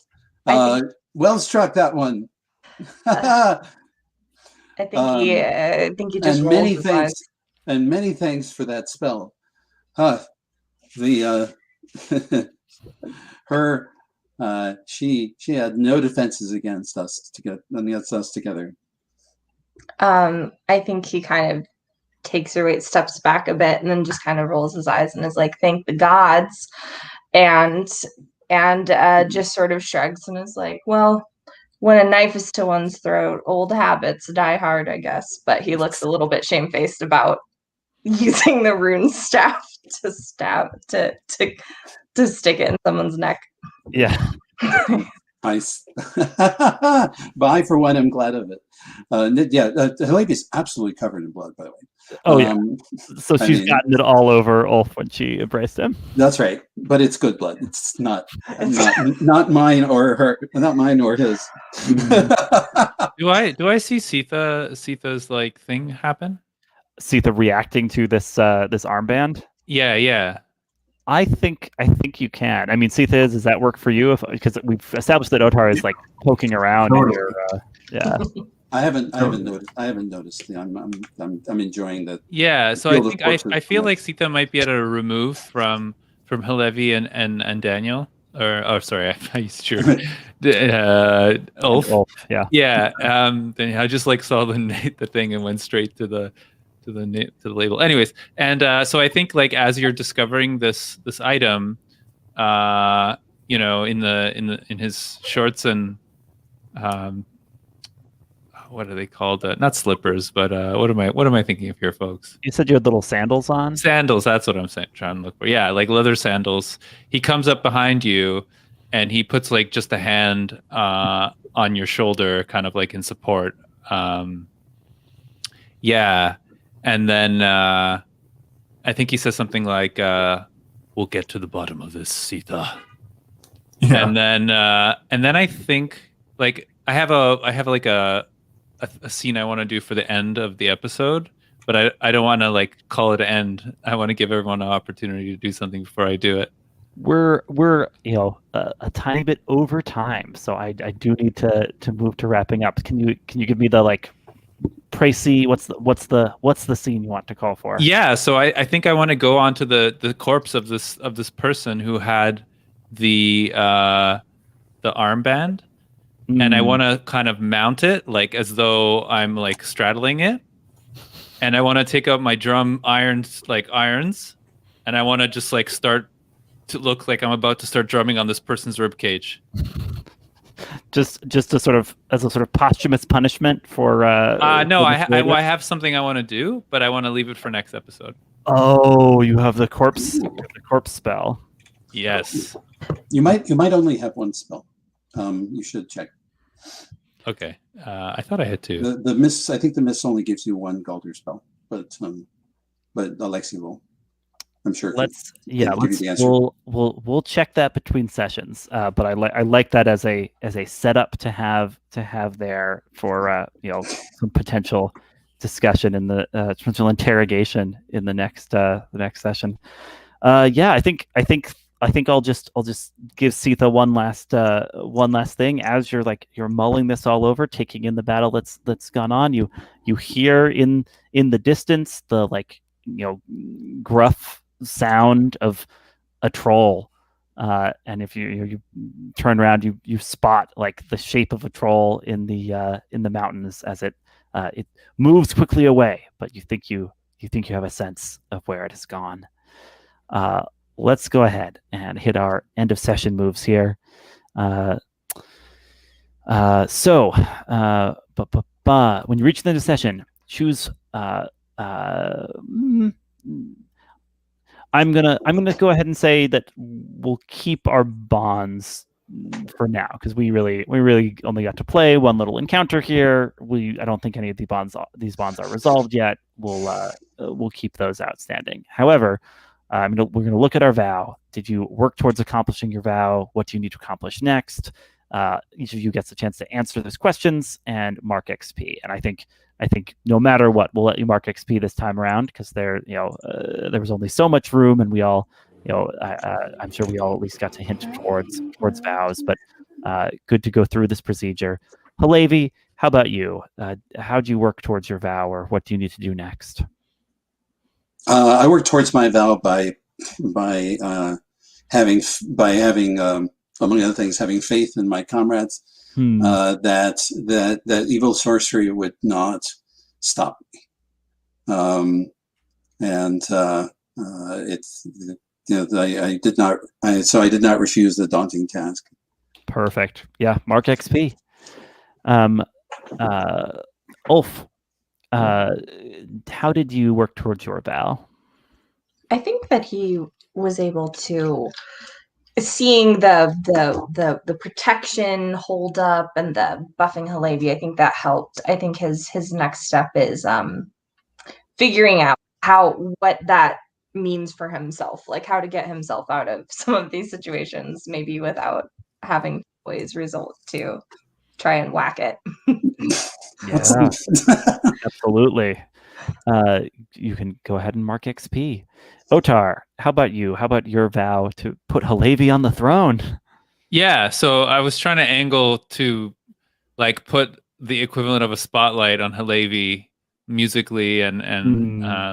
Well struck, that one. I think he just rolls his eyes. And many thanks for that spell. She had no defenses against us together. I think he kind of takes her weight, steps back a bit, and then just kind of rolls his eyes and is like, "Thank the gods," and just sort of shrugs and is like, "Well, when a knife is to one's throat, old habits die hard, I guess." But he looks a little bit shamefaced about using the rune staff to stick it in someone's neck. Yeah. Nice. But I, for one, am glad of it. Hillevi is absolutely covered in blood, by the way. Oh yeah. So I she's mean, gotten it all over Ulf when she embraced him. That's right, but it's good blood. It's not mine or her, not mine or his. Do I see Sitha's like thing happen? Sitha reacting to this armband. Yeah. I think you can. I mean, Sitha, does that work for you? Because we've established that Otarr is like poking around. Totally. Yeah. I haven't noticed. Yeah, I'm enjoying that. Yeah, so Field I of think Corpses. I feel like Sitha might be at a remove from Hillevi and Daniel. Sorry, I used your Ulf. Yeah. Yeah. Then I just like saw the thing and went straight to the label. Anyways, and so I think like as you're discovering this item, in his shorts and what are they called? Not slippers, but what am I thinking of here, folks? You said you had little sandals on? Sandals, that's what I'm trying to look for. Yeah, like leather sandals. He comes up behind you and he puts like just a hand on your shoulder, kind of like in support. Yeah. And then I think he says something like, we'll get to the bottom of this, Sitha. Yeah. And then I think like I have like a scene I want to do for the end of the episode, but I don't want to like call it an end. I want to give everyone an opportunity to do something before I do it. We're a tiny bit over time, so I do need to move to wrapping up. Can you give me the like précis? What's the scene you want to call for? Yeah, so I think I want to go on to the corpse of this person who had the armband. And I want to kind of mount it like as though I'm like straddling it. And I want to take out my drum irons, and I want to just like start to look like I'm about to start drumming on this person's rib cage. Just to sort of as a sort of posthumous punishment for no, for I have something I want to do, but I want to leave it for next episode. Oh, you have the corpse spell. Yes. You might only have one spell. You should check. Okay. I thought I had two. The miss. I think the miss only gives you one Galder spell, but Alexi will. I'm sure. We'll check that between sessions. But I like that as a setup to have there for some potential discussion in the potential interrogation in the next session. I think I'll just give Sitha one last thing as you're mulling this all over, taking in the battle that's gone on. You hear in the distance the gruff sound of a troll, and if you turn around, you spot like the shape of a troll in the mountains as it moves quickly away. But you think you have a sense of where it has gone. Let's go ahead and hit our end of session moves here. When you reach the end of session, choose. I'm gonna go ahead and say that we'll keep our bonds for now because we really only got to play one little encounter here. I don't think any of these bonds are resolved yet. We'll keep those outstanding. However, we're going to look at our vow. Did you work towards accomplishing your vow? What do you need to accomplish next? Each of you gets a chance to answer those questions and mark XP. And I think no matter what, we'll let you mark XP this time around because there was only so much room, and we all, I'm sure we all at least got to hint towards vows. But good to go through this procedure. Hillevi, how about you? How do you work towards your vow, or what do you need to do next? I work towards my vow by having among other things, having faith in my comrades, that evil sorcery would not stop me. I did not refuse the daunting task. Perfect. Yeah, mark XP. Ulf, how did you work towards your vow? I think that he was able to, seeing the protection hold up and the buffing Hillevi, I think that helped. I think his next step is figuring out what that means for himself, like how to get himself out of some of these situations, maybe without having always result to try and whack it. Yeah, absolutely. You can go ahead and mark XP. Otarr, how about you? How about your vow to put Hillevi on the throne? Yeah, so I was trying to angle to like put the equivalent of a spotlight on Hillevi musically and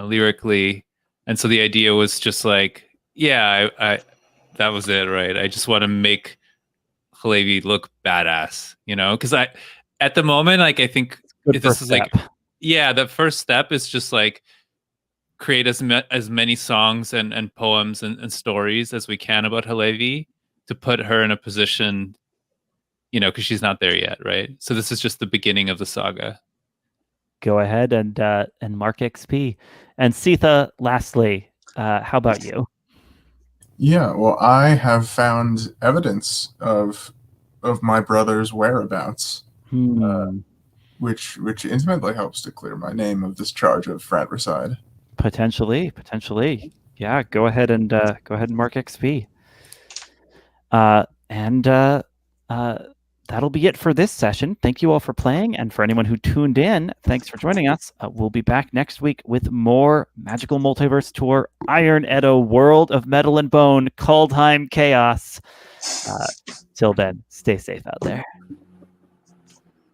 lyrically, and so the idea was just like, yeah, I that was it, right? I just want to make Hillevi look badass, because at the moment, like, I think Good this first is step. like, yeah, the first step is just like create as many songs and poems and stories as we can about Hillevi to put her in a position, because she's not there yet, right? So this is just the beginning of the saga. Go ahead and mark XP. And Sitha, lastly, how about you? Yeah, well, I have found evidence of my brother's whereabouts, which intimately helps to clear my name of this charge of fratricide. Potentially. Yeah, go ahead and mark XP. And that'll be it for this session. Thank you all for playing, and for anyone who tuned in, thanks for joining us. We'll be back next week with more Magical Multiverse Tour Iron Edo World of Metal and Bone Kaldheim Chaos. Till then, stay safe out there.